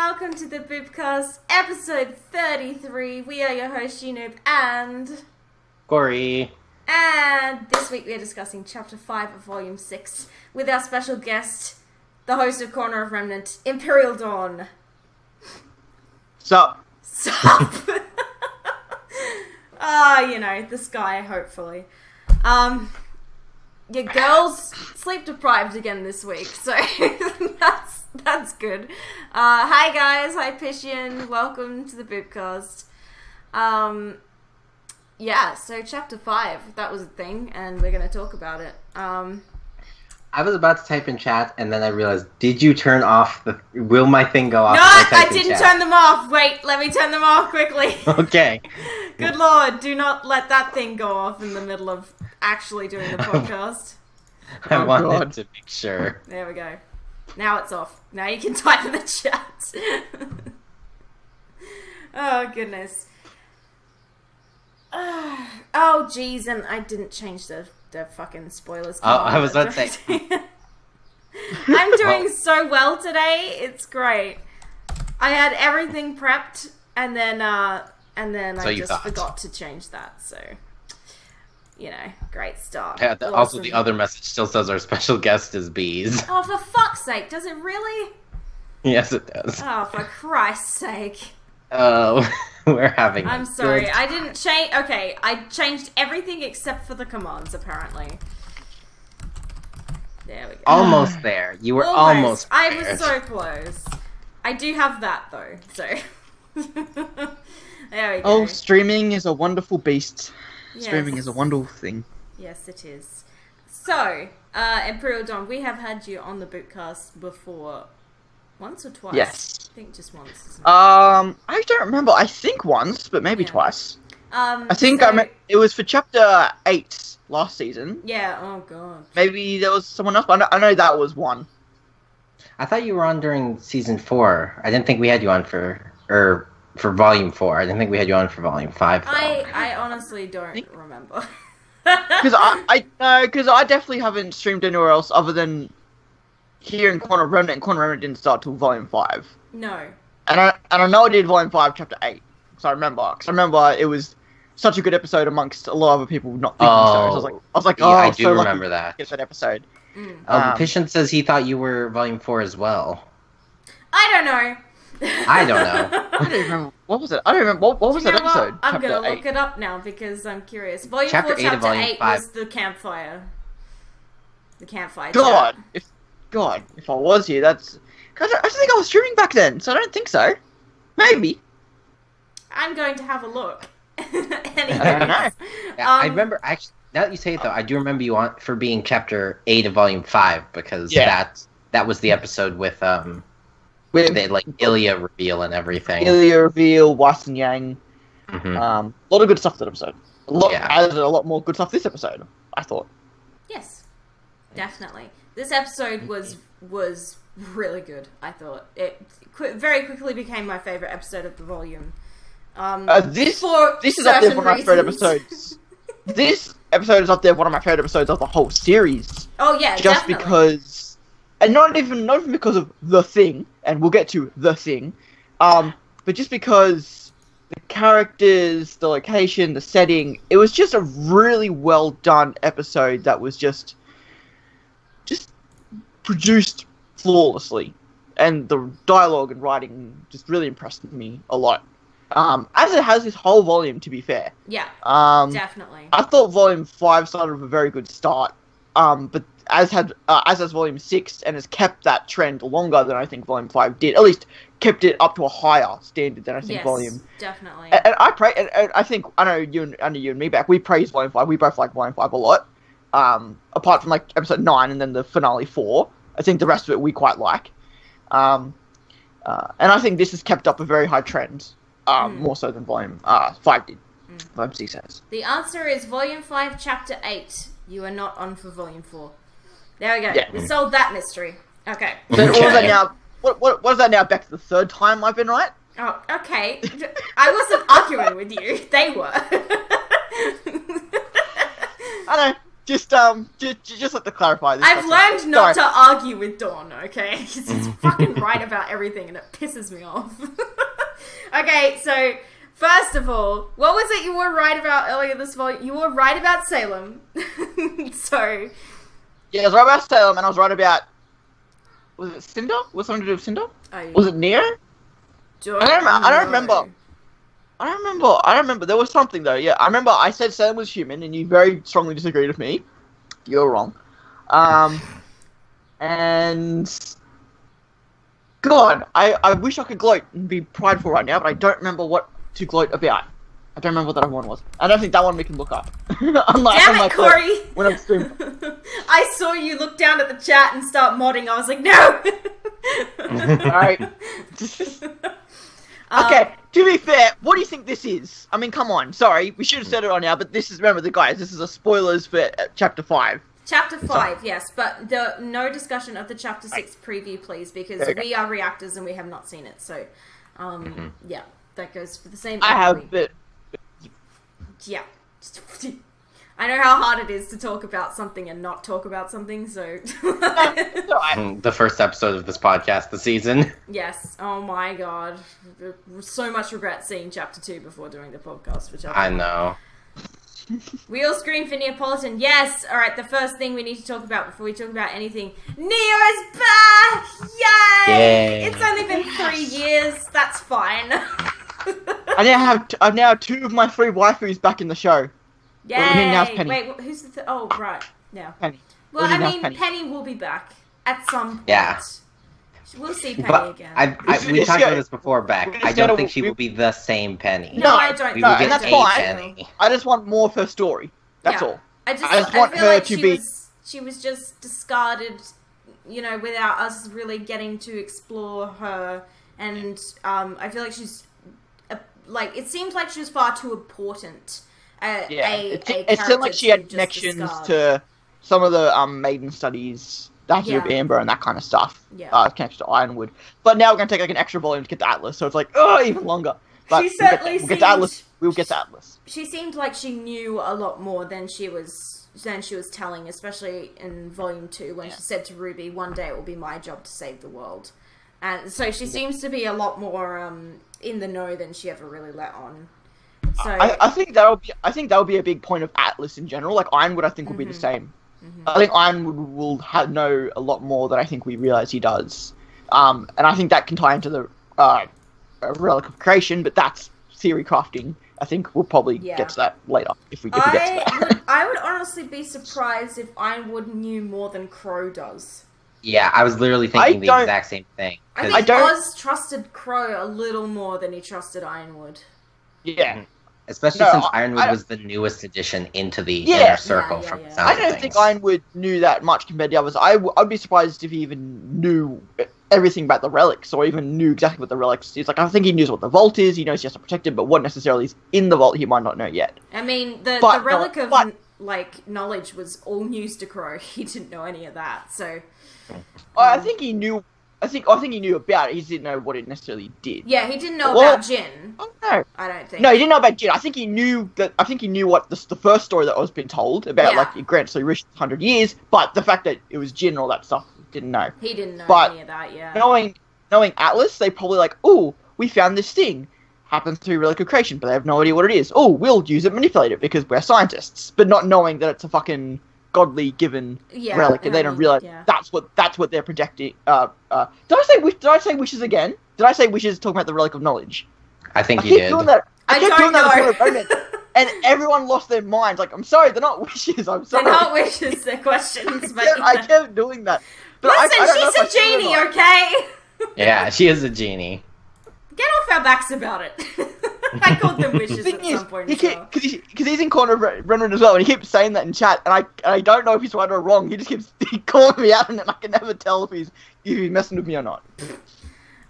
welcome to the Boopcast, episode 33. We are your hosts, SheNoob and Cory. And this week we are discussing Chapter 5 of Volume 6 with our special guest, the host of Corner of Remnant, Emperial Dawn. Sup? You know, the sky, hopefully. Your girl's sleep deprived again this week, so that's good. Hi guys, hi Pishian, welcome to the Boopcast. Yeah, so chapter 5, that was a thing, and we're gonna talk about it. I was about to type in chat, and then I realized, did you turn off the... Will my thing go off? No, I didn't turn them off! Wait, let me turn them off quickly! Okay. Good lord, do not let that thing go off in the middle of actually doing the podcast. I wanted to make sure. There we go. Now it's off. Now you can type in the chat. Oh, goodness. Oh, jeez, and I didn't change the fucking spoilers. Oh, I was about to say. I'm doing so well today. It's great. I had everything prepped, and then I just forgot to change that, so... You know, great start. Yeah, awesome. Also, the other message still says our special guest is Bees. Oh, for fuck's sake, does it really? Yes, it does. Oh, for Christ's sake. Oh, we're having I'm sorry, I didn't change... Okay, I changed everything except for the commands, apparently. There we go. Almost there. You were almost I was so close. I do have that, though, so... There we go. Oh, streaming is a wonderful beast. Yes. Streaming is a wonderful thing. Yes, it is. So, Emperial Dawn, we have had you on the Boopcast before. Once or twice? Yes. I think just once, isn't it? I don't remember. I think once, but maybe twice. I think it was for chapter 8 last season. Yeah, oh god. Maybe there was someone else, but I know that was one. I thought you were on during season 4. I didn't think we had you on for volume 4. I didn't think we had you on for volume 5, though. I honestly don't remember. Because I definitely haven't streamed anywhere else other than here in Corner of Remnant, and Corner of Remnant didn't start till volume 5. No. And I know I did volume 5, chapter 8. Because I remember it was such a good episode amongst a lot of other people not thinking so. So I was like, yeah, I do remember that. Get that episode. Pishian says he thought you were volume 4 as well. I don't know. I don't know. I don't remember. What was it? I don't remember. What was that episode? What? I'm gonna look it up now because I'm curious. Volume 4, chapter 8 was the campfire. The campfire. God, if I was here, that's... Cause I don't think I was streaming back then, so I don't think so. Maybe. I'm going to have a look. Anyways. I don't know. Yeah, I remember, actually, now that you say it though, I do remember you on for being chapter 8 of volume 5, because that was the episode with the, like, Ilya reveal and everything. Ilya reveal, Watson Yang. Mm-hmm. A lot of good stuff that episode. A lot more good stuff this episode, I thought. Yes, definitely. This episode was really good, I thought. It very quickly became my favourite episode of the volume. This is up there for my favourite episodes. This episode is up there one of my favourite episodes of the whole series. Oh yeah, just definitely. Because, and not even because of the thing, and we'll get to the thing, but just because the characters, the location, the setting, it was just a really well done episode that was just produced flawlessly, and the dialogue and writing just really impressed me a lot. As it has this whole volume, to be fair. Yeah, definitely. I thought volume 5 started with a very good start, but as has volume 6, and has kept that trend longer than I think volume 5 did. At least kept it up to a higher standard than I think volume. Definitely. And I think I know you and me back. We praise volume 5. We both like volume 5 a lot. Apart from like episode 9 and then the finale 4, I think the rest of it we quite like. And I think this has kept up a very high trend. More so than volume 5 did. Volume 6 has. The answer is volume 5, chapter 8. You are not on for volume 4. There we go. Yeah. We solved that mystery. Okay. So what is that now? What is that now? Back to the third time I've been right? Oh, okay. I wasn't arguing with you. They were. I know. just let to clarify this. I've learned not to argue with Dawn, okay? Because he's fucking right about everything and it pisses me off. Okay, so first of all, what was it you were right about earlier this volume? You were right about Salem. So... Yeah, I was right about Salem and I was right about... Was it Cinder? Was it something to do with Cinder? Was it Neo? I don't remember. I don't remember. There was something though. Yeah, I remember. I said Salem was human, and you very strongly disagreed with me. You're wrong. And God, I wish I could gloat and be prideful right now, but I don't remember what to gloat about. I don't remember what that other one was. I don't think that one we can look up. Damn it, Cory! When I'm streaming. I saw you look down at the chat and start modding. I was like, no! Alright. Okay, to be fair, what do you think this is? I mean, come on. Sorry, we should have said it on now, but this is, remember, guys, this is a spoilers for Chapter 5. Chapter 5, yes, but no discussion of the Chapter 6 preview, please, because we are reactors and we have not seen it, so, yeah, that goes for the same... I have, but... Yeah. I know how hard it is to talk about something and not talk about something, so... The first episode of this podcast, the season. Yes. Oh my god. So much regret seeing Chapter 2 before doing the podcast for Chapter 1. I know. Wheel screen for Neapolitan. Yes! Alright, the first thing we need to talk about before we talk about anything. Neo is back! Yay! Yay! It's only been 3 years. That's fine. I now have 2 of my 3 waifus back in the show. Yay! Wait, who's the oh, right. Yeah. Penny. Well, I mean, Penny will be back at some point. Yeah. We'll see Penny again. We talked about this before, Beck. I don't think she will be the same Penny. No, I don't. We will get that's a fine. Penny. I just want more of her story. That's all. I just want her like to be... She was just discarded, you know, without us really getting to explore her. And I feel like she's... like, it seems like she was far too important. It seemed like she had connections to some of the Maiden studies, that of Amber and that kind of stuff. Yeah. Connected to Ironwood. But now we're going to take like an extra volume to get to Atlas, so it's like, oh, even longer. But she certainly we'll get to Atlas. We'll get to Atlas. She seemed like she knew a lot more than she was telling, especially in Volume 2 when she said to Ruby, "One day it will be my job to save the world." And so she seems to be a lot more in the know than she ever really let on. So I think that'll be a big point of Atlas in general. Like Ironwood, I think will be the same. I think Ironwood will know a lot more than I think we realize he does. And I think that can tie into the Relic of Creation, but that's theory crafting. I think we'll probably get to that later if we get to that. I would honestly be surprised if Ironwood knew more than Crow does. Yeah, I was literally thinking the exact same thing. I think Oz trusted Crow a little more than he trusted Ironwood. Yeah. Especially since Ironwood was the newest addition into the inner circle from the sound I don't think Ironwood knew that much compared to the others. I'd be surprised if he even knew everything about the relics, or even knew exactly what the relics is. Like, I think he knows what the vault is, he knows he has to protect it, but what necessarily is in the vault he might not know yet. I mean, the relic of, knowledge was all news to Crow. He didn't know any of that, so... I think he knew... I think he knew about it. He didn't know what it necessarily did. Yeah, he didn't know about Jin. Oh no, I don't think. No, he didn't know about Jin. I think he knew that. I think he knew what the first story that was being told about, like it grants so rich 100 years. But the fact that it was Jin and all that stuff, he didn't know. He didn't know any of that. Yeah. Knowing Atlas, they probably like, oh, we found this thing. Happens to be Relic of Creation, but they have no idea what it is. Oh, we'll use it, manipulate it because we're scientists, but not knowing that it's a fucking godly given relic, and they don't realize that's what they're projecting. Did I say wishes again? Did I say wishes talking about the relic of knowledge? I think you did. I don't know. And everyone lost their minds. Like, I'm sorry, they're not wishes. I'm sorry. They're not wishes. They're questions. I kept doing that. But listen, she's a genie, okay? Yeah, she is a genie. Get off our backs about it. I called them wishes at some point as well. Because he's in corner of Renren as well, and he keeps saying that in chat, and I don't know if he's right or wrong. He just keeps calling me out, and I can never tell if he's messing with me or not.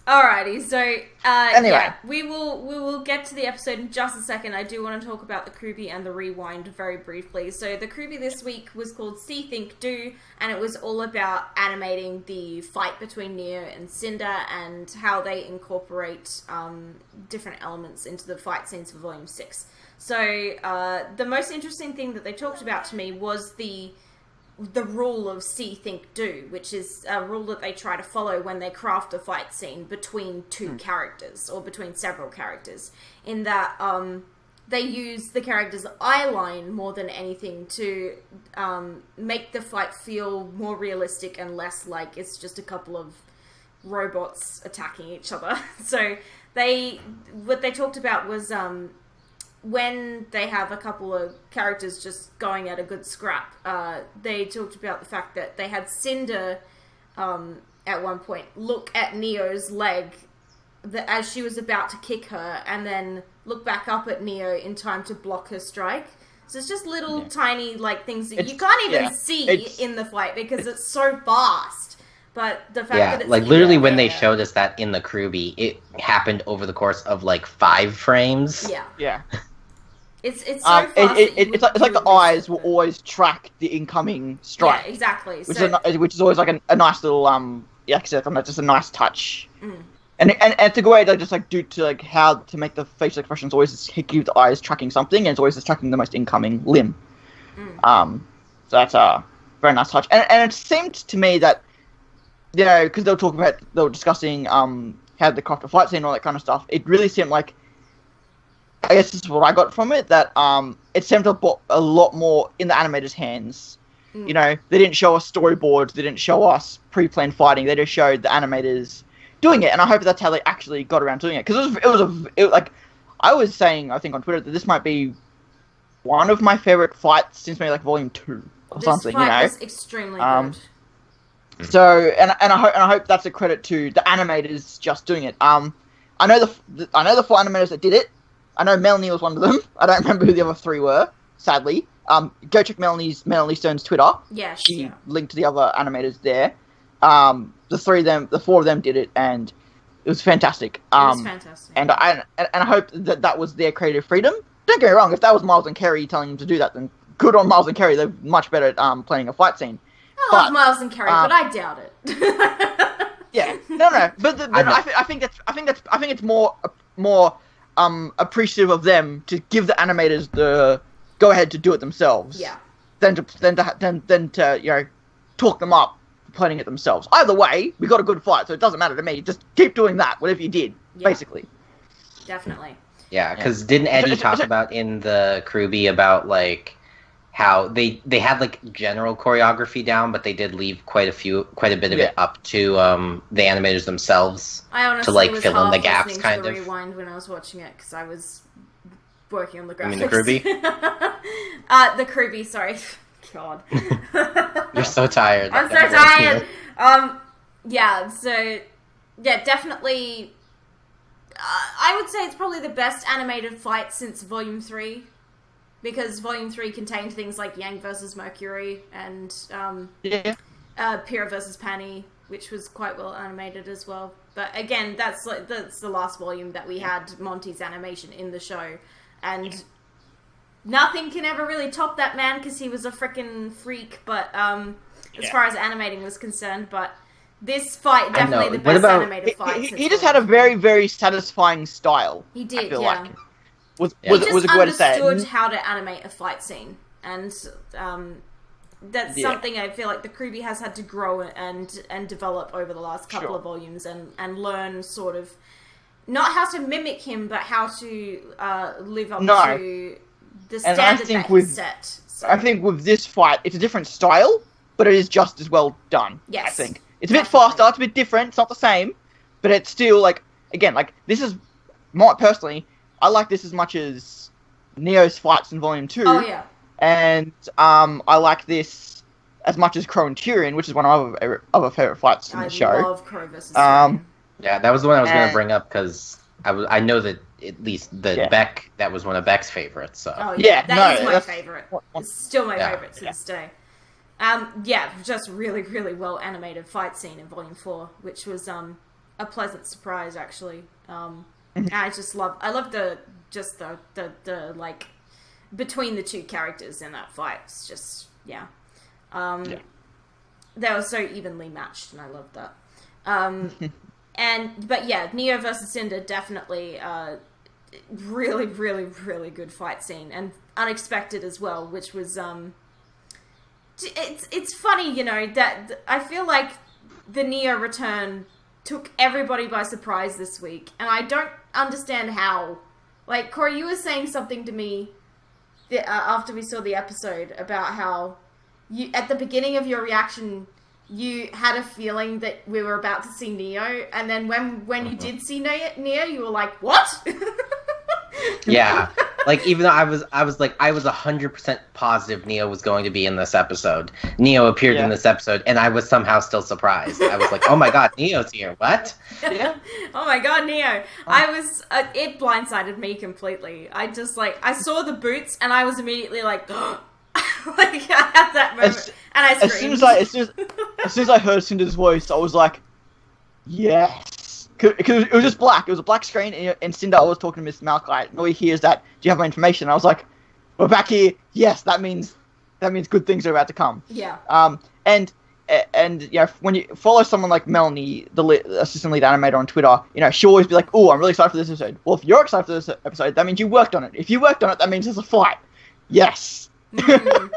Alrighty, so anyway, we will get to the episode in just a second. I do want to talk about the Kruby and the Rewind very briefly. So the Kruby this week was called See, Think, Do, and it was all about animating the fight between Neo and Cinder and how they incorporate different elements into the fight scenes for Volume 6. So the most interesting thing that they talked about to me was the rule of see, think, do, which is a rule that they try to follow when they craft a fight scene between two characters or between several characters, in that they use the character's eye line more than anything to make the fight feel more realistic and less like it's just a couple of robots attacking each other. So what they talked about was when they have a couple of characters just going at a good scrap, they talked about the fact that they had Cinder at one point look at Neo's leg as she was about to kick her, and then look back up at Neo in time to block her strike. So it's just little tiny like things that you can't even see in the fight because it's so fast. But the fact that it's like literally when they showed us that in the Kruby, it happened over the course of like 5 frames. Yeah. It's so fast. It's like the eyes will always track the incoming strike. Yeah, exactly. Which is always like a nice little just a nice touch. And it's a good way to just like do to like how to make the facial expressions always just keep the eyes tracking something, and it's always just tracking the most incoming limb. So that's a very nice touch. And it seemed to me that, you know, because they were discussing how the craft a fight scene and all that kind of stuff. It really seemed like, I guess this is what I got from it, that it seemed to put a lot more in the animators' hands. You know, they didn't show us storyboards, they didn't show us pre-planned fighting, they just showed the animators doing it, and I hope that's how they actually got around doing it. Because like, I was saying, I think on Twitter, that this might be one of my favorite fights since maybe like Volume 2 or something, you know? This fight was extremely good. So, and I hope that's a credit to the animators just doing it. I know the 4 animators that did it. I know Melanie was one of them. I don't remember who the other 3 were, sadly. Go check Melanie Stone's Twitter. Yeah, she linked to the other animators there. The 4 of them did it, and it was fantastic. It was fantastic. And I hope that was their creative freedom. Don't get me wrong, if that was Miles and Kerry telling them to do that, then good on Miles and Kerry. They're much better at planning a fight scene. I love Miles and Kerry, but I doubt it. Yeah, no. But I think it's more appreciative of them to give the animators the go ahead to do it themselves. Yeah. Than to you know, talk them up for planning it themselves. Either way, we got a good fight, so it doesn't matter to me. Just keep doing that, whatever you did, basically. Definitely. Yeah, because didn't Eddie talk about in the Kruby about like how they had like general choreography down, but they did leave quite a bit of it up to the animators themselves to like fill in the gaps, kind of. Rewind when I was watching it because I was working on the graphics. You mean the Kruby? The Kruby, sorry. God. You're so tired. I'm so tired. Yeah. So yeah, definitely. I would say it's probably the best animated fight since Volume 3. Because Volume 3 contained things like Yang versus Mercury and Pyrrha versus Panny, which was quite well animated as well. But again, that's the last volume that we had Monty's animation in the show. And nothing can ever really top that man because he was a freaking freak, but as far as animating was concerned. But this fight, definitely the best animated fight. He just had a very, very satisfying style. He did, I feel yeah. like. Was a good way to say it. He understood how to animate a fight scene, and that's something I feel like the Kruby has had to grow and develop over the last couple of volumes, and learn sort of not how to mimic him, but how to live up to the standard that he set. So. I think with this fight, it's a different style, but it is just as well done. Yes, I think it's a bit faster, it's a bit different, it's not the same, but it's still like, again, like this is personally. I like this as much as Neo's fights in Volume 2. Oh, yeah. And I like this as much as Crow and Tyrion, which is one of my other favourite fights in the show. I love Crow versus Tyrion. Yeah, that was the one I was going to bring up, because I know that at least Beck, that was one of Beck's favourites. So. Oh, yeah. That is my favourite. It's still my favourite to this day. Just really, really well animated fight scene in Volume 4, which was a pleasant surprise, actually. I love the like between the two characters in that fight. It's just they were so evenly matched, and I loved that. But Neo versus Cinder definitely really, really, really good fight scene, and unexpected as well, which was it's funny, you know, that I feel like the Neo return took everybody by surprise this week, and I don't understand how. Like, Cory, you were saying something to me after we saw the episode about how you, at the beginning of your reaction, you had a feeling that we were about to see Neo, and then when you did see Neo, you were like, what? Yeah. Like, even though I was 100% positive Neo was going to be in this episode. Neo appeared in this episode, and I was somehow still surprised. I was like, oh my god, Neo's here. What? Yeah. Oh my god, Neo. I was, it blindsided me completely. I just, like, I saw the boots, and I was immediately like, like, I had that moment, and I screamed. As soon as I heard Cinder's voice, I was like, yes. Because it was just black. It was a black screen, and Cinder was talking to Miss Malachite, and all he hears that, do you have my information? And I was like, we're back here. Yes, that means good things are about to come. Yeah. And you know, when you follow someone like Melanie, the assistant lead animator on Twitter, you know, she'll always be like, oh, I'm really excited for this episode. Well, if you're excited for this episode, that means you worked on it. If you worked on it, that means there's a fight. Yes. Mm.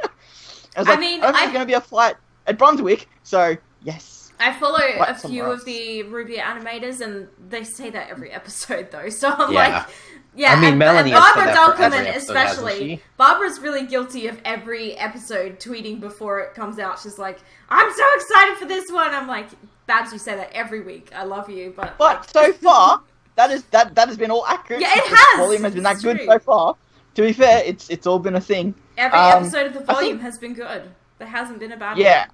I don't think there's going to be a fight at Brunswick, so yes. I follow a few of the Ruby animators, and they say that every episode, though. So I'm like, yeah. I mean, Melanie and Barbara has said that for every Dunkelman episode, especially. Barbara's really guilty of every episode tweeting before it comes out. She's like, "I'm so excited for this one." I'm like, Babs, you say that every week. I love you, but like... so far that has been all accurate. Yeah, it has. The volume has been that good so far. To be fair, it's all been a thing. Every episode of the volume has been good. There hasn't been a bad one. Yeah.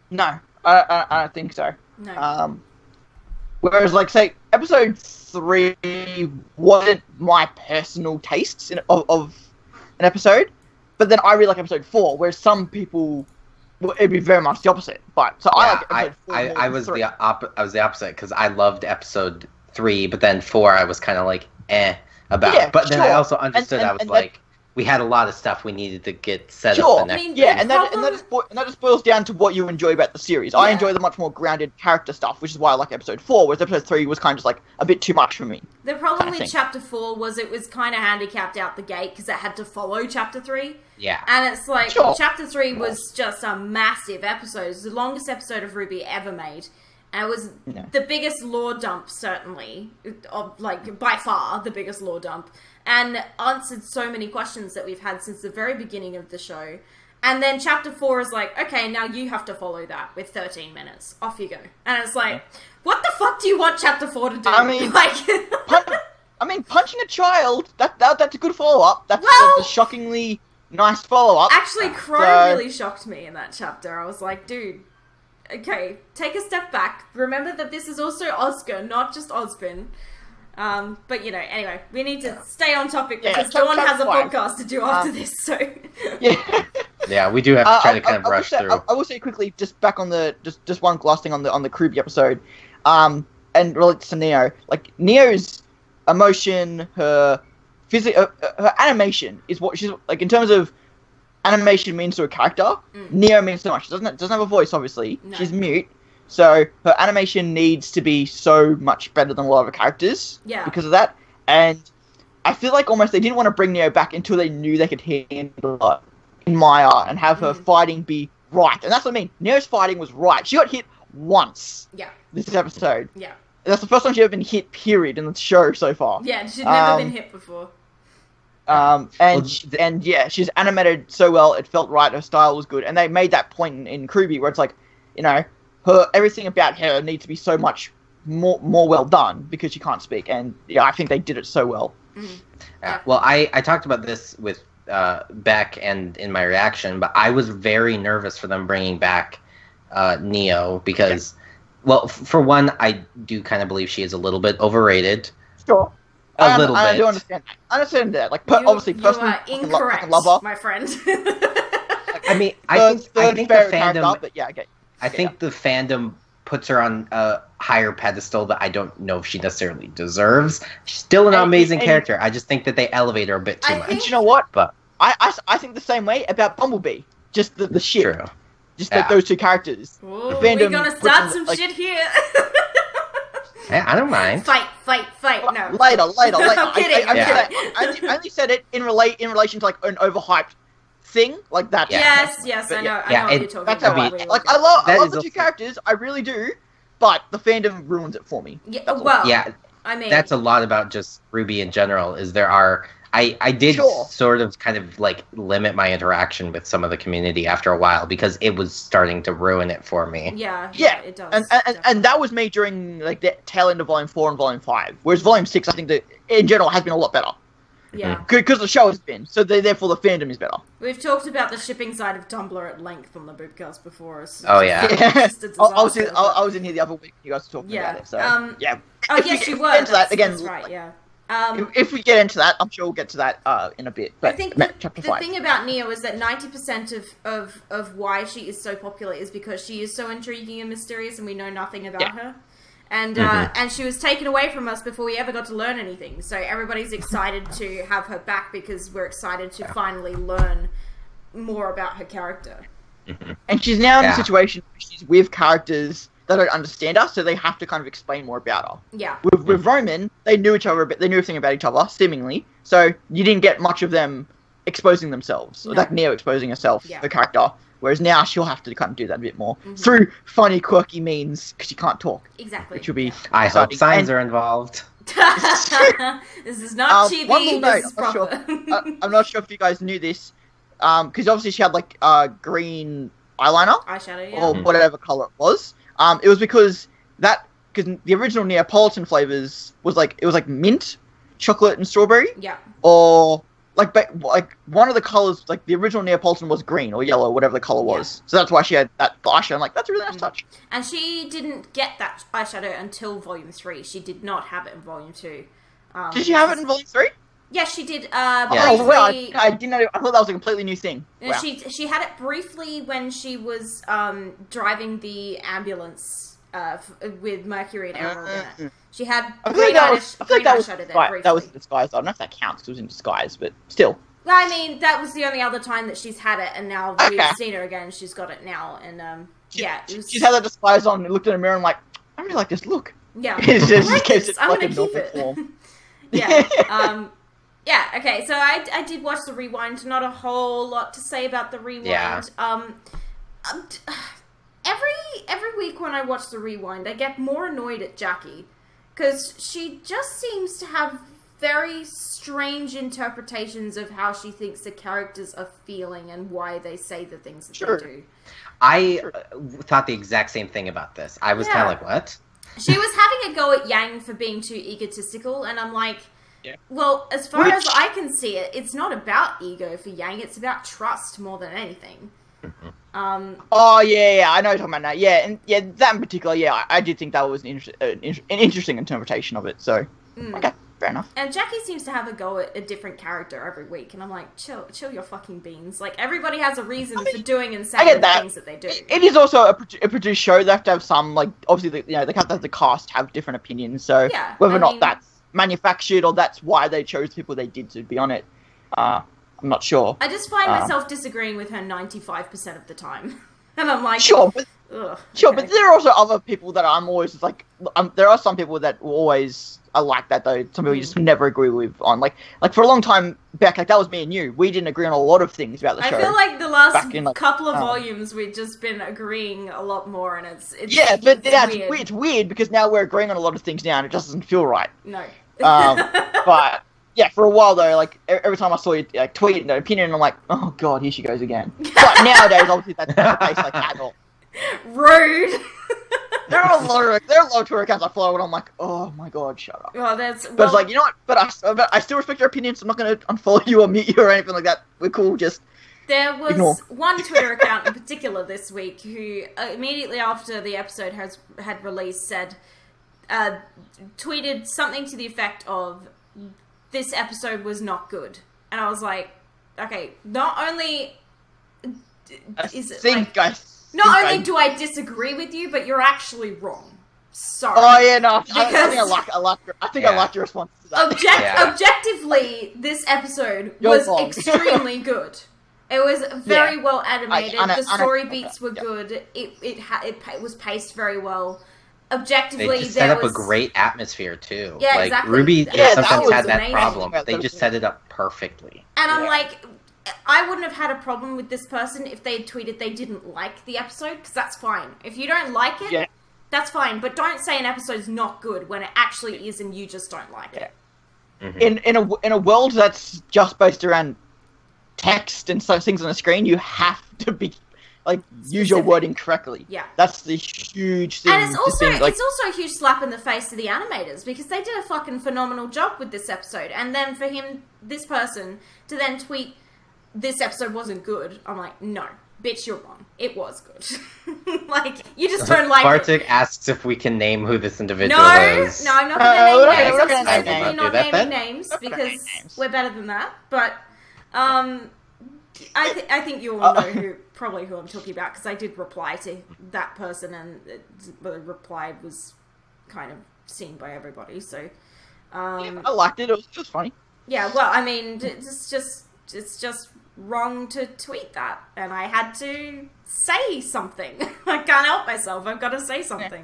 No. I don't think so. No. Whereas, like, say, episode 3 wasn't my personal tastes of an episode, but then I really like episode 4, whereas some people, it'd be very much the opposite. But so I like episode 4 more I was than 3. I was the opposite, because I loved episode 3, but then 4 I was kind of like, about. Yeah, but then sure. I also understood, I was like, we had a lot of stuff we needed to get set up the next. And that just boils down to what you enjoy about the series. I enjoy the much more grounded character stuff, which is why I like episode 4, whereas episode 3 was kind of just like a bit too much for me. The problem with chapter 4 was it was kind of handicapped out the gate because it had to follow chapter 3. Yeah. And it's like, chapter 3 was just a massive episode. It was the longest episode of Ruby ever made. And it was the biggest lore dump, certainly. Like, by far, the biggest lore dump. And answered so many questions that we've had since the very beginning of the show. And then chapter 4 is like, okay, now you have to follow that with 13 minutes. Off you go. And it's like, what the fuck do you want chapter 4 to do? I mean, like... punching a child, that's a good follow-up. That's a shockingly nice follow-up. Actually, Crow really shocked me in that chapter. I was like, dude, okay, take a step back. Remember that this is also Oscar, not just Osbin. But, you know, anyway, we need to stay on topic because Dawn has a podcast to do after this, so... Yeah, we do have to try to kind of rush through. I will say quickly, just back on the... Just one last thing on the Kruby episode, and related to Neo. Like, Neo's emotion, her animation is what she's... Like, in terms of animation means to a character, Neo means so much. She doesn't have a voice, obviously. No. She's mute. So her animation needs to be so much better than a lot of her characters because of that. And I feel like almost they didn't want to bring Neo back until they knew they could handle in Maya and have her fighting be right. And that's what I mean. Neo's fighting was right. She got hit once this episode. Yeah. That's the first time she's ever been hit, period, in the show so far. Yeah, she'd never been hit before. She's animated so well, it felt right, her style was good. And they made that point in Kruby where it's like, you know, everything about her needs to be so much more well done because she can't speak, and I think they did it so well. Well, I talked about this with Beck and in my reaction, but I was very nervous for them bringing back Neo because, well, for one, I do kind of believe she is a little bit overrated. Sure. A little bit. I do understand that. I understand that. Like, obviously, personally, you are incorrect, love her. my friend. I mean, I think the fandom... But yeah, okay. I think the fandom puts her on a higher pedestal that I don't know if she necessarily deserves. She's still an amazing character. I just think that they elevate her a bit too much. And you know what? But I think the same way about Bumblebee. Just the shit. True. Just those two characters. Ooh, we're gonna start some shit here. I don't mind. Fight. No. Later. I'm kidding. I only said it in relation to like an overhyped thing like that. Yes, I know what you're talking that's about. That's like I love the two characters, I really do, but the fandom ruins it for me. Yeah, well, yeah, I mean, that's a lot about just RWBY in general. Is there are I did sort of kind of like limit my interaction with some of the community after a while because it was starting to ruin it for me. Yeah, it does. And that was me during like the tail end of Volume 4 and Volume 5. Whereas Volume 6, I think that in general has been a lot better. Yeah. Because the show has been. So therefore the fandom is better. We've talked about the shipping side of Tumblr at length on the Boopcast before. Oh, yeah. I was in here the other week. You guys were talking about it. So, yeah. Oh, yes, you were. That's right, yeah. If we get into that, I'm sure we'll get to that in a bit. But I think chapter the 5. thing about Neo is that 90% of why she is so popular is because she is so intriguing and mysterious and we know nothing about her. And she was taken away from us before we ever got to learn anything. So everybody's excited to have her back because we're excited to finally learn more about her character. And she's now in a situation where she's with characters that don't understand her, so they have to kind of explain more about her. Yeah. With Roman, they knew each other a bit. They knew everything about each other, seemingly. So you didn't get much of them exposing themselves, like Neo exposing herself, the character. Whereas now she'll have to kind of do that a bit more through funny, quirky means because she can't talk. Exactly. Which will be. I hope signs are involved. This is not chibi. This is proper. I'm not sure if you guys knew this, because obviously she had like green eyeshadow, or whatever color it was. It was because the original Neapolitan flavors was like mint, chocolate, and strawberry. Yeah. Or like one of the colors, like the original Neapolitan was green or yellow, whatever the color was. So that's why she had that eyeshadow. I'm like, that's a really nice touch. And she didn't get that eyeshadow until Volume 3. She did not have it in Volume 2. Did she have it in Volume 3? Yes, she did. Oh, well, I didn't know. I thought that was a completely new thing. Wow. She had it briefly when she was driving the ambulance with Mercury and Emerald in it. She had green eyeshadow there briefly. That was in disguise. I don't know if that counts. It was in disguise, but still. Well, I mean, that was the only other time that she's had it, and now we've seen her again. She's got it now, and she's had that disguise on and looked in the mirror and like, I really like this look. Yeah, I'm gonna keep it. Form. Yeah, okay, so I did watch the rewind. Not a whole lot to say about the rewind. Yeah. Every week when I watch the rewind, I get more annoyed at Jackie. Because she just seems to have very strange interpretations of how she thinks the characters are feeling and why they say the things that they do. I thought the exact same thing about this. I was kind of like, what? She was having a go at Yang for being too egotistical, and I'm like... Yeah. Well, as far as I can see it, it's not about ego for Yang, it's about trust more than anything. I know what you're talking about now. Yeah, and that in particular, I did think that was an interesting interpretation of it, so, okay, fair enough. And Jackie seems to have a go at a different character every week, and I'm like, chill your fucking beans. Like, everybody has a reason for doing and saying the things that they do. It is also a produced show, they have to have some, like, obviously, they have to have the cast have different opinions, so whether or not that's manufactured or that's why they chose people they did to be on it, I'm not sure. I just find myself disagreeing with her 95% of the time. And I'm like... but there are also other people that I'm always just like... there are some people that always are like that, though. Some people you just never agree with on. Like for a long time back, like that was me and you. We didn't agree on a lot of things about the show. I feel like the last couple of volumes we've just been agreeing a lot more, and it's it's weird because now we're agreeing on a lot of things now, and it just doesn't feel right. No. But... yeah, for a while though, like every time I saw you tweet an opinion, I'm like, oh god, here she goes again. But nowadays, obviously, that's not the case, like at all. Rude. There are a lot of Twitter accounts I follow, and I'm like, oh my god, shut up. Well, but it's like, you know what? But I still respect your opinion, so I'm not going to unfollow you or mute you or anything like that. We're cool. Just there was one Twitter account in particular this week who immediately after the episode had released said, tweeted something to the effect of, this episode was not good. And I was like, okay, not only do I disagree with you, but you're actually wrong. Sorry. Oh yeah, no. I think I like your response to that. Objectively, this episode was extremely good. It was very well animated. The story beats were good. It was paced very well. objectively, they just set up a great atmosphere too. Yeah, like exactly. Ruby sometimes had that amazing. problem. They just set it up perfectly. And I'm like, I wouldn't have had a problem with this person if they had tweeted they didn't like the episode, because that's fine. If you don't like it, that's fine. But don't say an episode's not good when it actually is and you just don't like it. Mm-hmm. In a world that's just based around text and such things on the screen, you have to be like use your wording correctly. Yeah, that's the huge thing. And it's also a huge slap in the face to the animators, because they did a fucking phenomenal job with this episode. And then for this person to then tweet, "This episode wasn't good," I'm like, no, bitch, you're wrong. It was good. Like, you just don't like Bartik it. asks if we can name who this individual is. No, I'm not going to name names. We're I'm specifically not naming names because we're better than that. But I think you all know probably who I'm talking about, because I did reply to that person, and the reply was kind of seen by everybody. So I liked it. It was funny. Yeah, well, I mean, it's just wrong to tweet that, and I had to say something. I can't help myself. I've got to say something.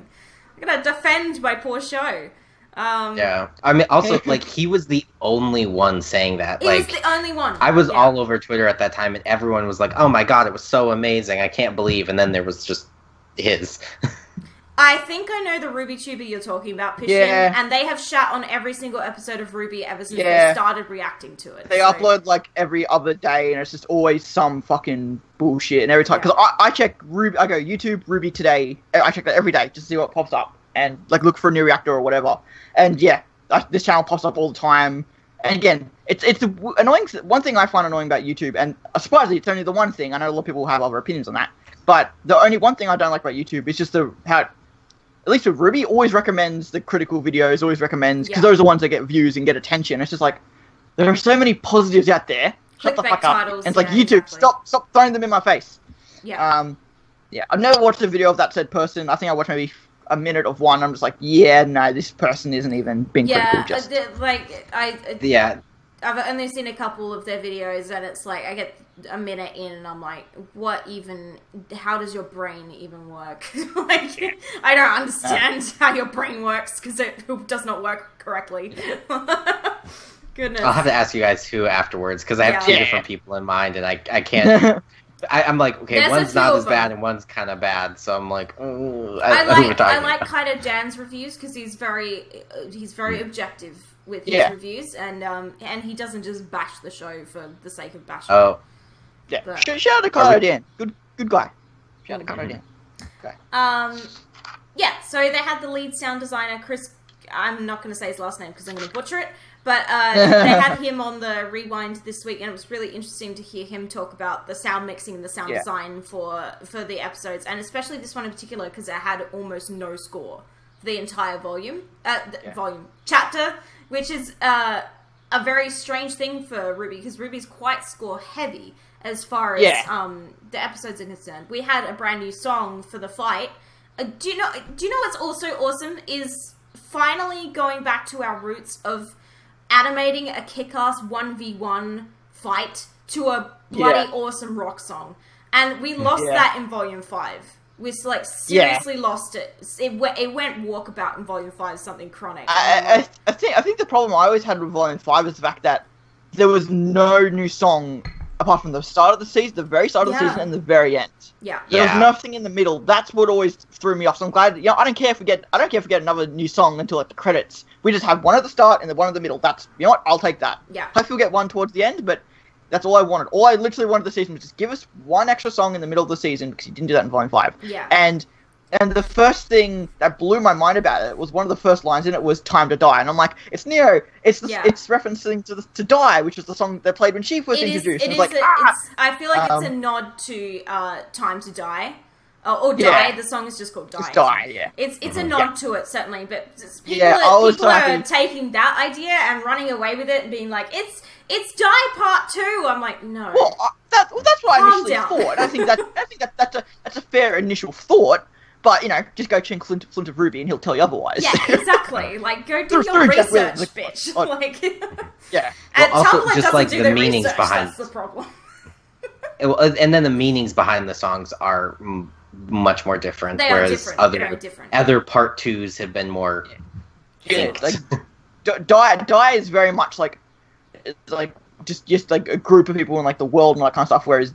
I'm gonna defend my poor show. Yeah, I mean, also, like, he was the only one saying that. He was the only one. I was all over Twitter at that time, and everyone was like, "Oh my god, it was so amazing! I can't believe." And then there was just his. I think I know the RubyTuber you're talking about, Pishin, and they have shat on every single episode of Ruby ever since they started reacting to it. They upload like every other day, and it's just always some fucking bullshit. And every time, because I check Ruby, I go YouTube Ruby Today. I check that every day just to see what pops up, and like look for a new reactor or whatever. And this channel pops up all the time. And again, it's annoying. One thing I find annoying about YouTube, and surprisingly, it's only the one thing. I know a lot of people have other opinions on that, but the only one thing I don't like about YouTube is just how at least with Ruby, always recommends the critical videos, always recommends, because those are the ones that get views and get attention. It's just like, there are so many positives out there. Shut the fuck up. And it's like, YouTube, stop throwing them in my face. Yeah. I've never watched a video of that said person. I think I watched maybe a minute of one. I'm just like, no, this person isn't even being critical. Just I've only seen a couple of their videos, and it's like, I get a minute in, and I'm like, how does your brain even work? Like, I don't understand how your brain works, because it does not work correctly. Goodness. I'll have to ask you guys who afterwards, because I have two different people in mind, and I can't... I'm like, okay, there's one's not as bad and one's kind of bad, so I'm like, I like kind of Dan's reviews, because he's very objective with his reviews, and he doesn't just bash the show for the sake of bashing. Oh, yeah. Shout out to Kyle Dan, good guy. Shout out to Kyle Dan. Okay. Yeah. So they had the lead sound designer, Chris. I'm not going to say his last name because I'm going to butcher it. But they had him on the Rewind this week, and it was really interesting to hear him talk about the sound mixing and the sound design for the episodes, and especially this one in particular, because it had almost no score for the entire chapter, which is a very strange thing for Ruby, because Ruby's quite score heavy as far as the episodes are concerned. We had a brand new song for the fight. Do you know what's also awesome is finally going back to our roots of animating a kick-ass 1v1 fight to a bloody awesome rock song. And we lost that in Volume 5. We seriously lost it. It went walkabout in Volume 5, something chronic. I think the problem I always had with Volume 5 is the fact that there was no new song apart from the start of the season, the very start of the season, and the very end. Yeah. There was nothing in the middle. That's what always threw me off. So I'm glad. I don't care if we get another new song until like the credits. We just have one at the start and then one at the middle. That's what, I'll take that. Yeah. Hopefully we'll get one towards the end, but that's all I wanted. All I literally wanted the season was just give us one extra song in the middle of the season, because you didn't do that in Volume 5. Yeah. And the first thing that blew my mind about it was one of the first lines in it was "Time to Die," and I'm like, it's Neo. It's referencing to "Die," which was the song they played when she was introduced. I feel like it's a nod to "Time to Die." Or Die. The song is just called Die. Just Die. Yeah. It's a nod to it, certainly, but people are taking that idea and running away with it and being like, it's Die Part 2. I'm like, no. Well, that's what I initially thought. I think that's a fair initial thought. But, just go check Flint of Ruby and he'll tell you otherwise. Yeah, exactly. Like, go do your research, bitch. Yeah. And also, Tumblr just doesn't do the meanings research, behind that's the problem. and then the meanings behind the songs are much more different. They are different. Other part twos have been more. Yeah, like Die is very much like it's like just like a group of people in like the world and all that kind of stuff. Whereas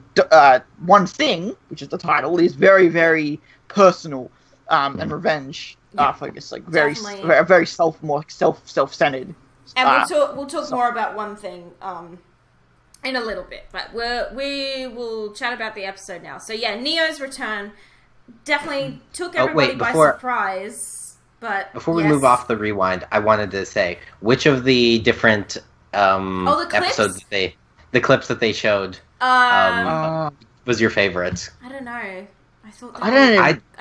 One Thing, which is the title, is very very personal and revenge focused, like very more self-centered. And we'll talk more about One Thing in a little bit, but we will chat about the episode now. So yeah, Neo's return definitely took everybody by surprise. But before we move off the rewind, I wanted to say which of the different episodes the clips that they showed was your favorite? I don't know. I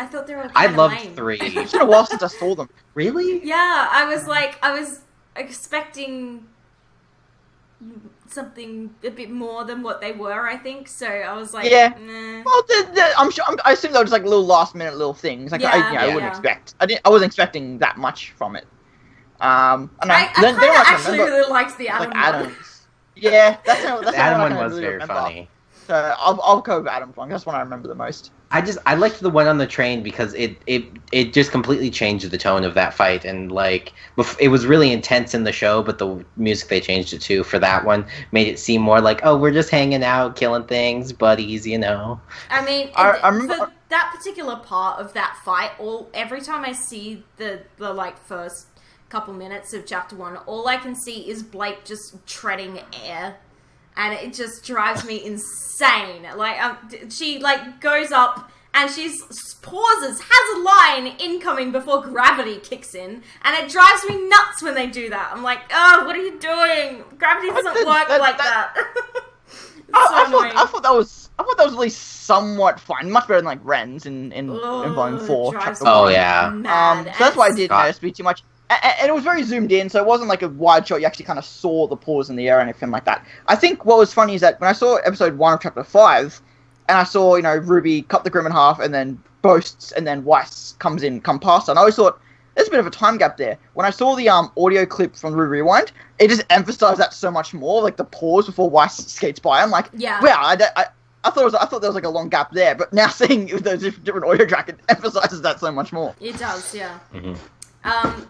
thought they were. I loved lame. 3. It's been a while since I saw them. Really? Yeah, I was expecting something a bit more than what they were, I think. So I was like, nah. Well, I assume they were just like little last minute little things. Like I wouldn't expect. I wasn't expecting that much from it. I actually really liked the Adam one. Yeah, that's the Adam one was very funny. So I'll go with Adam's one. That's one I remember the most. I liked the one on the train because it just completely changed the tone of that fight, and like it was really intense in the show, but the music they changed it to for that one made it seem more like, oh, we're just hanging out, killing things, buddies, you know. I mean, I remember for that particular part of that fight, every time I see the like first couple minutes of chapter 1, all I can see is Blake just treading air. And it just drives me insane. Like, she, like, goes up and she pauses, has a line incoming before gravity kicks in. And it drives me nuts when they do that. I'm like, oh, what are you doing? Gravity doesn't work like that. I thought that was at least somewhat fun. Much better than, like, Ren's in Volume 4. Oh, yeah. So that's why I didn't notice me too much. And it was very zoomed in, so it wasn't like a wide shot. You actually kind of saw the pause in the air and everything like that. I think what was funny is that when I saw episode 1 of chapter 5, and I saw, Ruby cut the Grim in half, and then boasts, and then Weiss come past her, and I always thought, there's a bit of a time gap there. When I saw the audio clip from Ruby Rewind, it just emphasized that so much more, like the pause before Weiss skates by. I'm like, wow, I thought there was like a long gap there, but now seeing those different audio track, it emphasizes that so much more. It does, yeah. Mm-hmm.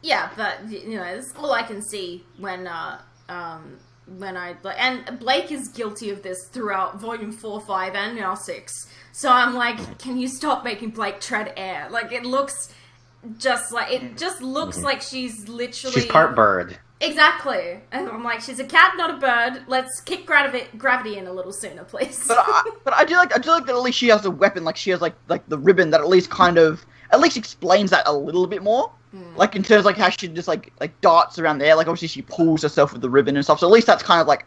Yeah, but that's all I can see when and Blake is guilty of this throughout Volume 4, 5, and now 6. So I'm like, can you stop making Blake tread air? Like it just looks like she's literally part bird. Exactly, and I'm like, she's a cat, not a bird. Let's kick gravity in a little sooner, please. But I do like that at least she has a weapon. Like she has like the ribbon that at least explains that a little bit more. Like in terms of like how she just like darts around there, like obviously she pulls herself with the ribbon and stuff. So at least that's kind of like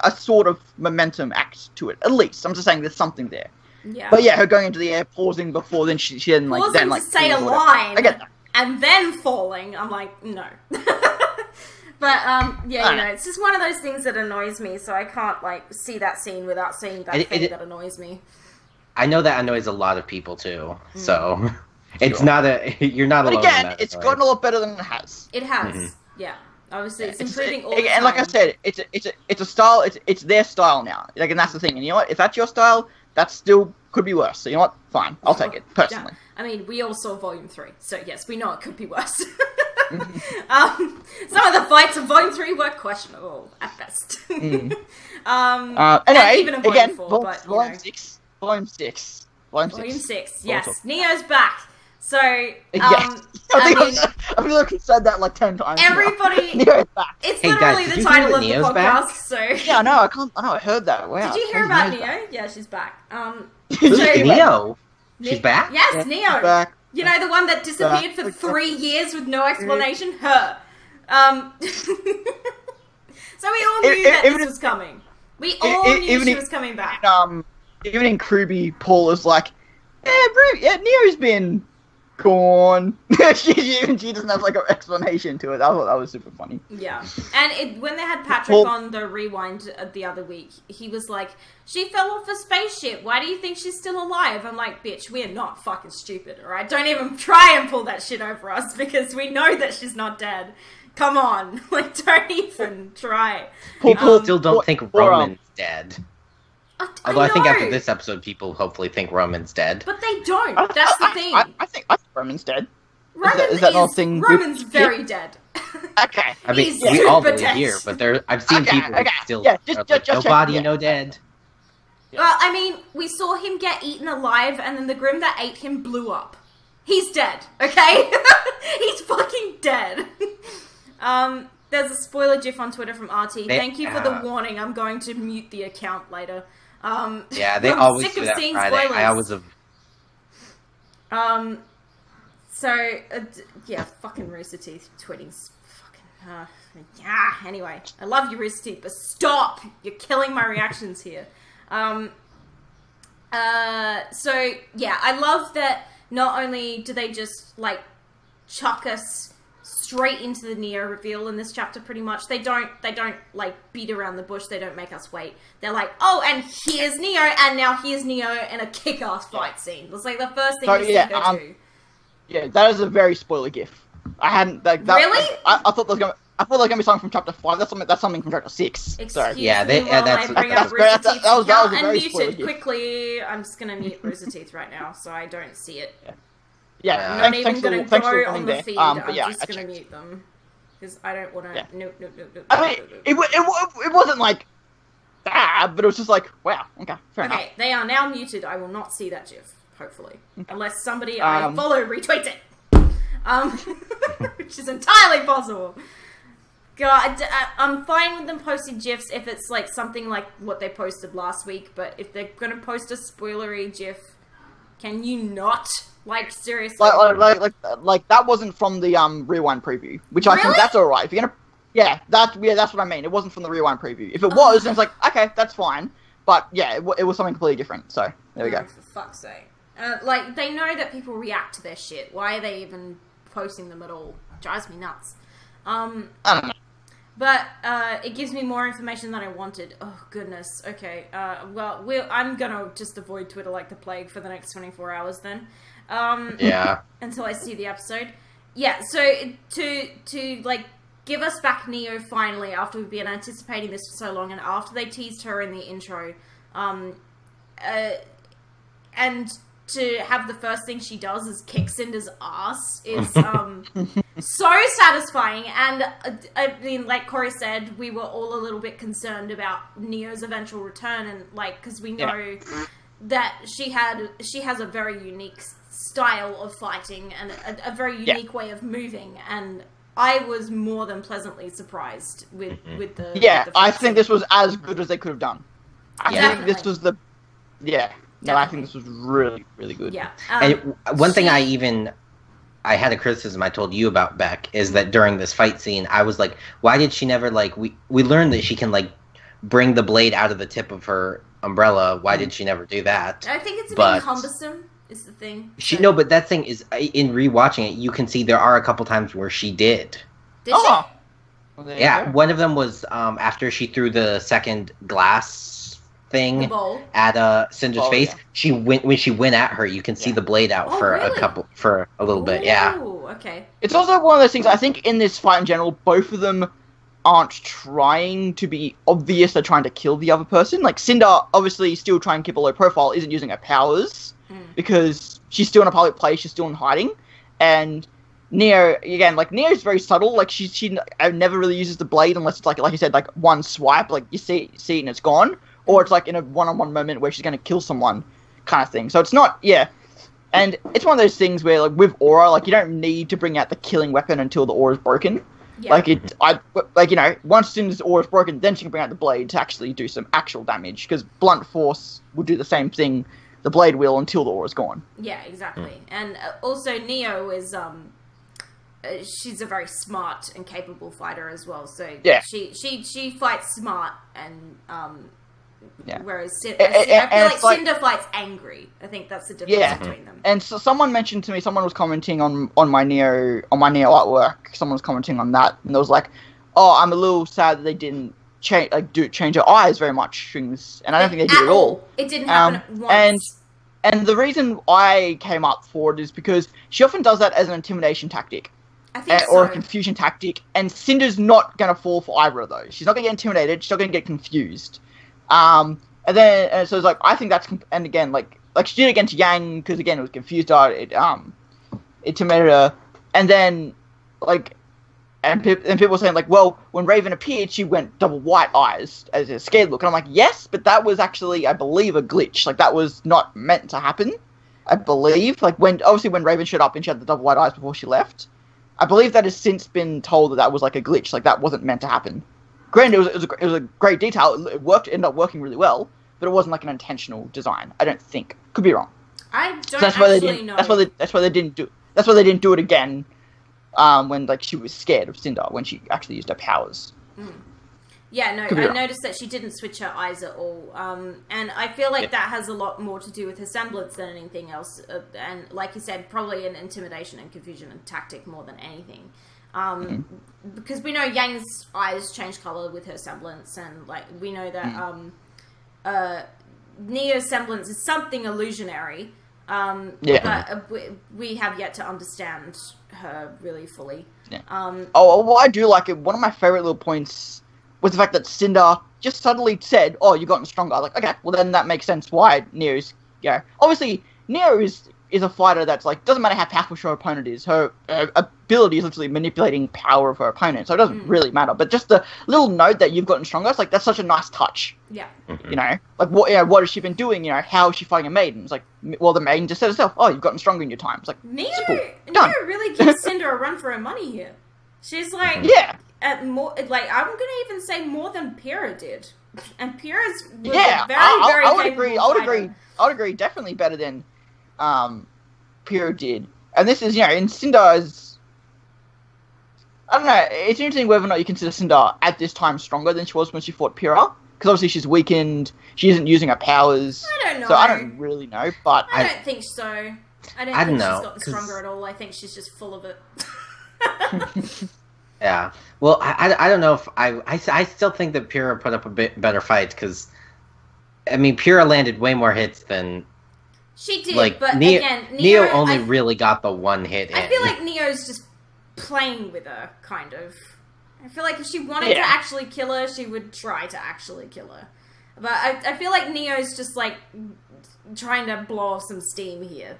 a sort of momentum act to it. At least I'm just saying there's something there. Yeah. But yeah, her going into the air, pausing before, then she then like pausing then like to say a line, I get that. And then falling. I'm like no. But it's just one of those things that annoys me. So I can't like see that scene without seeing that thing that annoys me. I know that annoys a lot of people too. So. It's not you're not alone. But again, it's gotten a lot better than it has. It has, yeah. Obviously, it's improving all the time. And like I said, it's a style. It's their style now. Like, and that's the thing. And you know what? If that's your style, that still could be worse. So you know what? Fine, I'll take it personally. Yeah. I mean, we all saw Volume 3, so yes, we know it could be worse. Some of the fights in Volume 3 were questionable at best. Anyway, even in Volume 4, Volume 6. Volume 6. Yes, Neo's back. So, I feel like we said that like 10 times. Everybody, Neo's back. It's literally the title of the podcast. Back? So yeah, I heard that. Wow. Did you hear about Neo? Back. Yeah, she's back. Neo. She's back. Yes, yeah, Neo. Back. You know the one that disappeared for 3 years with no explanation. Her. So we all knew that this was coming. We all knew she was coming back. Even in Kruby, Paul is like, Neo's been gone. she doesn't have like an explanation to it. I thought that was super funny. Yeah, and when they had Patrick on the rewind the other week, he was like, she fell off a spaceship. Why do you think she's still alive? I'm like, bitch, we're not fucking stupid, alright? Don't even try and pull that shit over us because we know that she's not dead. Come on. Like, don't even try. People still don't think Roman's dead. Although I think after this episode, people hopefully think Roman's dead. But they don't. That's the thing. I think Roman's dead. Roman's very dead. Okay. I mean, we all believe here, but I've seen people still no body, no dead. Well, I mean, we saw him get eaten alive, and then the Grim that ate him blew up. He's dead, okay? He's fucking dead. There's a spoiler gif on Twitter from RT. Thank you for the warning. I'm going to mute the account later. Yeah, they always do that Friday. Spoilers. I always have... So, yeah, fucking Rooster Teeth tweeting fucking... yeah, anyway. I love you, Rooster Teeth, but stop! You're killing my reactions here. So, yeah, I love that not only do they just, like, chuck us straight into the Neo reveal in this chapter, pretty much. They don't, like, beat around the bush. They don't make us wait. They're like, oh, and here's Neo, and now here's Neo in a kick-ass fight scene. It's like the first thing we see go do. Yeah, that is a very spoiler gif. I hadn't, like, that, really? I thought there was gonna be something from chapter 5. That's something from chapter 6. Excuse me while that's I bring up Rooster Teeth. That was a very spoiler unmuted gif. Quickly. I'm just gonna mute Rooster Teeth right now, so I don't see it. Yeah, I'm not even gonna go on the feed. I'm yeah, just gonna mute them because I don't want to. Yeah. No. I mean, it wasn't like bad, but it was just like, wow, okay, fair enough. Okay, they are now muted. I will not see that gif, hopefully, unless somebody I follow retweets it. Which is entirely possible. God, I'm fine with them posting GIFs if it's like something like what they posted last week, but if they're gonna post a spoilery GIF, can you not? Like, seriously? Like that wasn't from the rewind preview, which I think that's alright. If you're gonna, that's what I mean. It wasn't from the rewind preview. If it was, then it's like, okay, that's fine. But yeah, it was something completely different. So there we go. For fuck's sake! Like, they know that people react to their shit. Why are they even posting them at all? Drives me nuts. I don't know. But it gives me more information than I wanted. Oh, goodness. Okay. Well, I'm gonna just avoid Twitter like the plague for the next 24 hours then. Yeah. Until I see the episode. Yeah, so to like, give us back Neo finally, after we've been anticipating this for so long, and after they teased her in the intro, and to have the first thing she does is kick Cinder's ass is so satisfying. And I mean, like Cory said, we were all a little bit concerned about Neo's eventual return, and like, because we know that she has a very unique style of fighting and a very unique way of moving, and I was more than pleasantly surprised with the I think this was as good as they could have done. I think this was the No, I think this was really, really good. Yeah. And one thing I had a criticism I told you about, Beck, is that during this fight scene, I was like, why did she never, like, we learned that she can, like, bring the blade out of the tip of her umbrella. Why did she never do that? I think it's a bit cumbersome, is the thing. No, but that thing is, in rewatching it, you can see there are a couple times where she did. Did she? Well, yeah, one of them was after she threw the second glass thing at Cinder's face. Yeah. When she went at her, you can see the blade out for a little bit. Yeah. Okay. It's also one of those things. I think in this fight in general, both of them aren't trying to be obvious. They're trying to kill the other person. Like Cinder, obviously, still trying to keep a low profile, isn't using her powers because she's still in a public place. She's still in hiding, and Neo again. Like Neo's very subtle. Like she never really uses the blade unless it's like you said, like one swipe. Like you see it and it's gone. Or it's like in a one-on-one moment where she's going to kill someone kind of thing. So it's not, And it's one of those things where, like, with aura, like, you don't need to bring out the killing weapon until the aura is broken. Yeah. Like, once Cinder's aura is broken, then she can bring out the blade to actually do some actual damage. Because blunt force will do the same thing the blade will until the aura is gone. Yeah, exactly. And also Neo is, she's a very smart and capable fighter as well. So she fights smart and, whereas I feel like Cinder fights angry. I think that's the difference between them. And so someone mentioned to me, someone was commenting on my Neo artwork. Someone was commenting on that, and it was like, "Oh, I'm a little sad that they didn't change her eyes very much." And I don't think they did at all. It didn't happen once. And the reason I came up for it is because she often does that as an intimidation tactic. I think or a confusion tactic, and Cinder's not going to fall for either of those. She's not going to get intimidated. She's not going to get confused. so it's like, I think that's, and again, like she did it against Yang, because again, it was confused her, it intimidated her, and then, like, and people were saying, like, well, when Raven appeared, she went double white eyes as a scared look, and I'm like, yes, but that was actually, I believe, a glitch, like, that was not meant to happen, I believe, like, when Raven showed up and she had the double white eyes before she left, I believe that has since been told that was, like, a glitch, like, that wasn't meant to happen. Granted, it was a great detail, it ended up working really well, but it wasn't, like, an intentional design, I don't think. Could be wrong. I don't actually know. That's why they didn't do it again, when, like, she was scared of Cinder, when she actually used her powers. Yeah, no, I noticed that she didn't switch her eyes at all, and I feel like that has a lot more to do with her semblance than anything else, and like you said, probably an intimidation and confusion and tactic more than anything. Because we know Yang's eyes change colour with her semblance, and, like, we know that Neo's semblance is something illusionary, but we have yet to understand her really fully. Well, I do like it. One of my favourite little points was the fact that Cinder just suddenly said, "Oh, you've gotten stronger." Like, okay, well then that makes sense why Neo's, obviously Neo is a fighter that's, like, doesn't matter how powerful her opponent is, her ability is literally manipulating power of her opponent, so it doesn't really matter. But just the little note that you've gotten stronger, it's like, that's such a nice touch. Yeah. You know, like, what has she been doing? You know, how is she fighting a maiden? It's like, well, the maiden just said herself, "Oh, you've gotten stronger in your time." It's like, Neo really gives Cinder a run for her money here. She's like, at more, like, I'm gonna even say more than Pyrrha did, and Pyrrha's very I would agree, definitely better than Pyrrha did. And this is, in Cinder's, I don't know, it's interesting whether or not you consider Cinder at this time stronger than she was when she fought Pyrrha, because obviously she's weakened, she isn't using her powers. I don't know. So I don't really know, but I don't think so. I don't think she's gotten stronger at all. I think she's just full of it. Yeah. Well, I don't know if I still think that Pyrrha put up a bit better fight, because, I mean, Pyrrha landed way more hits than... She did, like, but Neo only really got the one hit in. I feel like Neo's just playing with her, kind of. I feel like if she wanted to actually kill her, she would try to actually kill her. But I feel like Neo's just, like, trying to blow off some steam here,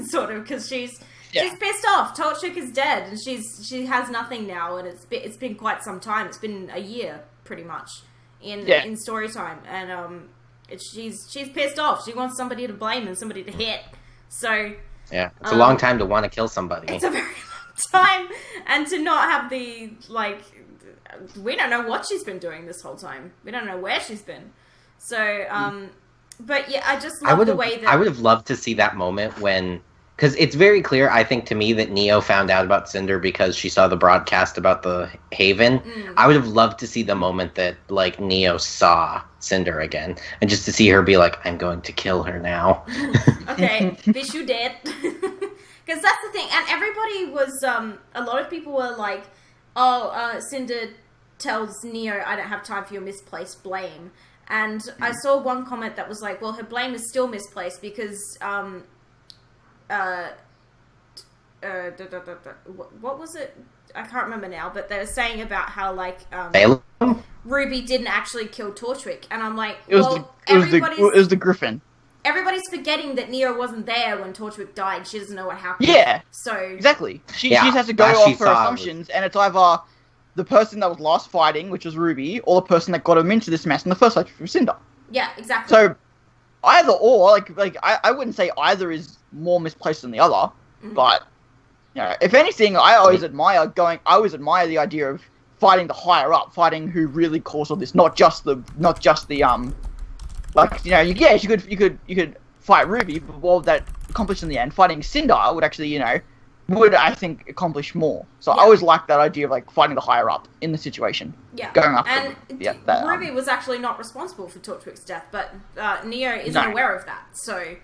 sort of, because she's pissed off. Torchwick is dead, and she has nothing now, and it's been quite some time. It's been a year, pretty much, in story time, and she's pissed off. She wants somebody to blame and somebody to hit. So yeah, it's a long time to want to kill somebody. It's a very long time, and to not have the, like, we don't know what she's been doing this whole time. We don't know where she's been. So but yeah, I just love the way that I would have loved to see that moment when, because it's very clear, I think, to me, that Neo found out about Cinder because she saw the broadcast about the Haven. I would have loved to see the moment that, like, Neo saw Cinder again, and just to see her be like, "I'm going to kill her now." Okay, bitch, you dead. Because that's the thing, and everybody was, a lot of people were like, "Oh, Cinder tells Neo, I don't have time for your misplaced blame." And I saw one comment that was like, well, her blame is still misplaced because, what was it? I can't remember now, but they were saying about how, like, Ruby didn't actually kill Torchwick, and I'm like, it was the Griffin. Everybody's forgetting that Neo wasn't there when Torchwick died. She doesn't know what happened. Yeah. So exactly. She has to go off her assumptions, and it's either the person that was last fighting, which was Ruby, or the person that got him into this mess in the first place, which was Cinder. Yeah, exactly. So either or, like I wouldn't say either is more misplaced than the other, but if anything, I always admire the idea of fighting the higher up, fighting who really caused all this, not just the you could fight Ruby, but what would that accomplish in the end? Fighting Cinder would actually, would, I think, accomplish more. So I always like that idea of, like, fighting the higher up in the situation. Yeah. Going after and Ruby was actually not responsible for Torchwick's death, but Neo isn't aware of that. So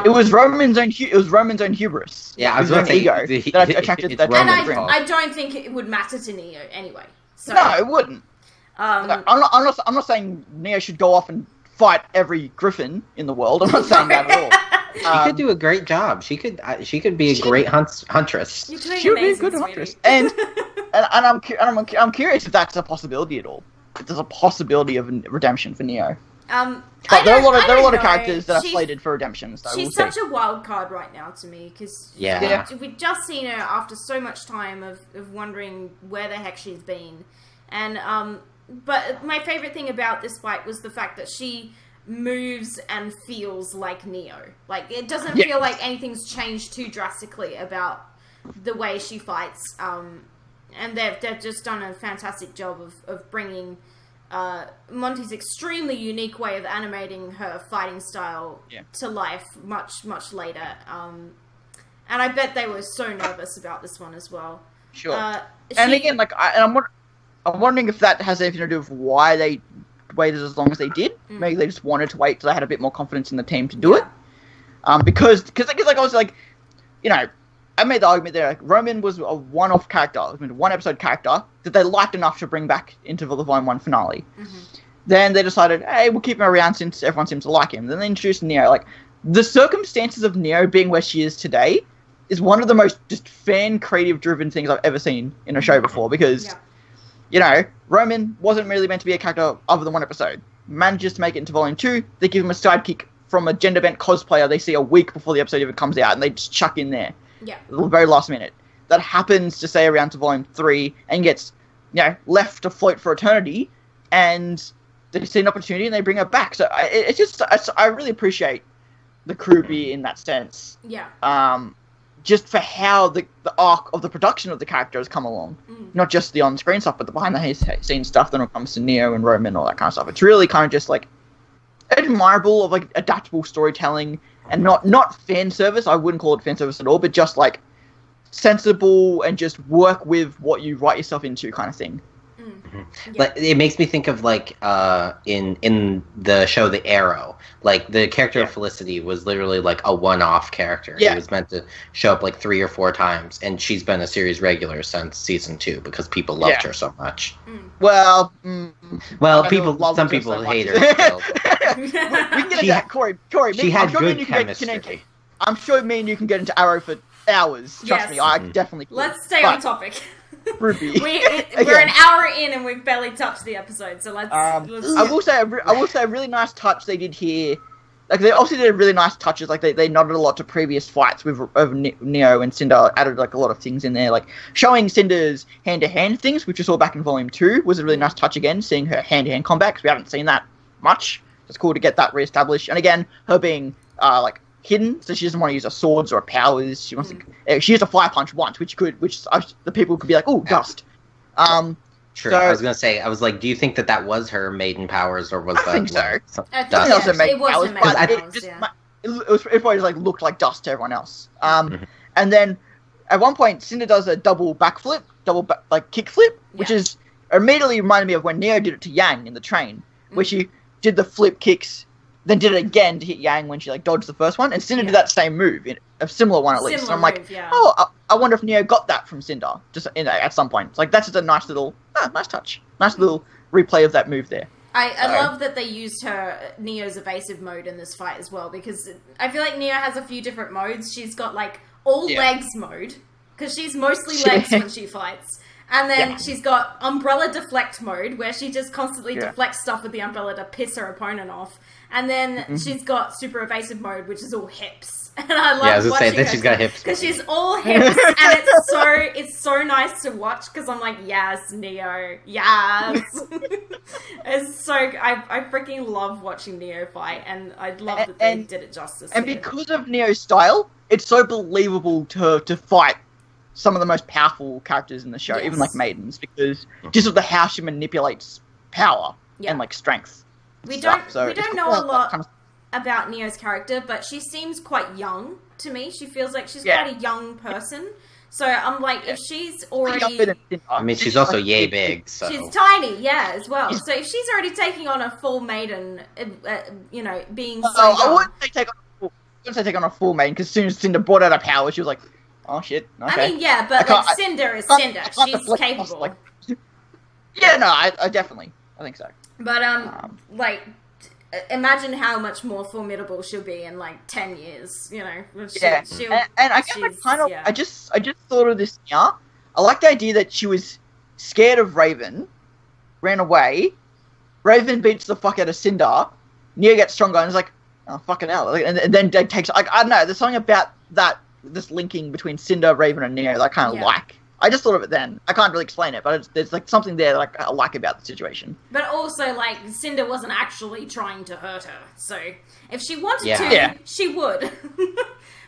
it was Roman's own hubris. Yeah, I was going to say ego that attracted that. And I don't think it would matter to Neo anyway. So, no, it wouldn't. I'm not saying Neo should go off and fight every Griffin in the world. I'm not saying that at all. She could do a great job. She could be a great huntress. She would be a good huntress. And I'm curious if that's a possibility at all. If there's a possibility of redemption for Neo. But there are a lot of characters that are slated for redemption. So she's such a wild card right now to me because we've just seen her after so much time of wondering where the heck she's been, and but my favorite thing about this fight was the fact that she moves and feels like Neo. Like it doesn't feel like anything's changed too drastically about the way she fights. And they've just done a fantastic job of bringing Monty's extremely unique way of animating her fighting style to life much later. And I bet they were so nervous about this one as well. Sure. And again, like, I'm wondering if that has anything to do with why they waited as long as they did. Maybe they just wanted to wait till they had a bit more confidence in the team to do it. Because like I was like, you know, I made the argument there, like, Roman was a one-off character, one-episode character that they liked enough to bring back into the Volume 1 finale. Then they decided, hey, we'll keep him around since everyone seems to like him. Then they introduced Neo. Like, the circumstances of Neo being where she is today is one of the most just fan creative-driven things I've ever seen in a show before, because, you know, Roman wasn't really meant to be a character other than one episode. Manages to make it into Volume 2, they give him a sidekick from a gender-bent cosplayer they see a week before the episode even comes out, and they just chuck in there. The very last minute. That happens to stay around to Volume 3 and gets, you know, left to float for eternity, and they see an opportunity and they bring her back. So I really appreciate the Kruby in that sense. Just for how the arc of the production of the character has come along. Not just the on-screen stuff, but the behind-the-scenes stuff that comes to Neo and Roman and all that kind of stuff. It's really kind of just, like, admirable of, like, adaptable storytelling. And not fan service, I wouldn't call it fan service at all, but just like sensible and just work with what you write yourself into kind of thing. Like it makes me think of like in the show The Arrow, like the character of Felicity was literally like a one-off character. He was meant to show up like 3 or 4 times, and she's been a series regular since season 2 because people loved her so much. Well, some people hate her. We can get into that, Cory. She had good chemistry. I'm sure me and you can get into Arrow for hours. Trust me, I definitely could. Let's stay on topic. Ruby. We're an hour in and we've barely touched the episode, so let's. I will say a really nice touch they did here. Like they also did really nice touches. Like they nodded a lot to previous fights with Neo and Cinder. Added like a lot of things in there, like showing Cinder's hand-to-hand things, which we saw back in Volume 2, was a really nice touch again. Seeing her hand-to-hand combat, because we haven't seen that much. It's cool to get that reestablished. And again, her being like hidden, so she doesn't want to use her swords or her powers. She wants to. She used a fire punch once, which the people could be like, "Oh, dust." True. So, I was gonna say, I was like, do you think that was her maiden powers, or was that? I think so. Dust? It wasn't it probably just like looked like dust to everyone else. And then at one point, Cinder does a double backflip, like kickflip, which is immediately reminded me of when Neo did it to Yang in the train, where she did the flip kicks, then did it again to hit Yang when she like dodged the first one, and Cinder did that same move, a similar one at least. So I'm like, I wonder if Neo got that from Cinder just at some point. It's like that's just a nice little, nice touch, nice little replay of that move there. I love that they used Neo's evasive mode in this fight as well, because I feel like Neo has a few different modes. She's got like all legs mode, because she's mostly legs when she fights. And then she's got umbrella deflect mode, where she just constantly deflects stuff with the umbrella to piss her opponent off. And then she's got super evasive mode, which is all hips. And I love watching her. She's got hips. Because she's all hips, and it's so nice to watch, because I'm like, yes, Neo, yes. It's so, I freaking love watching Neo fight, and I love that they did it justice. And because of Neo's style, it's so believable to fight some of the most powerful characters in the show, even like maidens, because just of the how she manipulates power and like strength. We don't know a lot about Neo's character, but she seems quite young to me. She feels like she's quite a young person. So I'm like, if she's already... I mean, she's also yay big, so... She's tiny, as well. So if she's already taking on a full maiden, being so young... I wouldn't say take on a full maiden, because as soon as Cinder brought out her power, she was like, oh shit, okay. I mean, but like, Cinder is Cinder. She's capable. I definitely. I think so. But, imagine how much more formidable she'll be in, like, 10 years, you know? And I guess I just thought of this now. I like the idea that she was scared of Raven, ran away, Raven beats the fuck out of Cinder, Neo gets stronger, and it's like, oh fucking hell! Like, and then it takes like I don't know. There's something about this linking between Cinder, Raven, and Neo that I kind of like. I just thought of it then. I can't really explain it, but there's like something there that I like about the situation. But also, like, Cinder wasn't actually trying to hurt her, so if she wanted to, she would.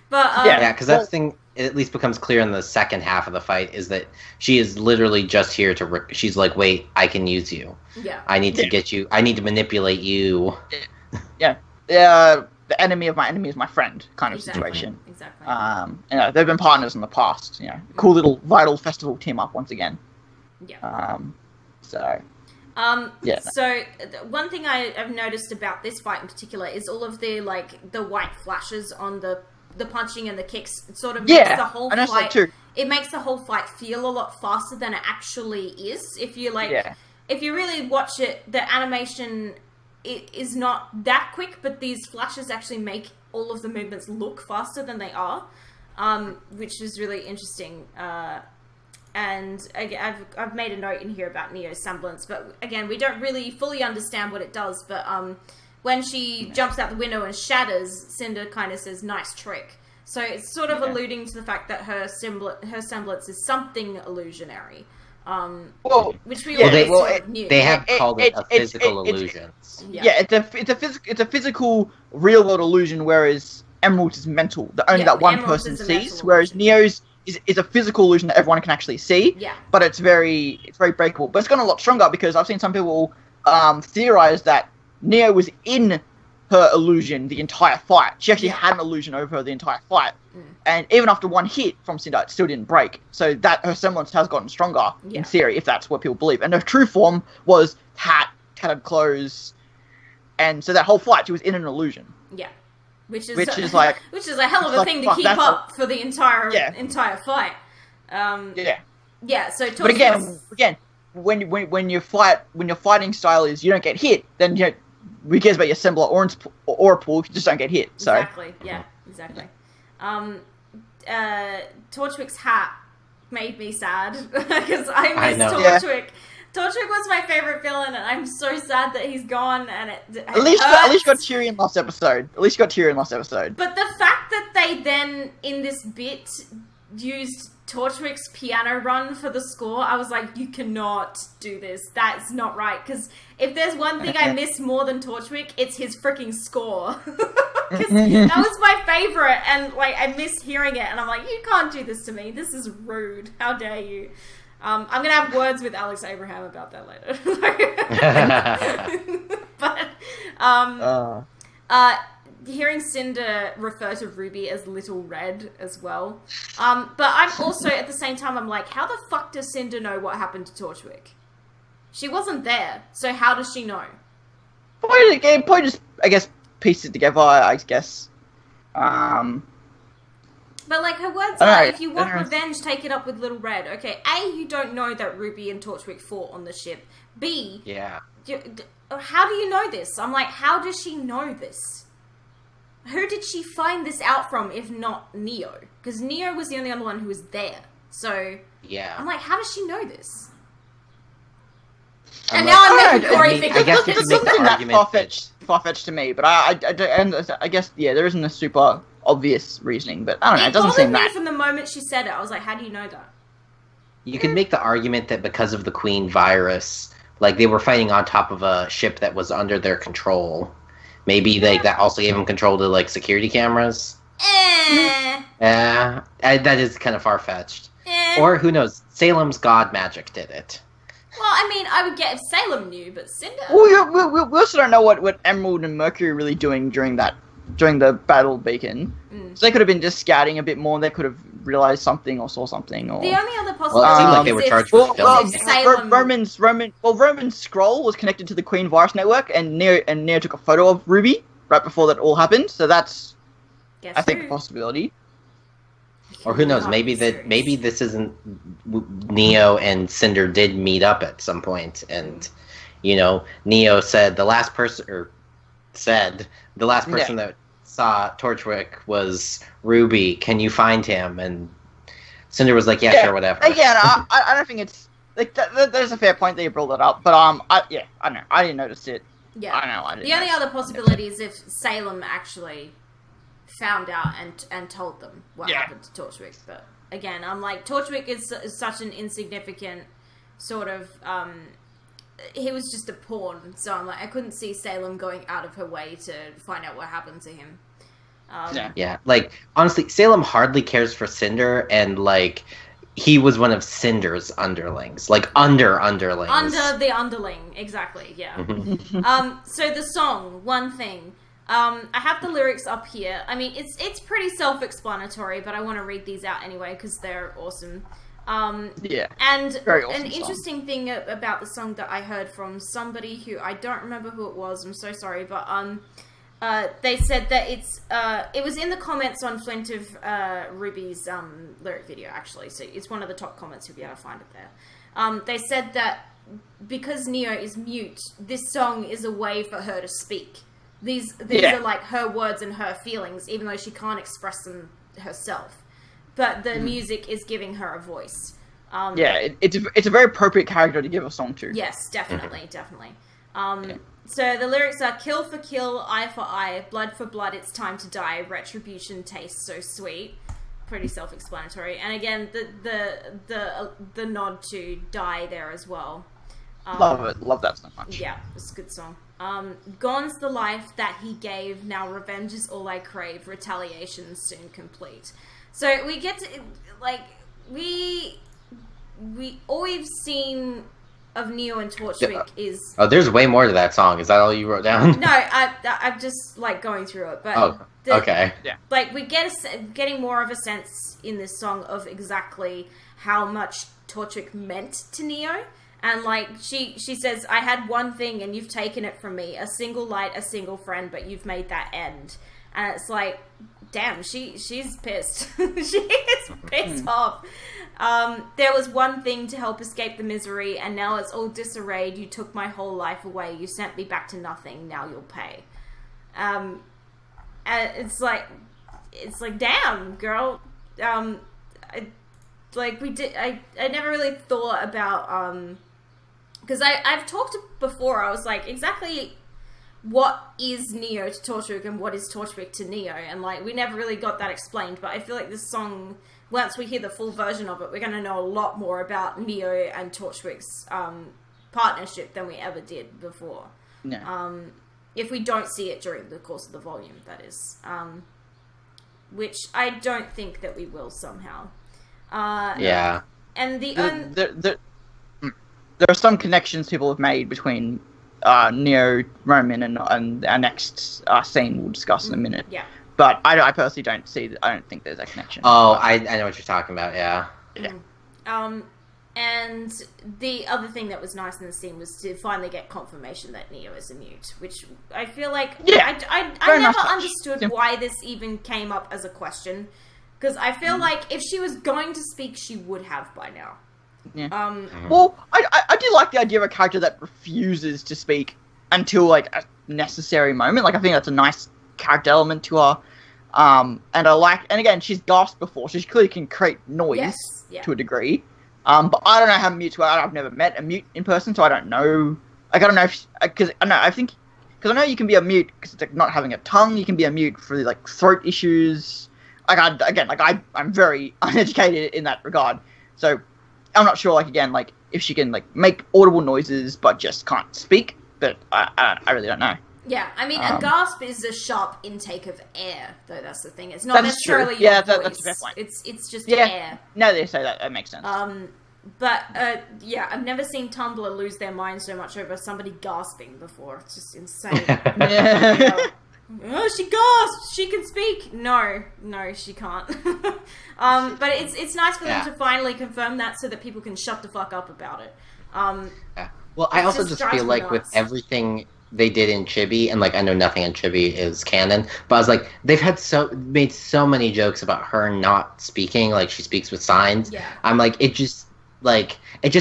But because that thing at least becomes clear in the second half of the fight is that she is literally just here to. She's like, wait, I can use you. Yeah, I need to get you. I need to manipulate you. Yeah. The enemy of my enemy is my friend kind of situation. Exactly. They've been partners in the past. Cool little Vital Festival team up once again. Yeah. So one thing I've noticed about this fight in particular is all of the the white flashes on the punching and the kicks. It sort of makes the whole fight. It makes the whole fight feel a lot faster than it actually is. If you if you really watch it, the animation. It is not that quick, but these flashes actually make all of the movements look faster than they are, which is really interesting. And I've made a note in here about Neo's semblance, but again, we don't really fully understand what it does. But when she jumps out the window and shatters, Cinder kind of says, "Nice trick." So it's sort of alluding to the fact that her semblance is something illusionary. Which we knew. They have called it a physical illusion. It's a physical real world illusion, whereas Emerald's is mental. Only that one person sees, whereas Neo's is a physical illusion that everyone can actually see. Yeah. But it's very breakable. But it's gotten a lot stronger because I've seen some people theorize that Neo was in her illusion the entire fight. She actually had an illusion over her the entire fight. And even after one hit from Cinder, it still didn't break. So that her semblance has gotten stronger, in theory, if that's what people believe. And her true form was tattered clothes. And so that whole fight, she was in an illusion. Yeah. Which is a hell of a thing to keep up for the entire fight. So but again, when your fighting style is you don't get hit, then who cares about your sembler or a pool if you just don't get hit. So Exactly. Torchwick's hat made me sad because I miss Torchwick. Torchwick was my favorite villain, and I'm so sad that he's gone. And at least you got Tyrion last episode. But the fact that they then in this bit used Torchwick's piano run for the score, I was like, you cannot do this. That's not right. Because if there's one thing I miss more than Torchwick, it's his freaking score. Because that was my favorite, and I miss hearing it. And I'm like, you can't do this to me. This is rude. How dare you? I'm gonna have words with Alex Abraham about that later. But hearing Cinder refer to Ruby as Little Red as well. But I'm also, at the same time, I'm like, how the fuck does Cinder know what happened to Torchwick? She wasn't there, so how does she know? Probably just, I guess, piece it together, I guess. But her words are, if you want revenge, take it up with Little Red. Okay, A, you don't know that Ruby and Torchwick fought on the ship. B, how do you know this? I'm like, how does she know this? Who did she find this out from, if not Neo? Because Neo was the only other one who was there. So, I'm like, how does she know this? And now I'm making Cory think I guess you can make the argument far-fetched to me, but I guess, there isn't a super obvious reasoning, but I don't know, it doesn't seem that. From the moment she said it, I was like, how do you know that? You could make the argument that because of the Queen virus, they were fighting on top of a ship that was under their control. Maybe that also gave them control to security cameras. That is kind of far-fetched. Or who knows? Salem's god magic did it. Well, I mean, I would get if Salem knew, but Cinder. Well, we also don't know what Emerald and Mercury are really doing during the battle beacon. So they could have been just scouting a bit more. They could have realized something or saw something. Or the only other possibility it seemed like they were charged with Salem. Roman's scroll was connected to the Queen virus network, and Neo took a photo of Ruby right before that all happened. So that's, I think, a possibility. Or who knows? Maybe this isn't Neo and Cinder did meet up at some point, and Neo said the last person that saw Torchwick was Ruby. Can you find him? And Cinder was like, yeah, sure, whatever. Again, I don't think it's that, there's a fair point that you brought that up, but I don't know. I didn't notice it. Yeah. I don't know. The only other possibility is if Salem actually found out and told them what happened to Torchwick. But again, I'm like, Torchwick is such an insignificant sort of... he was just a pawn, so I'm like, I couldn't see Salem going out of her way to find out what happened to him. Yeah, like, honestly, Salem hardly cares for Cinder, and, like, he was one of Cinder's underlings. Like, underlings. Under the underling, exactly, yeah. So the song, One Thing. I have the lyrics up here. I mean, it's pretty self-explanatory, but I want to read these out anyway, because they're awesome. Yeah. And very awesome an interesting thing about the song that I heard from somebody who, I don't remember who it was, I'm so sorry, but, they said that it was in the comments on Flint of Ruby's lyric video, actually. So it's one of the top comments. You'll be able to find it there. They said that because Neo is mute, this song is a way for her to speak. These are like her words and her feelings, even though she can't express them herself. But the music is giving her a voice. It's a very appropriate character to give a song to. Yes, definitely, definitely. So the lyrics are, kill for kill, eye for eye, blood for blood, it's time to die, retribution tastes so sweet. Pretty self-explanatory. And again, the nod to die there as well. Love it. Love that so much. Yeah, it's a good song. Gone's the life that he gave, now revenge is all I crave, retaliation soon complete. So we get to, like, all we've seen of Neo and Torchwick is... Oh, there's way more to that song. Is that all you wrote down? No, I'm just, like, going through it. But okay. Yeah. Like, we getting more of a sense in this song of exactly how much Torchwick meant to Neo. And, like, she says, I had one thing and you've taken it from me. A single light, a single friend, but you've made that end. And it's like, damn, she's pissed. She is pissed off. There was one thing to help escape the misery, and now it's all disarrayed. You took my whole life away. You sent me back to nothing. Now you'll pay. And it's like, damn, girl. I never really thought about, because I've talked before. I was like, exactly what is Neo to Torchwick and what is Torchwick to Neo, and like we never really got that explained. But I feel like this song, once we hear the full version of it, we're going to know a lot more about Neo and Torchwick's partnership than we ever did before. No. If we don't see it during the course of the volume, that is. Which I don't think that we will somehow. Yeah. And there are some connections people have made between Neo, Roman, and our next scene we'll discuss in a minute. Yeah. But I personally don't think there's a connection. Oh, I know what you're talking about, yeah. Yeah. And the other thing that was nice in the scene was to finally get confirmation that Neo is a mute, which I feel like... Yeah, I never understood why this even came up as a question, because I feel like if she was going to speak, she would have by now. Yeah. Well, I do like the idea of a character that refuses to speak until, like, a necessary moment. Like, I think that's a nice character element to her. And I like... And again, she's gasped before, so she clearly can create noise to a degree. But I don't know how mutes work. I've never met a mute in person, so I don't know. Like, I don't know if... Because I know you can be a mute because it's like not having a tongue. You can be a mute for, like, throat issues. Like, I'm very uneducated in that regard. So, I'm not sure, like, again, like, if she can, like, make audible noises but just can't speak. But I really don't know. Yeah, I mean, a gasp is a sharp intake of air, though. That's the thing. It's not necessarily your voice. That's a fair point. It's just air. No, they say that makes sense. But yeah, I've never seen Tumblr lose their mind so much over somebody gasping before. It's just insane. Oh, she gasps. She can speak. No, she can't. But it's nice for them to finally confirm that so that people can shut the fuck up about it. Well, I also just feel like with everything they did in Chibi, and like I know nothing in Chibi is canon, but I was like, they've made so many jokes about her not speaking, like she speaks with signs. Yeah. I'm like, it just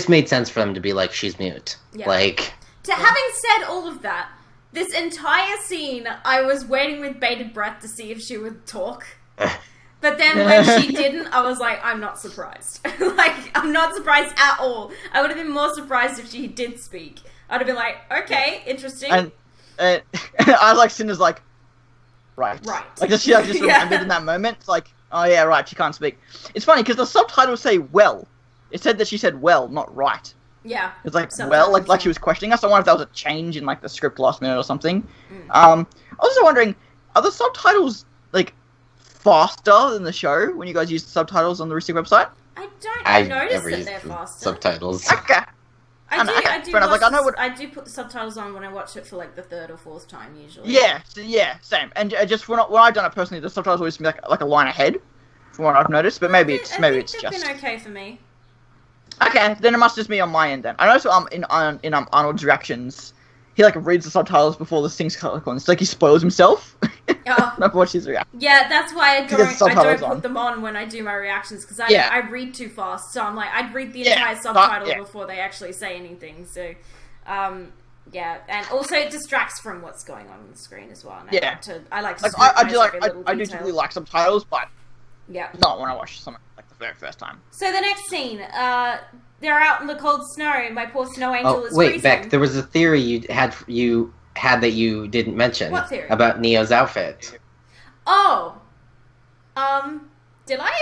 made sense for them to be like, she's mute. Yeah. Like, having said all of that, this entire scene, I was waiting with bated breath to see if she would talk. But then when she didn't, I was like, I'm not surprised. Like, I'm not surprised at all. I would have been more surprised if she did speak. I'd have been like, okay, interesting. and I was like, Cinder's like, right. Like she like, just remembered in that moment. It's like, oh yeah, right. She can't speak. It's funny because the subtitles say well. It said that she said well, not right. Yeah. It's like well, like she was questioning us. I wonder if that was a change in like the script last minute or something. I was also wondering, are the subtitles like faster than the show when you guys use the subtitles on the Ristic website? I don't notice that they're faster. Subtitles. Okay. I do put the subtitles on when I watch it for like the third or fourth time usually. Yeah, same. And just when I've done it personally, the subtitles always seem like a line ahead, from what I've noticed. But maybe it's just. They've been okay for me. Okay, then it must just be on my end then. I noticed in Arnold's reactions, he like reads the subtitles before the things come on. It's like he spoils himself. I've watched his reaction. Yeah, that's why I don't put them on when I do my reactions because I read too fast. So I'm like, I'd read the entire subtitle before they actually say anything. So, yeah, and also it distracts from what's going on the screen as well. And I like to. I do typically like subtitles, but not when I watch something like the very first time. So the next scene, they're out in the cold snow. My poor snow angel is wait, freezing. Beck, there was a theory you had that you didn't mention. What theory? About Neo's outfit. Oh. Did I?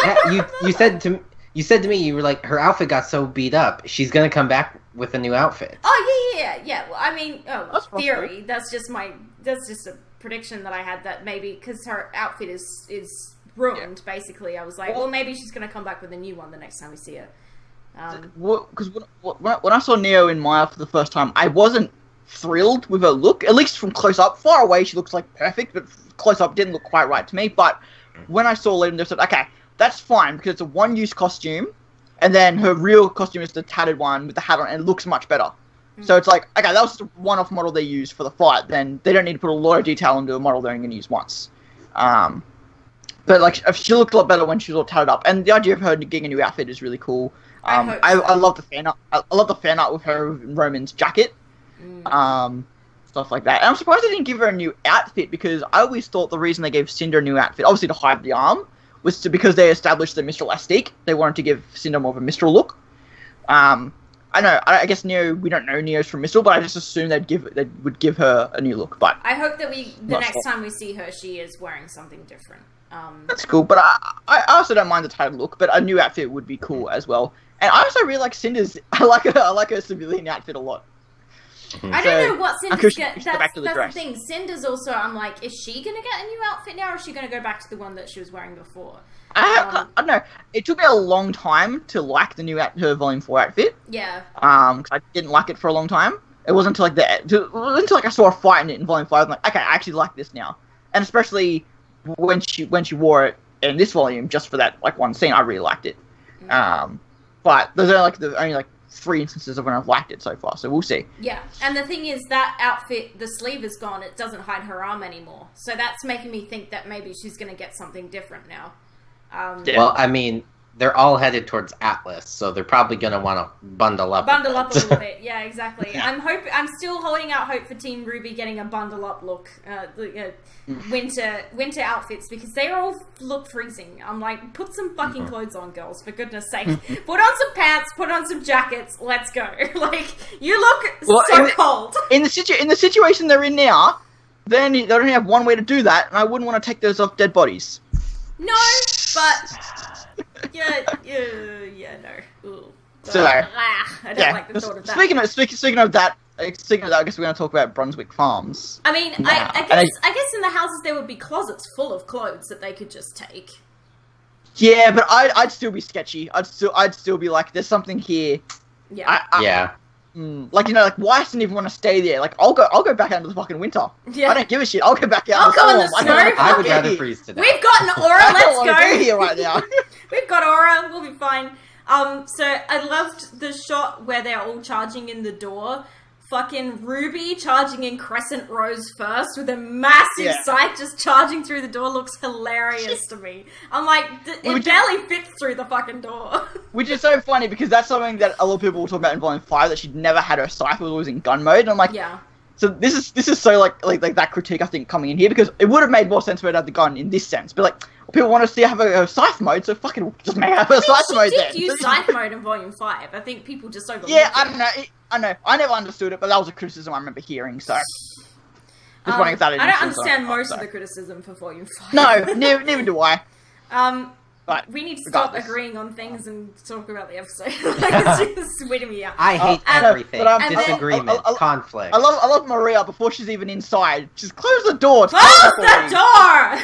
Yeah, you said to me you were like, her outfit got so beat up, she's gonna come back with a new outfit. Oh yeah. Well, I mean, that's theory. That's just a prediction that I had that maybe because her outfit is ruined. Yeah. Basically, I was like, well, maybe she's gonna come back with a new one the next time we see her. Because when I saw Neo in Maya for the first time, I wasn't thrilled with her look. At least from close up, far away she looks like perfect, but close up didn't look quite right to me. But when I saw later, I said, okay, that's fine because it's a one-use costume, and then her real costume is the tattered one with the hat on, and it looks much better. So it's like, okay, that was just a one-off model they used for the fight. Then they don't need to put a lot of detail into a model they're going to use once. But like, she looked a lot better when she was all tattered up, and the idea of her getting a new outfit is really cool. I love the fan art. I love the fan art with her in Roman's jacket, stuff like that. And I'm surprised they didn't give her a new outfit because I always thought the reason they gave Cinder a new outfit, obviously to hide the arm, was because they established the Mistral Astique. They wanted to give Cinder more of a Mistral look. I know. I guess Neo. We don't know Neo's from Mistral, but I just assumed they would give her a new look. But I hope that the next time we see her, she is wearing something different. That's cool, but I also don't mind the title look, but a new outfit would be cool as well. And I also really like Cinder's. I like her civilian outfit a lot. I don't know what Cinder's that's the thing. Cinder's also, I'm like, is she going to get a new outfit now, or is she going to go back to the one that she was wearing before? I don't know. It took me a long time to like the new her Volume 4 outfit. Yeah. Because I didn't like it for a long time. It wasn't until I saw her fight in it in Volume 5. I'm like, okay, I actually like this now. And especially when she wore it in this volume, just for that like one scene, I really liked it. But there's only 3 instances of when I've liked it so far, so we'll see. Yeah, and the thing is, that outfit, the sleeve is gone, it doesn't hide her arm anymore. So that's making me think that maybe she's going to get something different now. Well, I mean, they're all headed towards Atlas, so they're probably going to want to bundle up a little bit. Yeah, exactly. Yeah. I'm still holding out hope for Team Ruby getting a bundle up look, winter outfits, because they all look freezing. I'm like, put some fucking clothes on, girls, for goodness sake. Put on some pants, put on some jackets, let's go. Like, you look cold. In the situation they're in now, they only have one way to do that, and I wouldn't want to take those off dead bodies. No, but no. Ooh. So, I don't like the thought of that. Speaking of that, I guess we're going to talk about Brunswick Farms. I mean, I guess in the houses there would be closets full of clothes that they could just take. Yeah, but I'd still be sketchy. I'd still be like, there's something here. Yeah. Like, why doesn't even want to stay there? Like, I'll go back out into the fucking winter. Yeah. I don't give a shit. I'll go back out. I'll go in the snow. I would rather freeze to death. We've got an aura. Let's go. I don't here right now. We've got aura. We'll be fine. So I loved the shot where they're all charging in the door. Fucking Ruby charging in crescent rows first with a massive sight just charging through the door looks hilarious to me. I'm like, it barely fits through the fucking door. Which is so funny because that's something that a lot of people will talk about in Volume 5, that she'd never had her scythe, was always in gun mode. And I'm like, yeah. So this is so like that critique I think coming in here, because it would have made more sense for her to have the gun in this sense. But like, people want to see have a scythe mode, so fucking just make her scythe mode then. She did use scythe mode in Volume 5. I think people just overlooked it. I don't know. I know. I never understood it, but that was a criticism I remember hearing. So, just wondering if that. I don't understand most of the criticism for Volume 5. No, neither do I. But we need to stop agreeing on things and talk about the episode. It's just sweating me out. I hate everything. Disagreement, conflict. I love Maria before she's even inside. Just close the door. Close the door!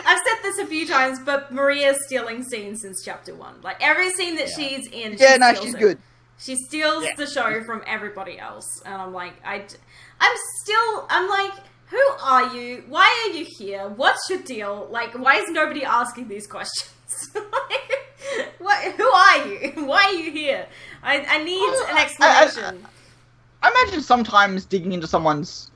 I've said this a few times, but Maria's stealing scenes since chapter 1. Like, every scene that she's in, she's good. She steals the show from everybody else. And I'm like, I'm like, who are you? Why are you here? What's your deal? Like, why is nobody asking these questions? Who are you? Why are you here? I need an explanation. I imagine sometimes digging into someone's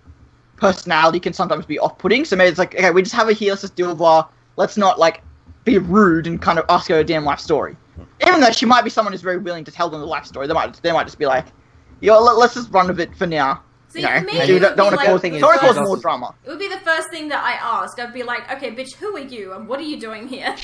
personality can sometimes be off-putting. So maybe it's like, okay, we just have her here, let's just deal with her. Let's not, like, be rude and kind of ask her a damn life story. Even though she might be someone who's very willing to tell them the life story, they might just be like, yo, let's just run with it for now. See, for me, it would don't want to cause more drama. It would be the first thing that I ask. I'd be like, okay, bitch, who are you, and what are you doing here?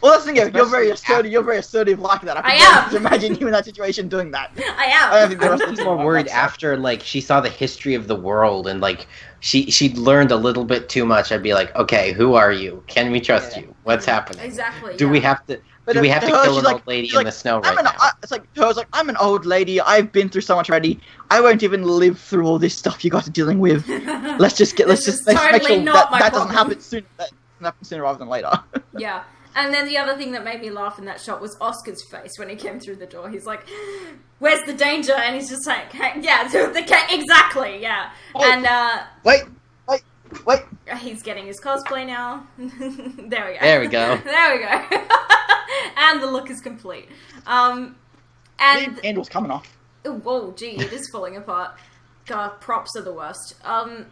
Well, that's the thing. You're very assertive. You're very assertive like that. I am. Imagine you in that situation doing that. I am. I'm more worried after like she saw the history of the world and like she'd learned a little bit too much. I'd be like, okay, who are you? Can we trust you? What's happening? Exactly. Do we have to? Do we have to kill an old lady in the snow right now? It's like, her was like, I'm an old lady. I've been through so much already. I won't even live through all this stuff you guys are dealing with. Let's just make sure that doesn't happen sooner rather than later. Yeah. And then the other thing that made me laugh in that shot was Oscar's face when he came through the door. He's like, where's the danger? And he's just like, yeah, exactly, yeah. Oh, and, Wait. He's getting his cosplay now. There we go. There we go. And the look is complete. And the handle's coming off. Whoa, gee, it is falling apart. God, props are the worst. And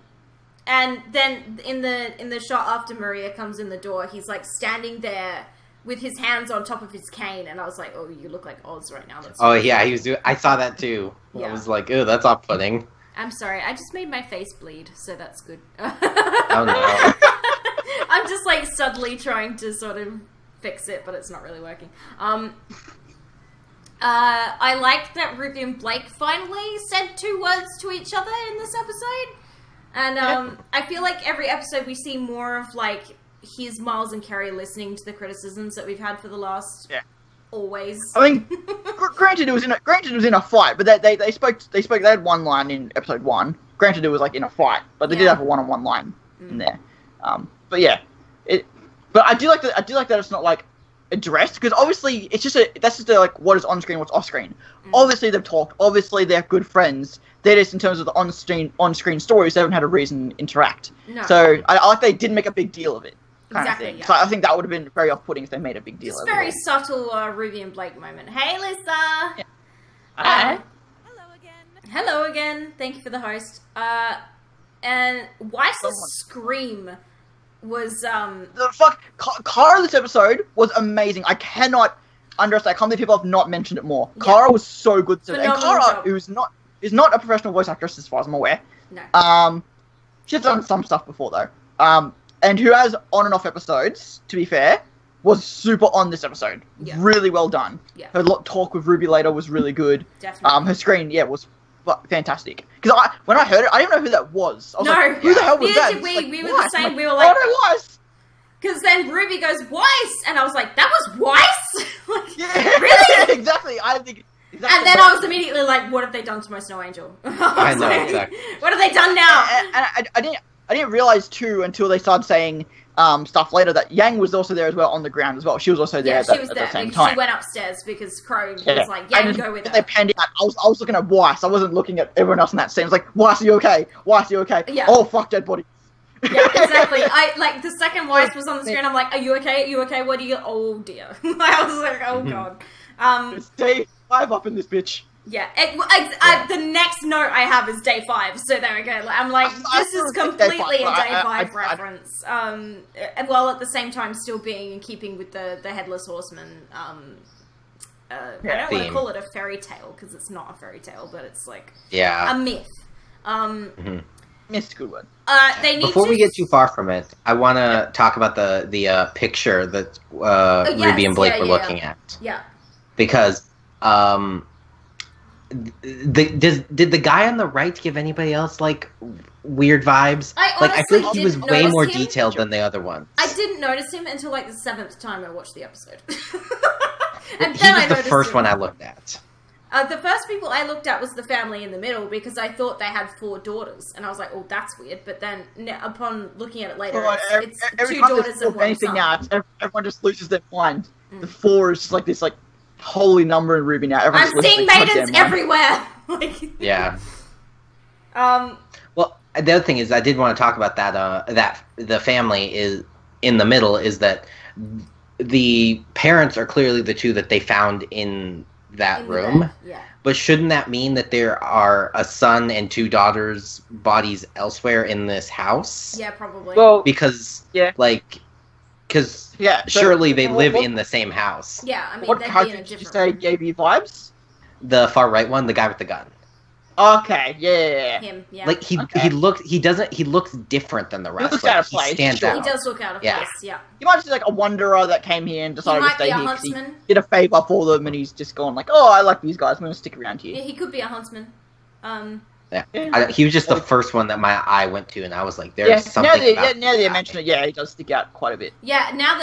then in the shot after Maria comes in the door, he's like standing there with his hands on top of his cane, and I was like, "Oh, you look like Oz right now." That's he was doing. I saw that too. Yeah. I was like, "Oh, that's off-putting." I'm sorry, I just made my face bleed, so that's good. Oh no! I'm just like subtly trying to sort of fix it, but it's not really working. I liked that Ruby and Blake finally said 2 words to each other in this episode. And I feel like every episode we see more of like his Miles and Carrie listening to the criticisms that we've had for the last always. I mean, granted it was in a fight, but they spoke. They had one line in episode 1. Granted it was like in a fight, but they did have a one-on-one line in there. But yeah, But I do like that it's not like addressed, because obviously that's just like what is on screen, what's off screen. Obviously they've talked. Obviously they're good friends. They're just, in terms of the on-screen stories, they haven't had a reason to interact. No. So I like they didn't make a big deal of it. Kind of thing. Yeah. So I think that would have been very off-putting if they made a big deal. It's very subtle Ruby and Blake moment. Hey, Lisa. Yeah. Hello again. Hello again. Thank you for the host. And Weiss's scream was the fuck. Kara this episode was amazing. I cannot understand. I can't believe people have not mentioned it more. Yeah. Kara was so good today. And Kara, who's not a professional voice actress as far as I'm aware. No. She's done some stuff before though. And who has on and off episodes, to be fair, was super on this episode. Yeah. Really well done. Yeah. Her talk with Ruby later was really good. Definitely. Her screen, was fantastic. Because when I heard it, I didn't know who that was. I was like, who the hell was that? We were the same. We were like, Weiss. Because then Ruby goes, Weiss! And I was like, that was Weiss? Like, yeah, really? Exactly. I think. Exactly. And then I was immediately like, what have they done to my snow angel? I know, exactly. What have they done now? And I didn't realize too until they started saying stuff later that Yang was also there as well on the ground as well. She was also there. Yeah, she was there at the same time. She went upstairs because Crow was like, Yang, go with her. They panned out. I was looking at Weiss. I wasn't looking at everyone else in that scene. I was like, Weiss, are you okay? Weiss, are you okay? Yeah. Oh fuck, dead body. Yeah, exactly. The second Weiss was on the screen, I'm like, are you okay? Are you okay? What do you? Oh dear. I was like, oh god. It's day 5 up in this bitch. Yeah, the next note I have is day 5, so there we go. I'm like, this is completely a day 5 reference. While at the same time still being in keeping with the Headless Horseman. I don't want to call it a fairy tale, because it's not a fairy tale, but it's like a myth. Myth's a good word. Before we get too far from it, I want to talk about the picture that Ruby and Blake were looking at. Yeah. Because did the guy on the right give anybody else like weird vibes? I feel like he was way more detailed than the other ones. I didn't notice him until like the 7th time I watched the episode. And he was the first one I looked at. The first people I looked at was the family in the middle because I thought they had 4 daughters, and I was like, "Oh, that's weird." But then, upon looking at it later, it's every 2 time daughters and 1 anything son. now, everyone just loses their mind. The 4 is just like this, like holy number in RWBY now. I'm seeing maidens everywhere. Yeah. Well, the other thing is, I did want to talk about that the family is in the middle is that the parents are clearly the 2 that they found in that room. Yeah. But shouldn't that mean that there are a son and 2 daughters' bodies elsewhere in this house? Yeah, probably. Well, Because, surely they live in the same house. Yeah, I mean, what they'd be character in a did you different say room. gave you vibes? The far right one, the guy with the gun. Okay, yeah. Him, yeah. Like he looks different than the rest. looks out of place, He stands sure. He out. does look out of place, yeah. He might just be like a wanderer that came here and decided to He might stay be a here 'cause he huntsman. did a favour for them and he's just gone like, oh, I like these guys, I'm going to stick around Yeah, here. he could be a huntsman. He was just the first one that my eye went to, and I was like, "There's something." Now that you mention it, yeah, he does stick out quite a bit. Yeah, now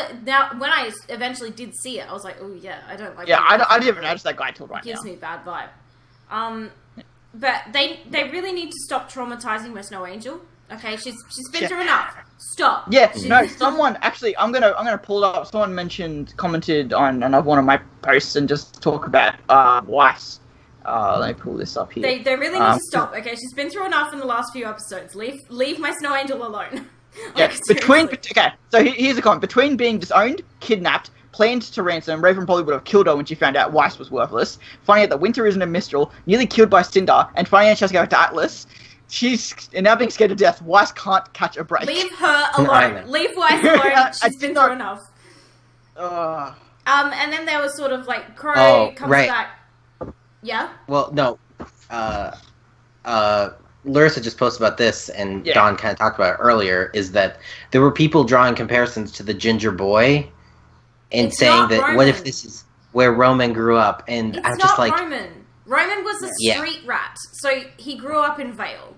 when I eventually did see it, I was like, oh yeah, I don't like. Yeah, that. I didn't even notice that guy till right It gives now. me a bad vibe. But they really need to stop traumatizing my Snow Angel. Okay, she's been through enough. Stop. Yeah, no, someone actually, I'm gonna pull it up. Someone commented on another one of my posts and just talk about Weiss. Let me pull this up here. They really need to stop. Okay, she's been through enough in the last few episodes. Leave my Snow Angel alone. Yeah, so here's a comment. Between being disowned, kidnapped, planned to ransom, Raven probably would have killed her when she found out Weiss was worthless, finding out that Winter isn't a Mistral, nearly killed by Cinder, and finding out she has to go back to Atlas. She's now being scared to death. Weiss can't catch a break. Leave her alone. Leave Weiss alone. She's been through enough. And then there was sort of like Cory comes back. Yeah? Well, no. Larissa just posted about this, and Don kind of talked about it earlier, is that there were people drawing comparisons to the Ginger Boy and saying that, Roman. what if this is where Roman grew up? And It's I'm just not like... Roman. Roman was a street rat, so he grew up in Vale.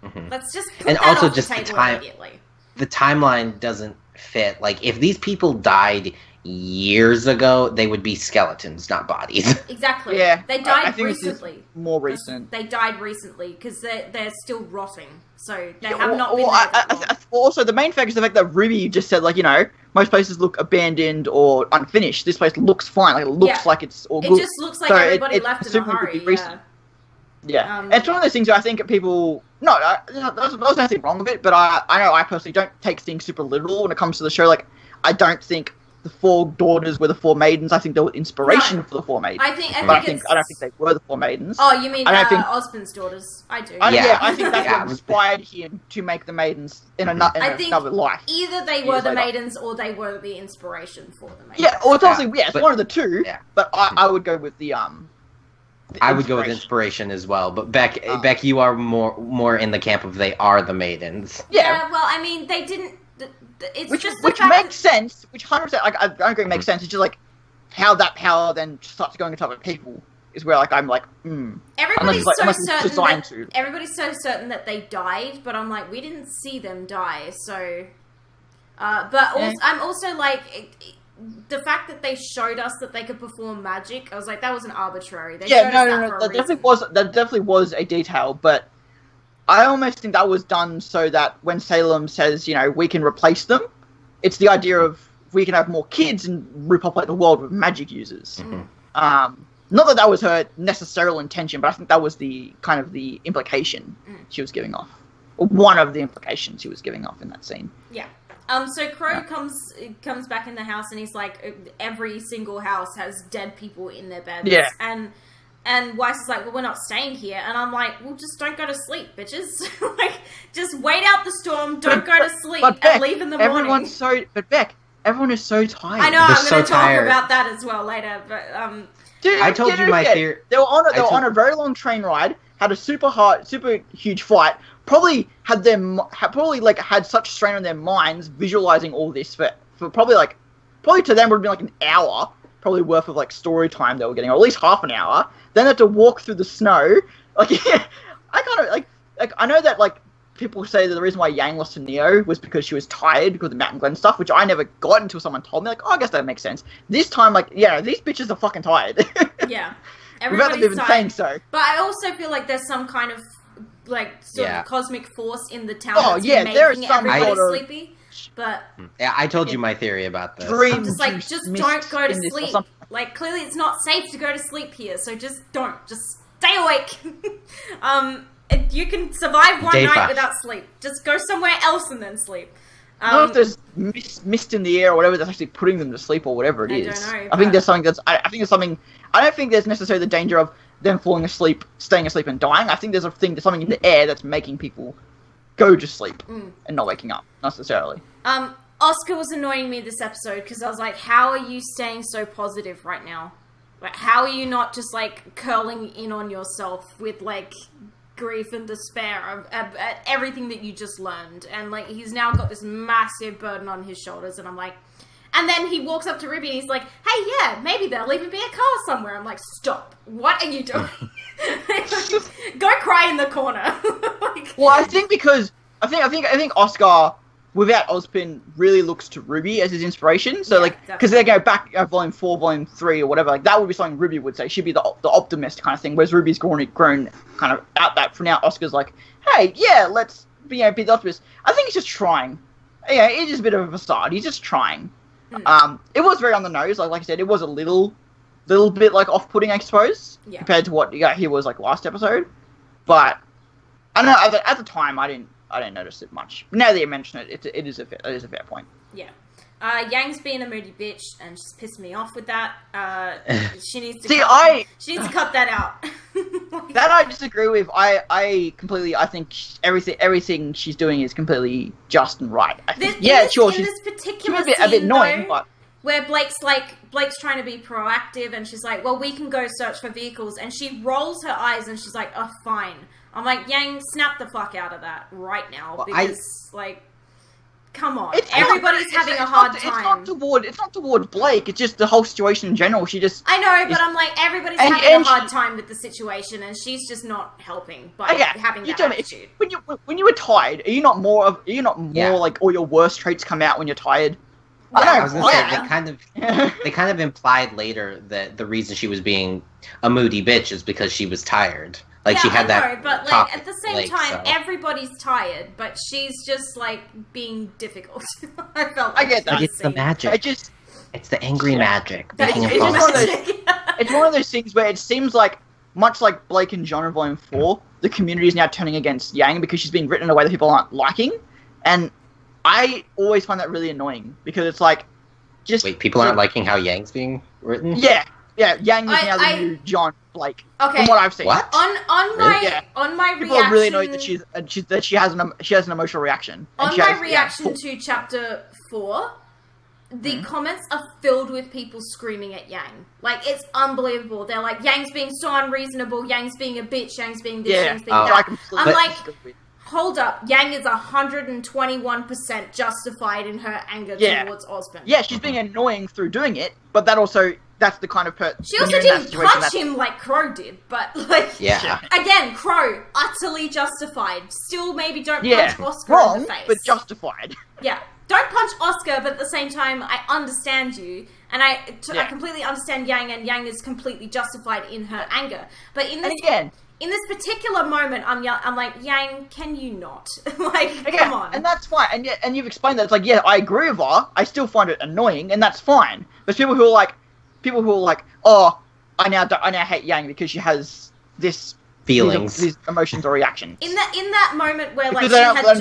Mm-hmm. Let's just put and that also off just the the table time, immediately. the timeline doesn't fit. Like, if these people died years ago, they would be skeletons, not bodies. Exactly. Yeah, They died I think recently. This is more recent. They died recently because they're still rotting, so they have not been there that long. Also, the main factor is the fact that RWBY just said, like, most places look abandoned or unfinished. This place looks fine. Like, it looks like it's all good. It just looks like everybody left in a hurry. Yeah. And it's one of those things where I think people... No, there's nothing wrong with it, but I know I personally don't take things super literal when it comes to the show. Like, I don't think the 4 daughters were the 4 maidens. I think they were inspiration for the 4 maidens. I don't think they were the 4 maidens. Oh, you mean Osmond's daughters? I do. I think that's what inspired him to make the maidens in another life. Either they were the maidens or they were the inspiration for the maidens. Yeah, well, it's obviously it's one of the two. Yeah. But I would go with the I would go with inspiration as well. But Beck, you are more in the camp of they are the maidens. Yeah. Well, I mean, they didn't. It's which just makes sense. Which 100%, like, I agree, makes sense. It's just like how that power then starts going into other people is where, like, I'm like, Everybody's Everybody's so certain that they died, but I'm like, we didn't see them die. So, I'm also like, the fact that they showed us that they could perform magic, I was like, that was an arbitrary. They showed us that for a reason. That definitely was a detail, but I almost think that was done so that when Salem says, we can replace them, it's the idea of we can have more kids and repopulate the world with magic users. Mm-hmm. Not that was her necessary intention, but I think that was the kind of the implication she was giving off. Or one of the implications she was giving off in that scene. Yeah. So Crow comes back in the house and he's like, every single house has dead people in their beds. Yeah. And Weiss is like, well, we're not staying here. And I'm like, well, just don't go to sleep, bitches. Like, just wait out the storm, don't go to sleep, and leave in the morning. Beck, everyone is so tired. I know, I'm going to talk about that as well later, but, Dude, I told you my theory. They were on a very long train ride, had a super huge fight, probably had such strain on their minds visualizing all this for probably to them would have been like an hour. probably worth of like story time they were getting, or at least half an hour. Then they had to walk through the snow. Like, I kind of like I know that like people say that the reason why Yang lost to Neo was because she was tired because of the Mountain Glen stuff, which I never got until someone told me. Like, oh, I guess that makes sense. This time, like, yeah, these bitches are fucking tired. Yeah, without them even saying so. But I also feel like there's some kind of like sort of cosmic force in the town that's making everybody sleepy. But yeah, I told you my theory about this. I'm just like, just don't go to sleep. Like, clearly it's not safe to go to sleep here, so just don't. Just stay awake. You can survive one night without sleep. Just go somewhere else and then sleep. I don't know if there's mist in the air or whatever that's actually putting them to sleep or whatever it is. I don't know. I think there's something that's. I think there's something. I don't think there's necessarily the danger of them falling asleep, staying asleep, and dying. I think there's something in the air that's making people go to sleep and not waking up necessarily. Oscar was annoying me this episode because I was like, how are you staying so positive right now? Like, how are you not just like curling in on yourself with like grief and despair at everything that you just learned? And like, he's now got this massive burden on his shoulders, and I'm like, and then he walks up to Ruby and he's like, hey, yeah, maybe there'll even be a car somewhere. I'm like, stop, what are you doing? Go cry in the corner. Like, well, I think because I think Oscar, without Ozpin, really looks to Ruby as his inspiration. So, like, because they go back Volume 4, Volume 3, or whatever, like, that would be something Ruby would say. She'd be the optimist kind of thing, whereas Ruby's grown kind of out that. For now, Oscar's like, hey, yeah, let's be the optimist. I think he's just trying. Yeah, it's just a bit of a facade. He's just trying. It was very on the nose. Like I said, it was a little bit, like, off-putting, I suppose, compared to what he was, like, last episode. But, I don't know, at the time, I didn't notice it much. But now that you mention it, it is a fair point. Yeah. Yang's being a moody bitch, and she's pissed me off with that. She needs to she needs to cut that out. That I disagree with. I think everything she's doing is completely just and right. I think, in this particular scene, a bit annoying, though, but where Blake's trying to be proactive, and she's like, well, we can go search for vehicles, and she rolls her eyes and she's like, oh, fine. I'm like, Yang, snap the fuck out of that right now, because come on, everybody's having a hard time. It's not toward Blake. It's just the whole situation in general. I know, but I'm like, everybody's having a hard time with the situation, and she's just not helping by having that attitude. When you were tired, are you not more like all your worst traits come out when you're tired? I was gonna say they kind of implied later that the reason she was being a moody bitch is because she was tired. Like, she had that. But like, at the same time, everybody's tired, but she's just like being difficult. I felt like I get that. It's the magic. It's the angry magic. It's one of those things where it seems like, much like Blake and John in Volume 4, the community is now turning against Yang because she's being written in a way that people aren't liking, and I always find that really annoying because it's like, just wait, people aren't liking how Yang's being written? Yeah, Yang is now the new John Blake. Okay. From what I've seen. What? On my people are really annoyed that she has an emotional reaction. On my reaction to Chapter 4, the comments are filled with people screaming at Yang. Like, it's unbelievable. They're like, Yang's being so unreasonable, Yang's being a bitch, Yang's being this, Yang's being that. I'm like, hold up, Yang is 121% justified in her anger towards Ozpin. Yeah, she's being annoying through doing it, but that's the kind of person. She also didn't punch him like Crow did, but like, again, Crow, utterly justified. Still, maybe don't punch Oscar in the face. But justified. Yeah, don't punch Oscar, but at the same time, I understand you, and I completely understand Yang, and Yang is completely justified in her anger. But in this particular moment, I'm like, Yang, can you not? Like, come on. And that's fine. And you've explained that. It's like, yeah, I agree with her. I still find it annoying, and that's fine. There's people who are like, oh, I now hate Yang because she has these emotions or reactions. In that moment where like because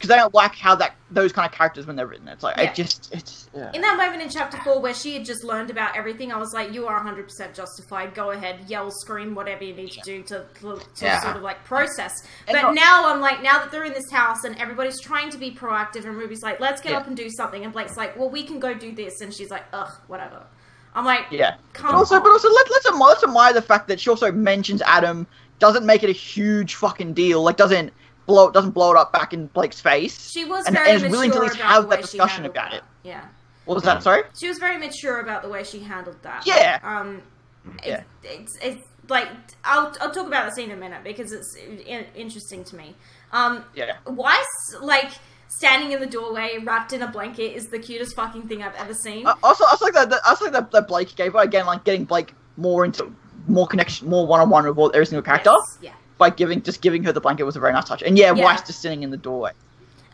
they don't like how those kind of characters when they're written. It's like in that moment in Chapter 4 where she had just learned about everything, I was like, you are 100% justified. Go ahead, yell, scream, whatever you need to do to sort of like process. But now I'm like, now that they're in this house and everybody's trying to be proactive, and Ruby's like, let's get up and do something, and Blake's like, well, we can go do this, and she's like, ugh, whatever. I'm like, come on. But also, let's admire the fact that she also mentions Adam, doesn't make it a huge fucking deal, like doesn't blow it up back in Blake's face. She was very and is willing to at least have that discussion about it. Yeah. What was that? Sorry. She was very mature about the way she handled that. Yeah. It's like I'll talk about the scene in a minute because it's interesting to me. Weiss, like, standing in the doorway wrapped in a blanket is the cutest fucking thing I've ever seen. Also, I like that Blake gave her again, like getting Blake more connection, more one-on-one with every single character. Yes, yeah. By giving her the blanket was a very nice touch. And Weiss just sitting in the doorway.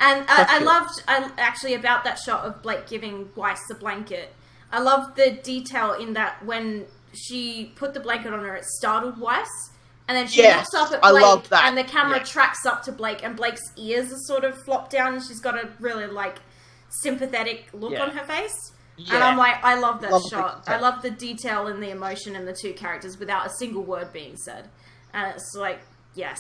And I loved actually about that shot of Blake giving Weiss the blanket. I loved the detail in that when she put the blanket on her, it startled Weiss. And then she looks up at Blake, and the camera tracks up to Blake, and Blake's ears are sort of flopped down, and she's got a really, like, sympathetic look on her face. Yeah. And I'm like, I love that shot. I love the detail and the emotion in the two characters without a single word being said. And it's like, yes,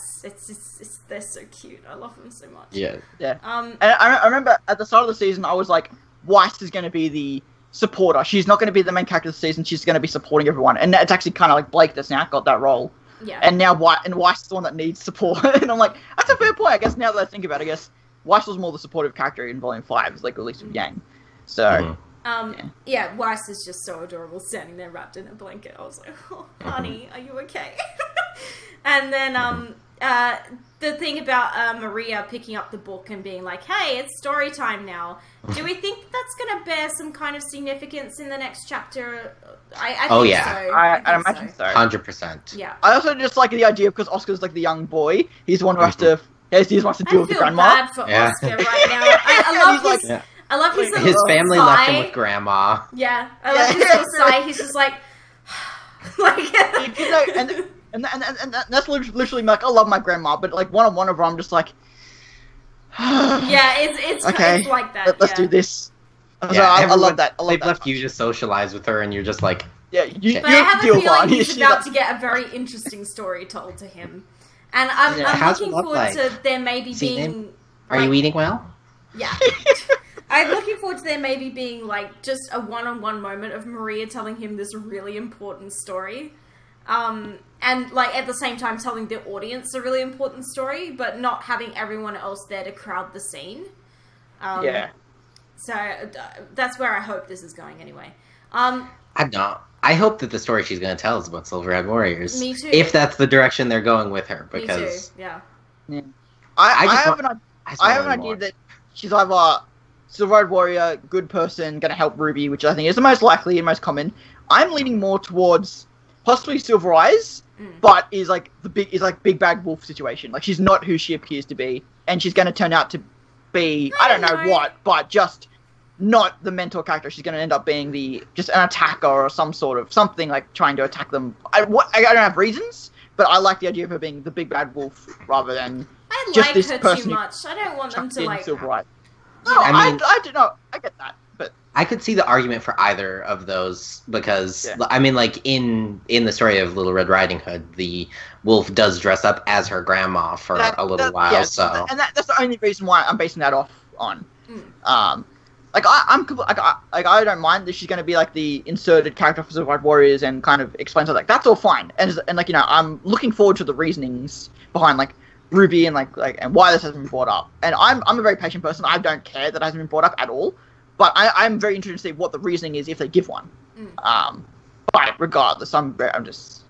they're so cute. I love them so much. Yeah. And I remember at the start of the season, I was like, Weiss is going to be the supporter. She's not going to be the main character of the season. She's going to be supporting everyone. And it's actually kind of like Blake that's now got that role. Yeah. And now Weiss is the one that needs support. And I'm like, that's a fair point. I guess now that I think about it, I guess Weiss was more the supportive character in Volume 5, at least with Yang. So, Weiss is just so adorable standing there wrapped in a blanket. I was like, oh, honey, are you okay? And then the thing about Maria picking up the book and being like, hey, it's story time now. Do we think that's going to bear some kind of significance in the next chapter? I think so. I imagine so. 100%. Yeah. I also just like the idea, because Oscar's like the young boy. He's the one who has to... He wants to deal with the grandma. I feel bad for Oscar right now. I love his family sigh. left him with grandma. Yeah. I love his little sigh. He's just like... And that's literally like, I love my grandma, but like one of her, I'm just like... it's okay, it's like that. Let's do this. I love that. They've left you to socialize with her, and you're just like... But I have a feeling he's about to get a very interesting story told to him. And I'm looking forward to there maybe being... Are you eating well? Yeah. I'm looking forward to there maybe being, like, just a one-on-one moment of Maria telling him this really important story. And, like, at the same time telling the audience a really important story, but not having everyone else there to crowd the scene. So, that's where I hope this is going anyway. I hope that the story she's going to tell is about Silverhead Warriors. Me too. If that's the direction they're going with her, because... Me too, yeah. I have an idea that she's either Silverhead Warrior, good person, going to help Ruby, which I think is the most likely and most common. I'm leaning more towards possibly Silver Eyes, but is like big bad wolf situation. Like, she's not who she appears to be, and she's going to turn out to be I don't know what, but just not the mentor character. She's going to end up being just an attacker or something like trying to attack them. I don't have reasons, but I like the idea of her being the big bad wolf rather than just this her person too much. I don't want them to like. Silver Eyes. No, I do not. I get that, but I could see the argument for either of those because I mean, like in the story of Little Red Riding Hood, the wolf does dress up as her grandma for a little while. Yeah, so and that's the only reason why I'm basing that off on. I don't mind that she's going to be like the inserted character for Survived Warriors and kind of explains like that's all fine. And like, you know, I'm looking forward to the reasonings behind like Ruby and like and why this hasn't been brought up. And I'm a very patient person. I don't care that it hasn't been brought up at all. But I'm very interested to see what the reasoning is if they give one. But regardless, I just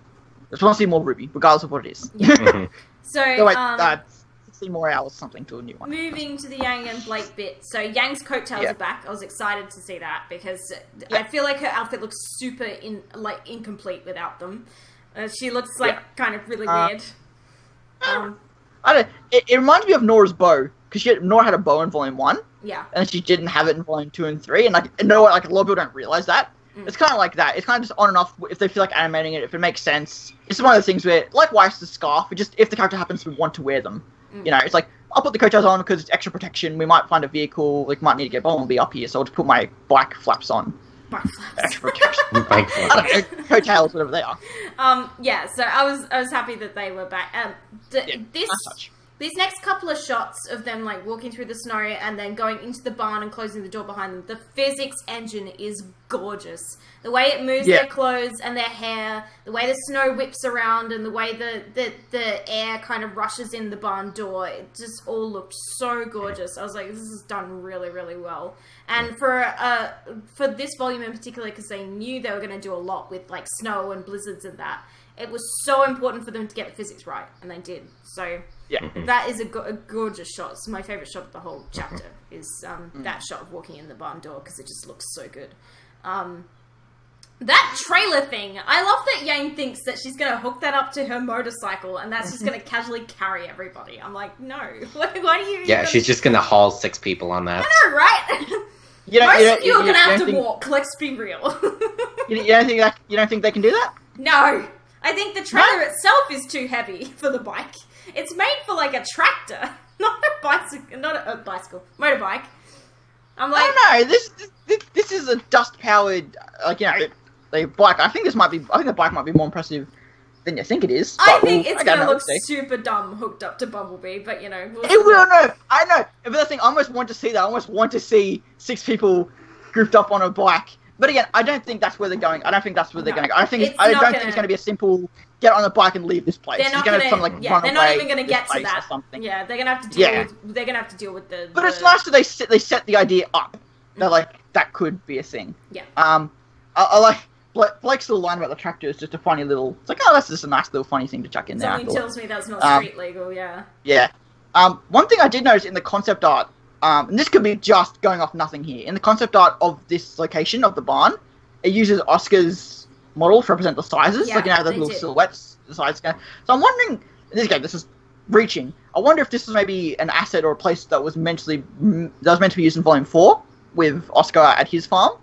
want to see more Ruby, regardless of what it is. Yeah. So 16 more hours something to a new one. Moving to the Yang and Blake bit. So Yang's coattails are back. I was excited to see that because I feel like her outfit looks super incomplete without them. She looks like kind of really weird. It reminds me of Nora's bow because Nora had a bow in Volume 1. Yeah. And she didn't have it in Volume 2 and 3. And like, you know what? Like, a lot of people don't realize that. It's kind of like that. It's kind of just on and off if they feel like animating it, if it makes sense. It's one of those things where, like Weiss' scarf, if the character happens to want to wear them. You know, it's like, I'll put the coattails on because it's extra protection. We might find a vehicle, like, might need to get Bumblebee up here, so I'll just put my bike flaps on. Bike flaps. Extra protection. Bike flaps. I don't know, coattails, whatever they are. So I was happy that they were back. These next couple of shots of them, like, walking through the snow and then going into the barn and closing the door behind them, the physics engine is gorgeous. The way it moves their clothes and their hair, the way the snow whips around and the way the air kind of rushes in the barn door, it just all looked so gorgeous. I was like, this is done really, really well. And for this volume in particular, because they knew they were going to do a lot with, like, snow and blizzards and that, it was so important for them to get the physics right, and they did. So that is a gorgeous shot. It's my favourite shot of the whole chapter, is that shot of walking in the barn door, because it just looks so good. That trailer thing, I love that Yang thinks that she's going to hook that up to her motorcycle, and that's just going to casually carry everybody. I'm like, no. Why do you... Yeah, she's just going to haul 6 people on that. I know, right? Most of you are going to have to walk, let's be real. You don't think they can do that? No. I think the trailer itself is too heavy for the bike. It's made for, like, a tractor, not a bicycle, motorbike. I'm like, oh no, this is a dust-powered, like, the bike. I think the bike might be more impressive than you think it is. I think it's gonna look super dumb hooked up to Bumblebee, but it will. No, I know. But the thing, I almost want to see that. I almost want to see 6 people grouped up on a bike. But again, I don't think that's where they're going. I don't think that's where they're going to go. I don't think it's going to be a simple get on a bike and leave this place. They're not going to, they're not even going to get to that. Yeah, they're going to have to deal with. They're going to have to deal with the. But it's nice that they set the idea up. They're like, that could be a thing. Yeah. I like Blake's little line about the tractor is just a funny little. It's like, oh, that's just a nice little funny thing to chuck in there. Something tells me that's not street legal. Yeah. Yeah. One thing I did notice in the concept art, and this could be just going off nothing here. In the concept art of this location of the barn, it uses Oscar's model to represent the sizes, the little silhouettes, the sizes. So I'm wondering, this is reaching. I wonder if this is maybe an asset or a place that was meant to be used in Volume 4 with Oscar at his farm,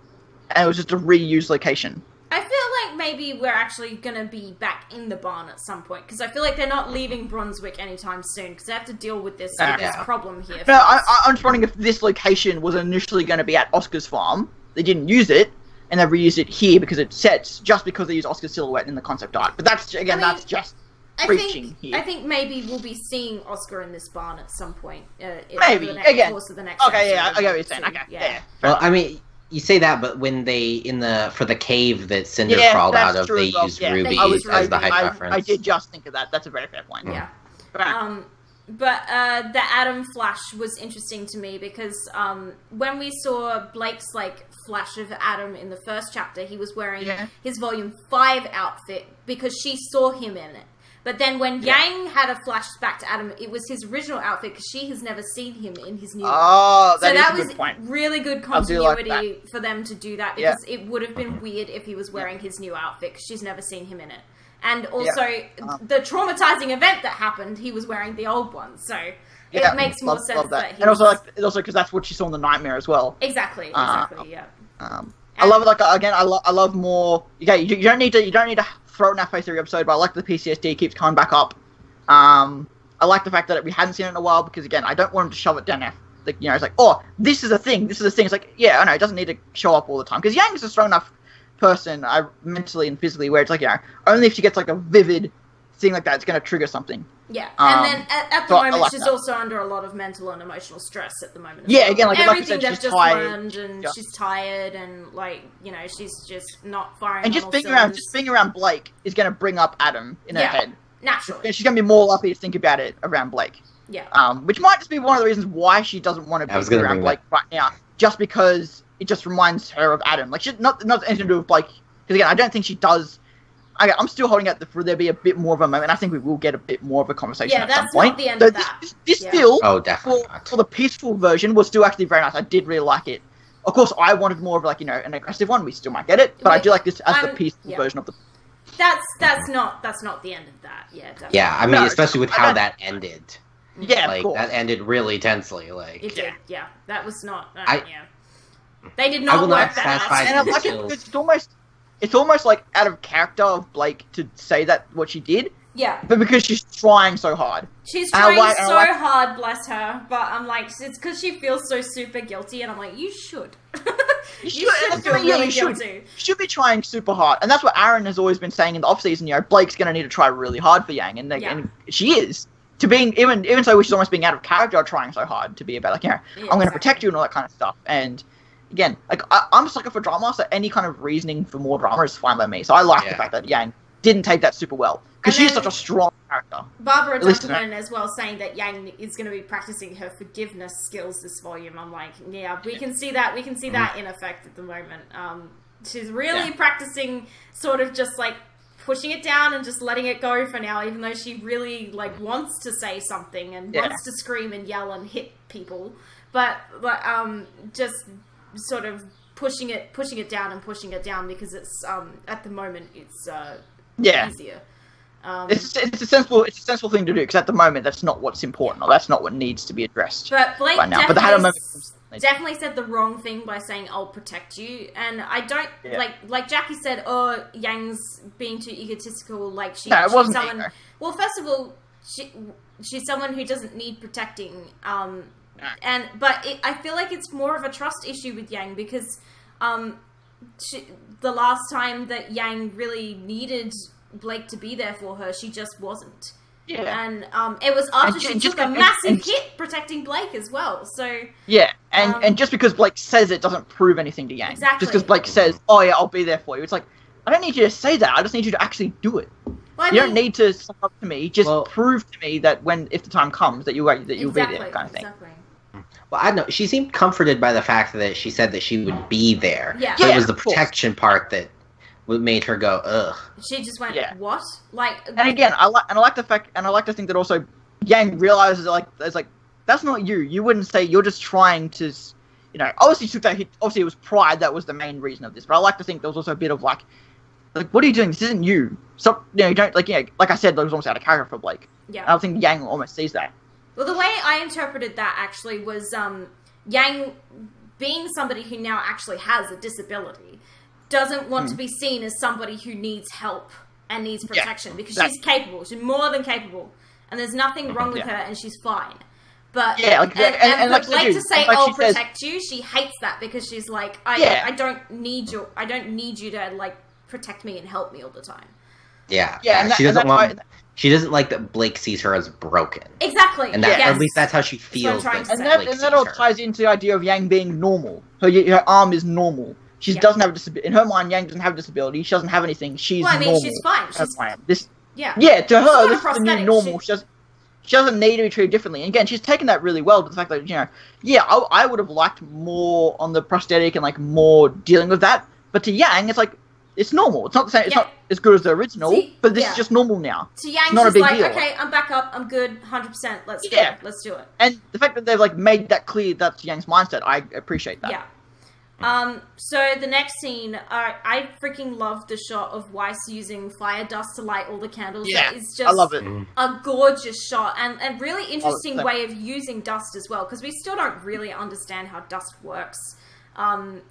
and it was just a reused location. I feel like maybe we're actually going to be back in the barn at some point, because I feel like they're not leaving Brunswick anytime soon, because they have to deal with this problem here. No, I'm just wondering if this location was initially going to be at Oscar's farm. They didn't use it, and they've reused it here because it sets, just because they use Oscar's silhouette in the concept art. But that's, again, that's just preaching here. I think maybe we'll be seeing Oscar in this barn at some point. Maybe, again. Course of the next okay, yeah, I get what you're saying. Okay, yeah. Well, I mean, you say that, but when they, for the cave that Cinder crawled out of, they used Ruby as the high reference. I did just think of that. That's a very fair point. Yeah. But the Adam flash was interesting to me because when we saw Blake's flash of Adam in the first chapter, he was wearing his Volume 5 outfit because she saw him in it. But then when Yang had a flashback to Adam, it was his original outfit because she has never seen him in his new one. Oh, that is a was good point. Really good continuity for them to do that because it would have been weird if he was wearing his new outfit because she's never seen him in it. And also, the traumatizing event that happened, he was wearing the old one, so it makes more sense that he and also because that's what she saw in the nightmare as well. Exactly, yeah. I love it. Again, I love more. Okay, you don't need to throw it in our face every episode, but I like that the PTSD keeps coming back up. I like the fact that we hadn't seen it in a while because again, I don't want him to shove it down there. It's like, oh, this is a thing. This is a thing. It's like, yeah, I know it doesn't need to show up all the time because Yang is a strong enough person, mentally and physically, where it's like, only if she gets a vivid thing like that, it's going to trigger something. Yeah, and then at the moment, she's also under a lot of mental and emotional stress at the moment. Again, everything they've just learned, and she's tired, and she's just not firing. And just being around Blake is going to bring up Adam in her head naturally. She's going to be more likely to think about it around Blake. Yeah. Which might just be one of the reasons why she doesn't want to be around Blake right now, just because it just reminds her of Adam. Not anything to do with Blake. Because again, I don't think she does. I'm still holding out for there to be a bit more of a moment. I think we will get a bit more of a conversation at some point. Not the end of that. This still, for the peaceful version, was still actually very nice. I did really like it. Of course, I wanted more of an aggressive one. We still might get it, but I do like this as the peaceful version of the. That's not the end of that. Yeah. Definitely. Yeah, I mean, especially with how that ended. Yeah, of course. That ended really tensely. It did. Yeah, that was not. They did not work that out. And I like it. It's almost like out of character of Blake to say that what she did. Yeah. But because she's trying so hard. She's trying hard, bless her. But I'm like, it's because she feels so super guilty, and I'm like, you should. you should feel really guilty. You should be trying super hard. And that's what Aaron has always been saying in the off-season, Blake's going to need to try really hard for Yang. And she is. to being even so, she's almost being out of character, trying so hard to be about like, I'm going to protect you and all that kind of stuff. And again, like I'm a sucker for drama, so any kind of reasoning for more drama is fine by me. So I like the fact that Yang didn't take that super well because she's such a strong character. Barbara Duckman as well saying that Yang is going to be practicing her forgiveness skills this volume. I'm like, yeah, we can see that. We can see that in effect at the moment. She's really practicing sort of just like pushing it down and just letting it go for now, even though she really like wants to say something and wants to scream and yell and hit people, but just sort of pushing it down because it's at the moment it's easier. It's a sensible thing to do because at the moment that's not what's important or that's not what needs to be addressed. But Blake right now. But they had a moment. Definitely said the wrong thing by saying I'll protect you, and I don't like Jackie said. Oh, Yang's being too egotistical. Like she's someone. Ego. Well, first of all, she's someone who doesn't need protecting. I feel like it's more of a trust issue with Yang because the last time that Yang really needed Blake to be there for her, she just wasn't. Yeah, and it was after she took a massive hit protecting Blake as well. So and just because Blake says it doesn't prove anything to Yang. Exactly. Just because Blake says, "Oh yeah, I'll be there for you," it's like I don't need you to say that. I just need you to actually do it. Well, you don't need to suck up to me. Just prove to me that if the time comes that you'll be there, kind of thing. Exactly. Well, I don't know. She seemed comforted by the fact that she said that she would be there. Yeah. So it was the protection part that made her go, ugh. She just went, what? Like, and again, I like the fact, and I like to think that also Yang realizes it's that's not you. You wouldn't say you're just trying to, obviously she took that hit. Obviously, it was pride that was the main reason of this. But I like to think there was also a bit of like, what are you doing? This isn't you. So you don't like I said, that was almost out of character for Blake. Yeah. And I think Yang almost sees that. Well, the way I interpreted that actually was Yang being somebody who now actually has a disability doesn't want to be seen as somebody who needs help and needs protection because she's capable. She's more than capable, and there's nothing wrong with her, and she's fine. But and for Blake to say, "I'll protect you," she hates that because she's like, "I don't need you. I don't need you to like protect me and help me all the time." Yeah, yeah. She doesn't She doesn't like that Blake sees her as broken. Exactly. And that, at least that's how she feels. And that all ties into the idea of Yang being normal. Her arm is normal. She doesn't have a disability. In her mind, Yang doesn't have a disability. She doesn't have anything. She's normal. She's fine. She's fine. Yeah, to her, this is the new normal. She doesn't need to be treated differently. And again, she's taken that really well to the fact that, I would have liked more on the prosthetic and, like, more dealing with that. But to Yang, it's like, it's normal. It's not the same. It's not as good as the original, but this is just normal now. To Yang, not she's like, deal. Okay, I'm back up. I'm good. 100%. Let's do it. Let's do it. And the fact that they've like made that clear, that's Yang's mindset. I appreciate that. Yeah. So the next scene, I freaking love the shot of Weiss using fire dust to light all the candles. Yeah, that is just I love it. A gorgeous shot and really interesting way of using dust as well, because we still don't really understand how dust works. But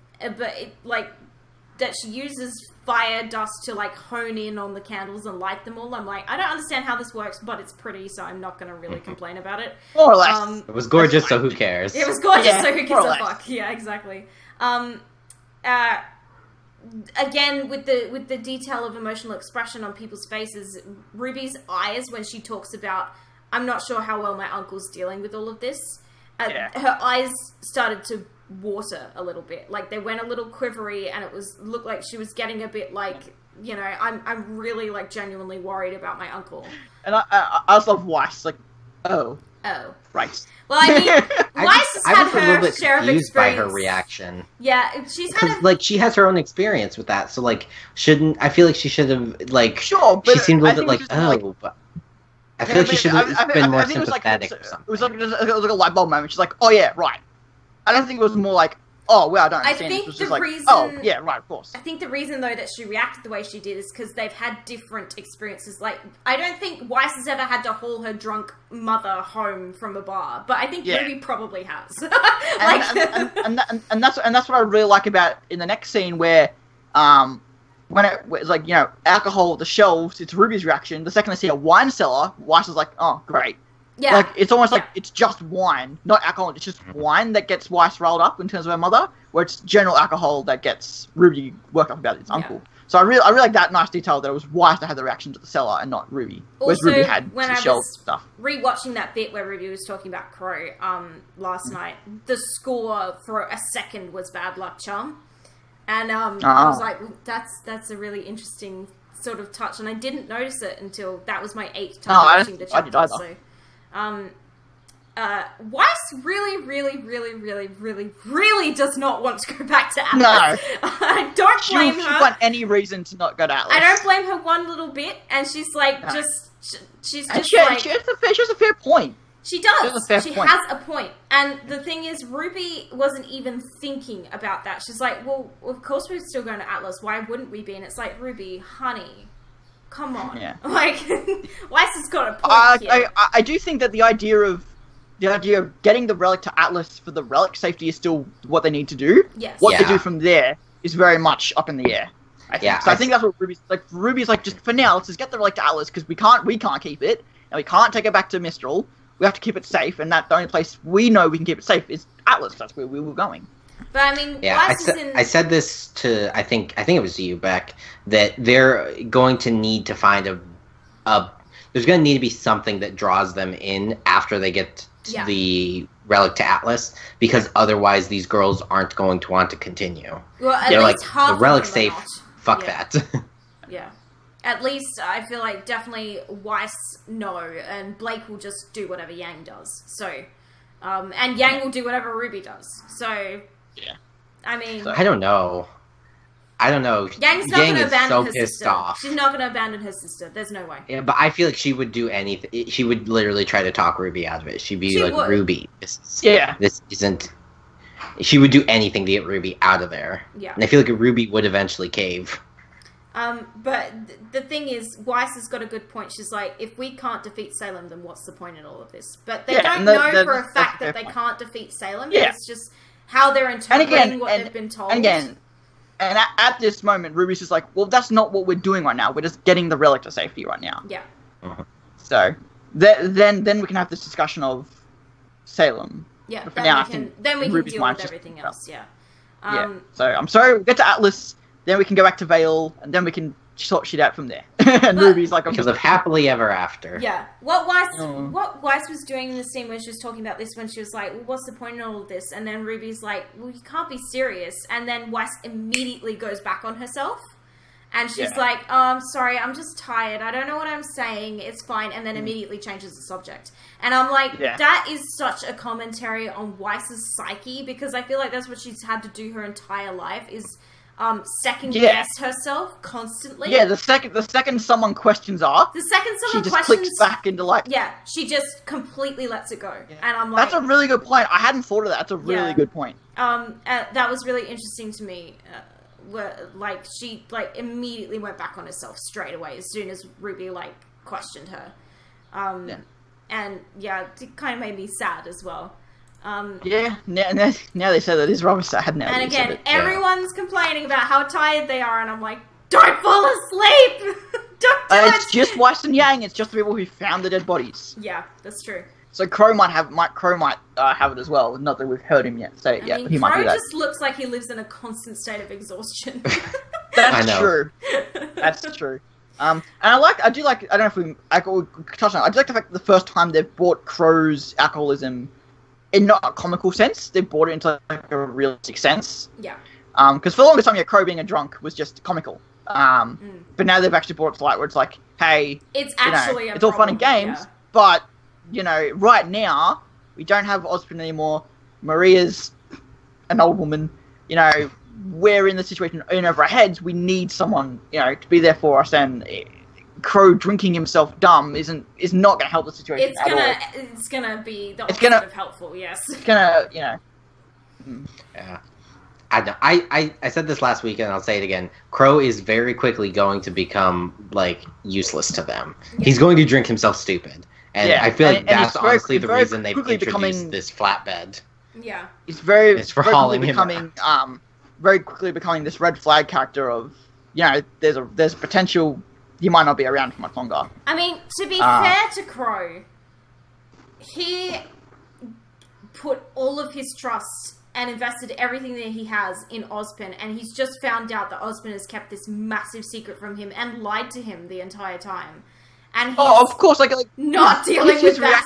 that she uses fire dust to like hone in on the candles and light them all. I'm like, I don't understand how this works, but it's pretty, so I'm not going to really complain about it. More or less. It was gorgeous, so who cares? It was gorgeous, so who gives a fuck? Yeah, exactly. Again, with the detail of emotional expression on people's faces, Ruby's eyes when she talks about, I'm not sure how well my uncle's dealing with all of this. Her eyes started to water a little bit, like they went a little quivery, and looked like she was getting a bit like, I'm really like genuinely worried about my uncle. And I just love Weiss, like, oh right. Well, I mean, Weiss has had her share of experience by her reaction. Yeah, she's had like she has her own experience with that, so like I feel like she should have like sure, but she seemed a little bit like but I feel like she should have been more sympathetic or something. It was like a light bulb moment. She's like, oh yeah, right. I don't think it was more like, oh, well, I don't understand. I think it was the just reason... Like, oh, yeah, right, of course. I think the reason, though, that she reacted the way she did is because they've had different experiences. Like, I don't think Weiss has ever had to haul her drunk mother home from a bar, but I think Ruby probably has. and that's what I really like about in the next scene where, when it's like, alcohol at the shelves, it's Ruby's reaction. The second they see a wine cellar, Weiss is like, oh, great. Yeah. Like, it's almost like it's just wine, not alcohol. It's just wine that gets Weiss riled up in terms of her mother, where it's general alcohol that gets Ruby worked up about his uncle. So I really like that nice detail that it was Weiss that had the reaction to the seller and not Ruby. Whereas Ruby had the shell stuff. Rewatching that bit where Ruby was talking about Crow last night, the score for a second was bad luck charm. And I was like, that's a really interesting sort of touch, and I didn't notice it until that was my 8th time watching the chapter. So, Weiss really does not want to go back to Atlas. No. I don't blame her. She wouldn't want any reason to not go to Atlas. I don't blame her one little bit, and she's like, she's just she has a fair point. She does. She has a point. And the thing is, Ruby wasn't even thinking about that. She's like, well, of course we're still going to Atlas. Why wouldn't we be? And it's like, Ruby, honey, come on. Yeah. Like, Weiss has got a point here. I do think that the idea of getting the relic to Atlas for the relic safety is still what they need to do. Yes. What they do from there is very much up in the air. I think that's what Ruby's like. Ruby's like, just for now, let's just get the relic to Atlas because we can't keep it, and we can't take it back to Mistral. We have to keep it safe, and the only place we know we can keep it safe is Atlas. That's where we were going. But I mean, I said this to I think it was you, Beck, that they're going to need to find there's going to need to be something that draws them in after they get the relic to Atlas, because otherwise these girls aren't going to want to continue. Well, at least half the relic's safe. Fuck that. Yeah. At least, I feel like definitely Weiss, no, and Blake will just do whatever Yang does. So, and Yang will do whatever Ruby does. So, yeah. I mean... I don't know. Yang's not going to abandon her sister. Pissed off. She's not going to abandon her sister. There's no way. Yeah, but I feel like she would do anything. She would literally try to talk Ruby out of it. She'd be like, Ruby, this isn't... She would do anything to get Ruby out of there. Yeah. And I feel like Ruby would eventually cave. But the thing is, Weiss has got a good point. She's like, if we can't defeat Salem, then what's the point in all of this? But they don't know for a fact that they can't defeat Salem. Yeah. It's just how they're interpreting what they've been told. And at this moment, Ruby's just like, well, that's not what we're doing right now. We're just getting the relic to safety right now. Yeah. Uh-huh. So, then we can have this discussion of Salem. Yeah, but for now, I think then we can Ruby's deal with everything else, yeah. So, I'm sorry, we'll get to Atlas, then we can go back to Vale, and then we can sort shit out from there. And Ruby's like, because of happily ever after. Yeah. What Weiss was doing in the scene when she was talking about this, when she was like, well, what's the point in all of this? And then Ruby's like, well, you can't be serious. And then Weiss immediately goes back on herself. And she's like, oh, I'm sorry, I'm just tired. I don't know what I'm saying. It's fine. And then immediately changes the subject. And I'm like, that is such a commentary on Weiss's psyche, because I feel like that's what she's had to do her entire life, is second guess herself constantly. Yeah, the second someone questions her, she just clicks back into like... Yeah, she just completely lets it go. Yeah. And I'm like... That's a really good point. I hadn't thought of that. That's a really good point. That was really interesting to me. Where, like, she, like, immediately went back on herself straight away as soon as Ruby, like, questioned her. And, it kind of made me sad as well. Now they say that is rather sad now. And again, everyone's complaining about how tired they are, and I'm like, don't fall asleep! Don't do it! It's just Weiss and Yang, it's just the people who found the dead bodies. Yeah, that's true. So Crow might have it as well. Not that we've heard him yet say it yet, but he might do that. Crow just looks like he lives in a constant state of exhaustion. That's true. That's true. And I do like the fact that the first time they've brought Crow's alcoholism in not a comical sense, they've brought it into like a realistic sense. Yeah. Because for the longest time, Crow being a drunk was just comical. But now they've actually brought it to light where it's like, hey, it's actually it's all fun and games, but right now we don't have Ozpin anymore. Maria's an old woman. We're in the situation in over our heads. We need someone, to be there for us. And Crow drinking himself dumb is not going to help the situation at all. It's gonna be the opposite of helpful. Yes. It's gonna, Yeah. I said this last week and I'll say it again. Crow is very quickly going to become like useless to them. Yeah. He's going to drink himself stupid. And I feel like that's honestly the reason they've introduced this flatbed. Yeah. It's very quickly becoming this red flag character of, there's potential he might not be around for much longer. I mean, to be fair to Crow, he put all of his trust and invested everything that he has in Ozpin, and he's just found out that Ozpin has kept this massive secret from him and lied to him the entire time. And he's of course, like not dealing with that.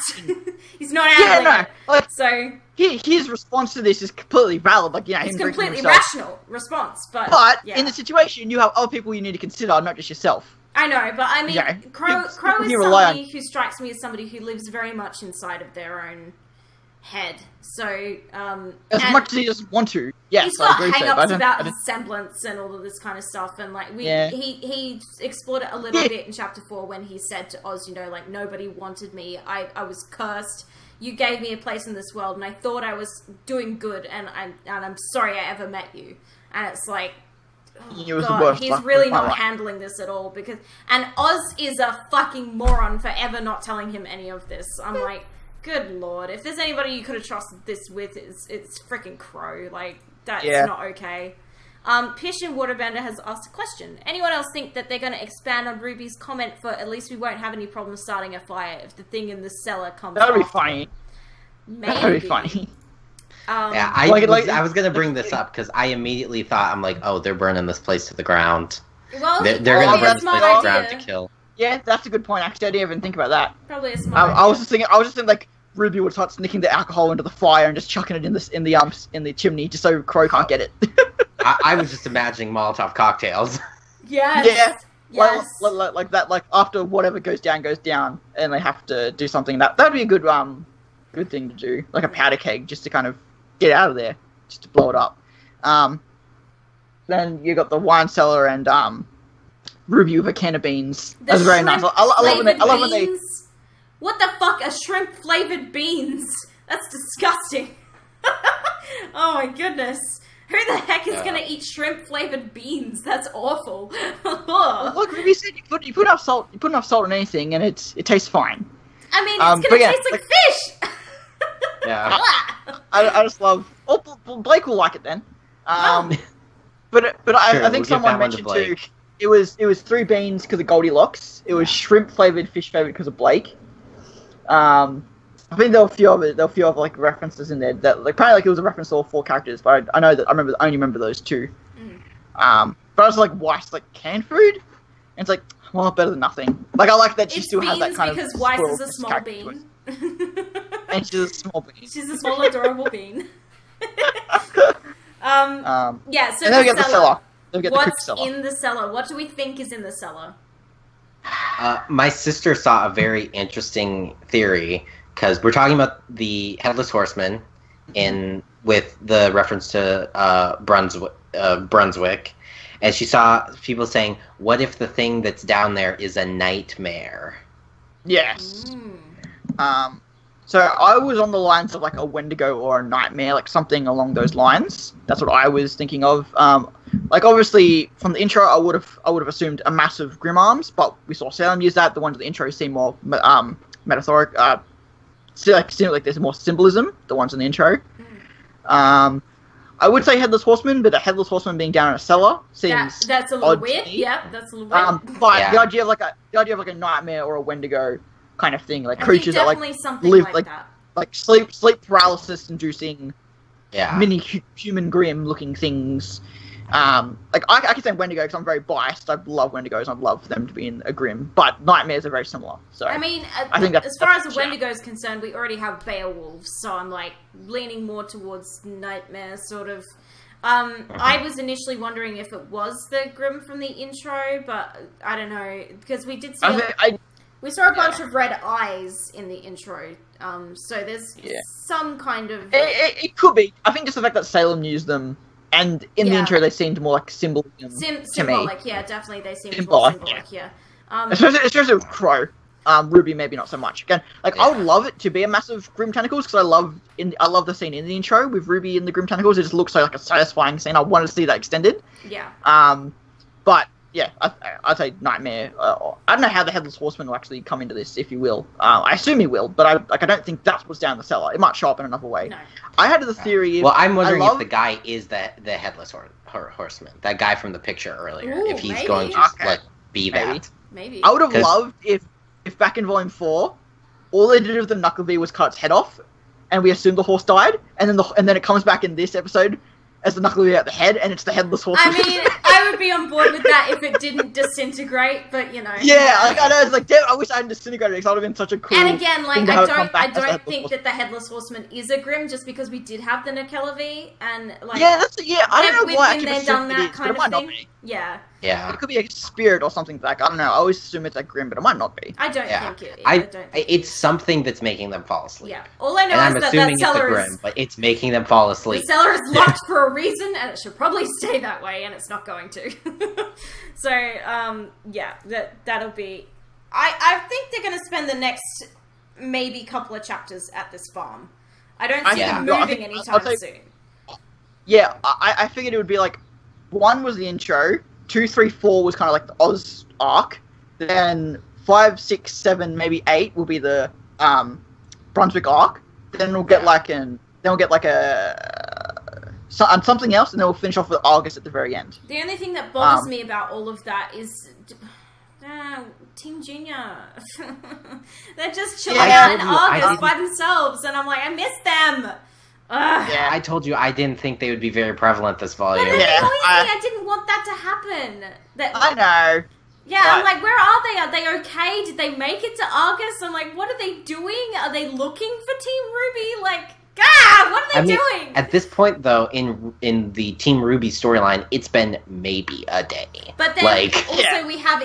He's not handling it. Like, so his response to this is completely valid. Like, it's completely rational response. But in the situation, you have other people you need to consider, not just yourself. I know, but I mean, Crow is somebody who strikes me as somebody who lives very much inside of their own head. So, as much as he doesn't want to, yes, he's got hang-ups about his semblance and all of this kind of stuff, and like he explored it a little bit in chapter 4 when he said to Oz, you know, like, nobody wanted me, I was cursed, you gave me a place in this world, and I thought I was doing good, and I'm sorry I ever met you. And it's like, oh God, he's really not handling this at all, and Oz is a fucking moron for ever not telling him any of this. I'm like, good lord, if there's anybody you could have trusted this with, it's freaking Crow. Like, that's not okay. Pish and Waterbender has asked a question. Anyone else think that they're going to expand on Ruby's comment for at least we won't have any problem starting a fire if the thing in the cellar comes That would be funny. Maybe. That would be funny. Yeah, I was going to bring this up because I immediately thought, I'm like, oh, they're burning this place to the ground. Well, they're going to burn this place to the ground to kill. Yeah, that's a good point. Actually, I didn't even think about that. Probably a smart idea. I was just thinking like Ruby would start sneaking the alcohol into the fire and just chucking it in the chimney just so Crow can't get it. I was just imagining Molotov cocktails. Yes. Yeah. Yes. Like that. Like after whatever goes down, and they have to do something. That'd be a good thing to do, like a powder keg, just to kind of get out of there, just to blow it up. Then you got the wine cellar and Ruby with a can of beans. That's very nice. I love when they. What the fuck are shrimp flavored beans? That's disgusting. Oh my goodness. Who the heck is gonna eat shrimp flavored beans? That's awful. Well, look, Ruby said you put enough salt. You put enough salt in anything, and it tastes fine. I mean, it's gonna taste like fish. Yeah. I just love. Oh, Blake will like it then. But I think someone mentioned too. It was 3 beans because of Goldilocks. It was shrimp flavored, fish flavored because of Blake. I think there were a few of like references in there that like apparently like it was a reference to all 4 characters, but I know that I only remember those 2. But I was like, Weiss like canned food, and it's like, well, better than nothing. Like I like that she still has that kind of. Because Weiss is a small bean. And she's a small bean. She's a small adorable bean. Yeah. So and then we get the cellar. What's in the cellar? What do we think is in the cellar? My sister saw a very interesting theory because we're talking about the Headless Horseman with the reference to Brunswick, and she saw people saying, "What if the thing that's down there is a nightmare?" Yes. So I was on the lines of like a Wendigo or a nightmare, like something along those lines. That's what I was thinking of. Like obviously from the intro, I would have assumed a massive Grim Arms, but we saw Salem use that. The ones in the intro seem more metaphoric. Seem like there's more symbolism. The ones in the intro. I would say Headless Horseman, but the Headless Horseman being down in a cellar seems that's a little weird. Yeah, that's a little weird. But the idea of like a nightmare or a Wendigo kind of thing, like creatures that like live like sleep paralysis inducing mini human grim looking things. Like I can say Wendigo because I'm very biased. I love Wendigos. I'd love for them to be in a grim, but nightmares are very similar. So I mean, I think as far as the Wendigo is concerned, we already have Beowulfs, so I'm like leaning more towards nightmare sort of. I was initially wondering if it was the grim from the intro, but I don't know because we did see. We saw a bunch of red eyes in the intro, so there's some kind of. It could be. I think just the fact that Salem used them, and in the intro they seemed more like symbolism. Symbolic, yeah, definitely they seemed more symbolic, yeah. Especially with Crow, Ruby maybe not so much. Again, like I would love it to be a massive Grim Tentacles because I love the scene in the intro with Ruby and the Grim Tentacles. It just looks like a satisfying scene. I want to see that extended. Yeah. But. Yeah, I'd say Nightmare. I don't know how the Headless Horseman will actually come into this, if he will. I assume he will, but I don't think that's what's down the cellar. It might show up in another way. No. I had the theory... Well, I'm wondering if the guy is the Headless Horseman. That guy from the picture earlier. Ooh, if he's maybe. going to be that. Maybe. I would have loved if back in Volume 4, all they did with the Knucklebee was cut its head off, and we assume the horse died, and then it comes back in this episode as the knuckle without the head, and it's the headless horse. I mean, I would be on board with that if it didn't disintegrate, but you know. Yeah, like, I know, it's like, damn, I wish I hadn't disintegrated, because that would have been such a cool. And again, like, I don't think that the headless horseman is a Grim, just because we did have the Nikelavi, and like. Yeah, I don't know why. We've been done that kind of thing. Yeah. Yeah. It could be a spirit or something like, I don't know. I always assume it's a Grim, but it might not be. I don't think it is. It's something that's making them fall asleep. Yeah. All I know is that cellar is Grim, but it's making them fall asleep. The cellar is locked for a reason, and it should probably stay that way, and it's not going to. So, yeah, that'll be. I think they're going to spend the next maybe couple of chapters at this farm. I don't see them moving anytime soon. Yeah, I figured it would be like 1 was the intro. 2, 3, 4 was kind of like the Oz arc. Then 5, 6, 7, maybe 8 will be the Brunswick arc. Then we'll get something else, and then we'll finish off with Argus at the very end. The only thing that bothers me about all of that is Team Junior. They're just chilling out in Argus by themselves, and I'm like, I miss them. Yeah, I told you I didn't think they would be very prevalent this volume. But I didn't want that to happen. I know. Yeah, I'm like, where are they? Are they okay? Did they make it to Argus? I'm like, what are they doing? Are they looking for Team Ruby? Like, what are they doing? At this point, though, in the Team Ruby storyline, it's been maybe a day. But then we have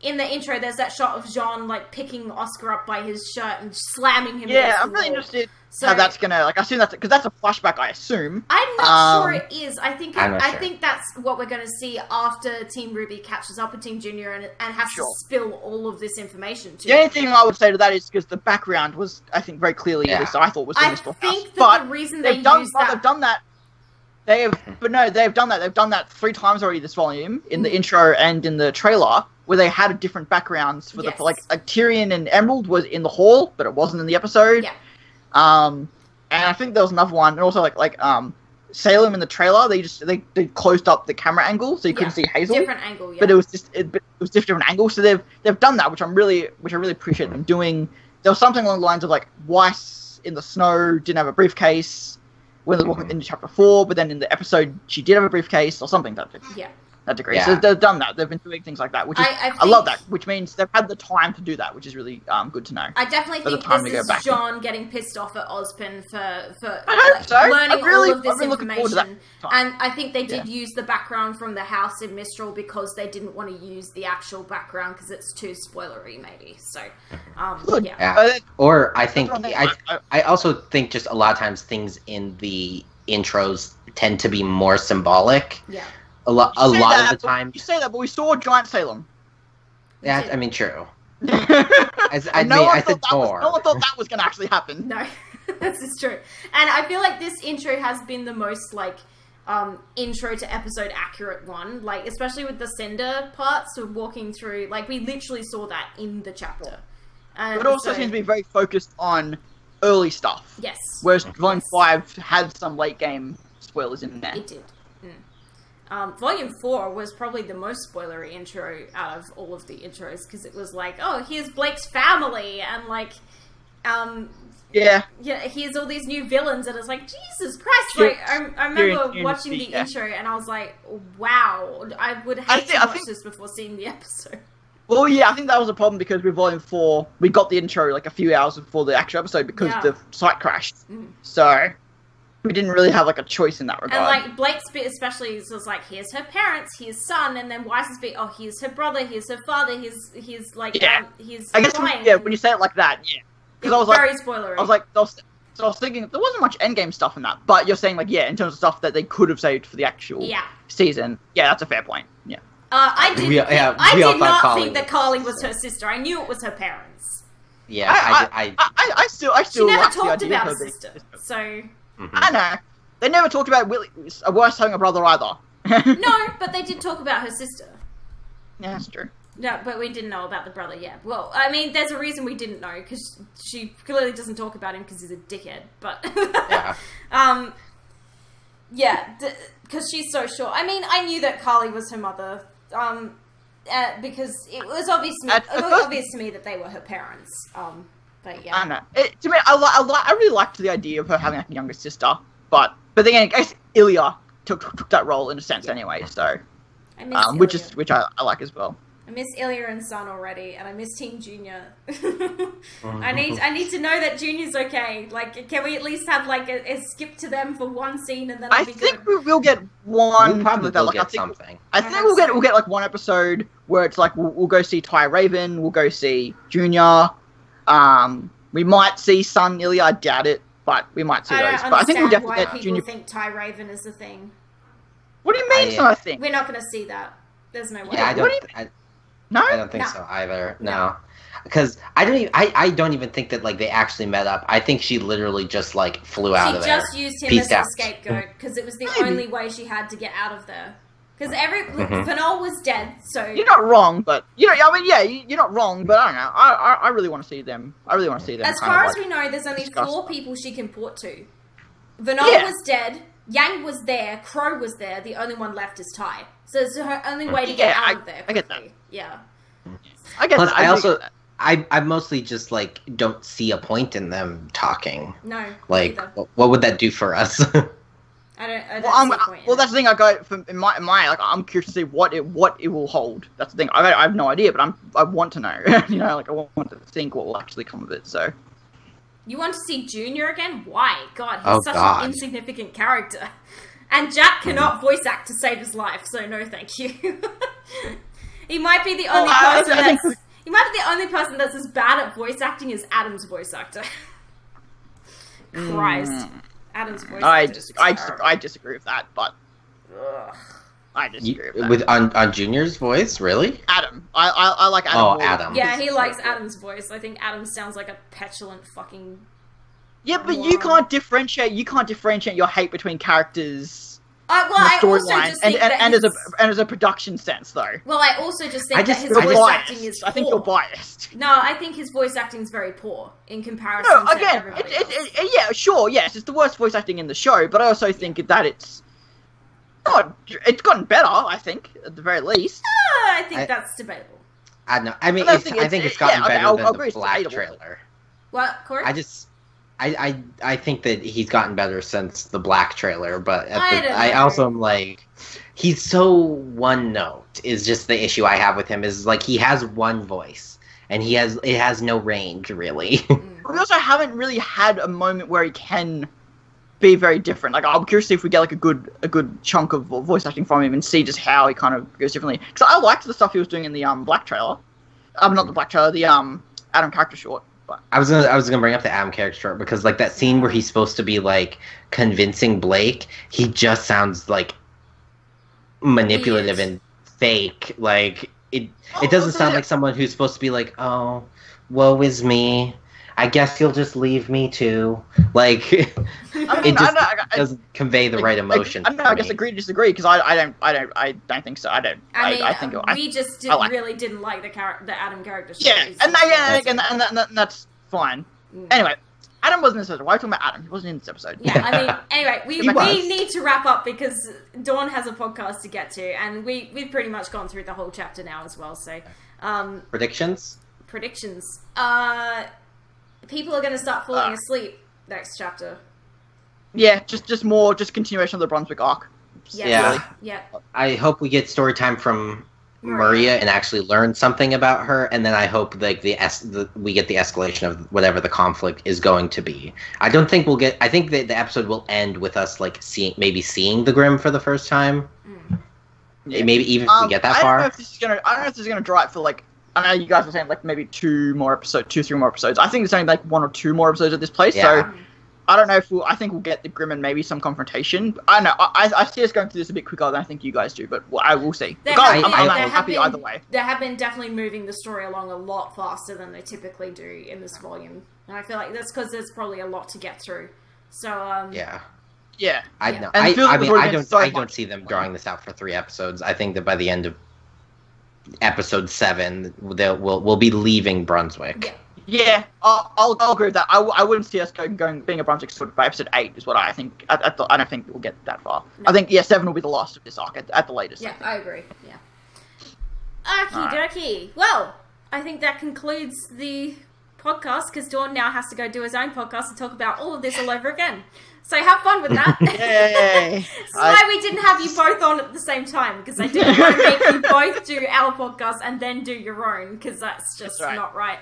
in the intro, there's that shot of Jean like picking Oscar up by his shirt and slamming him. Yeah, I'm really interested how that's gonna I assume that's because that's a flashback. I assume. I'm not sure it is. I think that's what we're going to see after Team Ruby catches up with Team Junior and has to spill all of this information to. The only thing I would say to that is because the background was, I think, very clearly this. I thought was the Mistral House. I think that the reason they've done that. They've done that. They've done that 3 times already this volume, in the intro and in the trailer, where they had different backgrounds for like Tyrion and Emerald was in the hall, but it wasn't in the episode. Yeah. And I think there was another one, and also like Salem in the trailer, they closed up the camera angle so you couldn't see Hazel. Different angle, but it was different angles. So they've done that, which I really appreciate them doing. There was something along the lines of like Weiss in the snow didn't have a briefcase when they were walking into chapter 4, but then in the episode she did have a briefcase or something that degree. Yeah. So they've done that. They've been doing things like that, which is I love that. Which means they've had the time to do that, which is really good to know. I definitely think this is John getting pissed off at Ozpin for learning all of this information. And I think they did use the background from the house in Mistral because they didn't want to use the actual background because it's too spoilery, maybe. So, Or I think I also think just a lot of times things in the intros tend to be more symbolic. Yeah. A lot of the time. You say that, but we saw Giant Salem. Yeah, I mean, true. No one thought that was going to actually happen. No, this is true. And I feel like this intro has been the most, like, intro to episode accurate one. Like, especially with the Cinder parts of walking through. Like, we literally saw that in the chapter. But it also seems to be very focused on early stuff. Yes. Whereas Volume 5 had some late game spoilers in there. It did. Volume 4 was probably the most spoilery intro out of all of the intros because it was like, oh, here's Blake's family and like, here's all these new villains and it's like, Jesus Christ! Like, I remember watching the intro and I was like, wow, I would hate to watch this before seeing the episode. Well, yeah, I think that was a problem because with Volume 4, we got the intro like a few hours before the actual episode because the site crashed. So we didn't really have like a choice in that regard. And like Blake's bit especially was like, here's her parents, here's son, and then Weiss's bit, oh, here's her brother, here's her father, here's like, he's I guess when you say it like that, because I was very spoilery. I was thinking there wasn't much endgame stuff in that, but you're saying like in terms of stuff that they could have saved for the actual season. Yeah, that's a fair point. Yeah. I did not think that Carly was her sister. I knew it was her parents. Yeah, I still she never talked about her sister. So. I know. They never talked about Weiss having a brother either. No, but they did talk about her sister. Yeah, that's true. No, but we didn't know about the brother yet. Well, I mean, there's a reason we didn't know, because she clearly doesn't talk about him because he's a dickhead, but... because she's so short. I mean, I knew that Carly was her mother, because it was obvious to me that they were her parents. But yeah, I don't know. To me, I really liked the idea of her having like a younger sister, but then again, I guess Ilya took that role in a sense anyway. So, which I like as well. I miss Ilya and Sun already, and I miss Team Junior. I need to know that Junior's okay. Like, can we at least have like a skip to them for one scene, and then I think we will get one. We'll probably get something. I think we'll get like one episode where it's like we'll go see Ty Raven, we'll go see Junior. We might see Sun Ilya. I doubt it, but we might see those. But I think we'll definitely get Junior. People think Ty Raven is a thing. What do you mean? So I think we're not going to see that. There's no way. Yeah, I don't think so either. No, because I don't even think that like they actually met up. I think she literally just like flew out of there. She just used him as a scapegoat because it was the only way she had to get out of there. Because Fennel was dead, so you're not wrong, but you're not wrong, but I don't know. I really want to see them. As far as we know, there's only 4 people she can port to. Fennel was dead. Yang was there. Crow was there. The only one left is Ty. So it's her only way to get out of there. I get that. Yeah. I get that. I mostly just like don't see a point in them talking. No. Like, what would that do for us? I don't see a point. Well, that's the thing. I go in my like. I'm curious to see what it will hold. That's the thing. I have no idea, but I want to know. You know, like I want to think what will actually come of it. So. You want to see Junior again? Why? God, he's such an insignificant character. And Jack cannot voice act to save his life, so no thank you. He might be the only person that's as bad at voice acting as Adam's voice actor. Christ. Adam's voice actor. I disagree with that, but I disagree with that. With on Junior's voice, really? Adam. I like Adam. Oh, Adam. Yeah, he likes Adam's voice. I think Adam sounds like a petulant fucking. Yeah, but you can't differentiate. You can't differentiate your hate between characters. I also just think as a production sense, though. Well, I also just think that his voice acting is poor. I think you're biased. No, I think his voice acting is very poor in comparison to everybody else. Yeah, sure, yes, it's the worst voice acting in the show, but I also think that it's gotten better, I think, at the very least. I think that's debatable. I don't know. I mean, I think it's gotten better than the Black trailer. What, Cory? I think that he's gotten better since the Black trailer, but I also am like, he's so one note is just the issue I have with him is like he has one voice and it has no range really. We also haven't really had a moment where he can be very different. Like I'm curious to see if we get like a good chunk of voice acting from him and see just how he kind of goes differently. Because I liked the stuff he was doing in the Black trailer. Not the Black trailer, the Adam character short. I was gonna bring up the Adam character short because like that scene where he's supposed to be like convincing Blake, he just sounds like manipulative and fake. Like it doesn't sound like someone who's supposed to be like, oh, woe is me. I guess you'll just leave me too. Like it doesn't convey the right emotion. I guess agree to disagree because I don't think so. I think we just really didn't like the Adam character. Yeah, and that's fine. Anyway, Adam wasn't in this episode. Why are we talking about Adam? He wasn't in this episode. Yeah, I mean, anyway, we need to wrap up because Dawn has a podcast to get to, and we've pretty much gone through the whole chapter now as well. So, predictions. People are going to start falling asleep next chapter. Yeah, just continuation of the Brunswick arc. Yeah. I hope we get story time from Maria and actually learn something about her, and then I hope like we get the escalation of whatever the conflict is going to be. I think that the episode will end with us like seeing the Grimm for the first time. Yeah. Maybe even if we get that far. I don't know if this is gonna draw it for like. I know you guys were saying like maybe 3 more episodes. I think there's only like 1 or 2 more episodes at this place, so I don't know if I think we'll get the Grimm and maybe some confrontation. I don't know. I see us going through this a bit quicker than I think you guys do, but I will see. I'm happy either way. They have been definitely moving the story along a lot faster than they typically do in this volume, and I feel like that's because there's probably a lot to get through. So Yeah. I know. I don't see them drawing this out for 3 episodes. I think that by the end of episode 7, we'll be leaving Brunswick. Yeah, I'll agree with that. I wouldn't see us being a Brunswick sort of by episode 8 is what I think. I don't think we'll get that far. No. I think 7 will be the last of this arc at the latest. Yeah, I agree. Yeah. Okie dokie. Well, I think that concludes the podcast because Dawn now has to go do his own podcast and talk about all of this all over again. So have fun with that. Yay! That's why we didn't have you both on at the same time, because I didn't want to make you both do our podcast and then do your own, because that's just not right.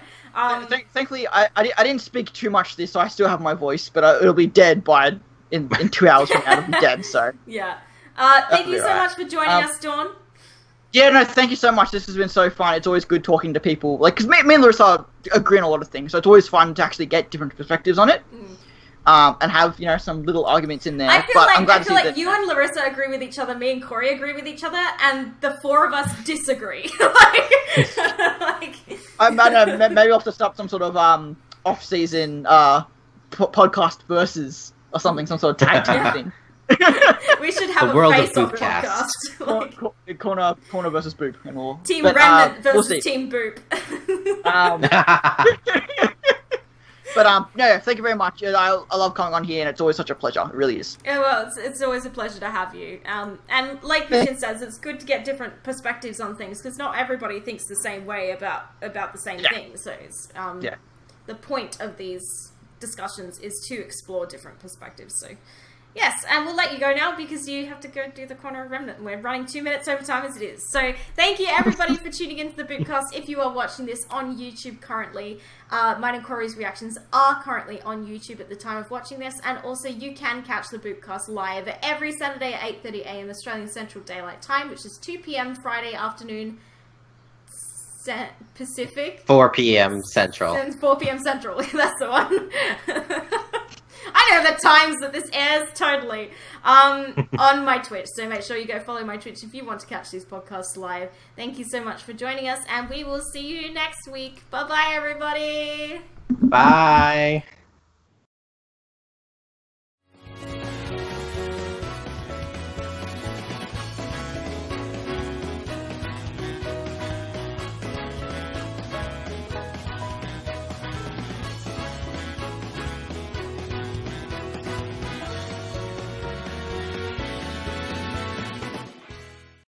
Thankfully, I didn't speak too much this, so I still have my voice, but it'll be dead in 2 hours from now. It'll be dead. So yeah. Thank you so much for joining us, Dawn. Yeah, no, thank you so much. This has been so fun. It's always good talking to people, like, because me and Larissa agree on a lot of things, so it's always fun to actually get different perspectives on it. And have, some little arguments in there. I feel like you and Larissa agree with each other, me and Cory agree with each other, and the four of us disagree. I don't know, maybe I'll have to start some sort of off-season podcast versus or something, some sort of tag team thing. We should have a face-off podcast. Corner versus Boop. And all. Team Remnant versus Team Boop. But no, thank you very much. I love coming on here, and it's always such a pleasure. It really is. Yeah, well, it's always a pleasure to have you. And like Mission says, it's good to get different perspectives on things, because not everybody thinks the same way about the same thing. So it's, the point of these discussions is to explore different perspectives. So yes, and we'll let you go now because you have to go do the Corner of Remnant. We're running 2 minutes over time as it is. So thank you everybody for tuning into the Boopcast. If you are watching this on YouTube currently, mine and Cory's reactions are currently on YouTube at the time of watching this, and also you can catch the Boopcast live every Saturday at 8:30 AM Australian Central Daylight Time, which is 2 PM Friday afternoon Pacific. 4 PM Central. 4 PM Central, that's the one. I know the times that this airs, totally, on my Twitch. So make sure you go follow my Twitch if you want to catch these podcasts live. Thank you so much for joining us, and we will see you next week. Bye-bye, everybody. Bye.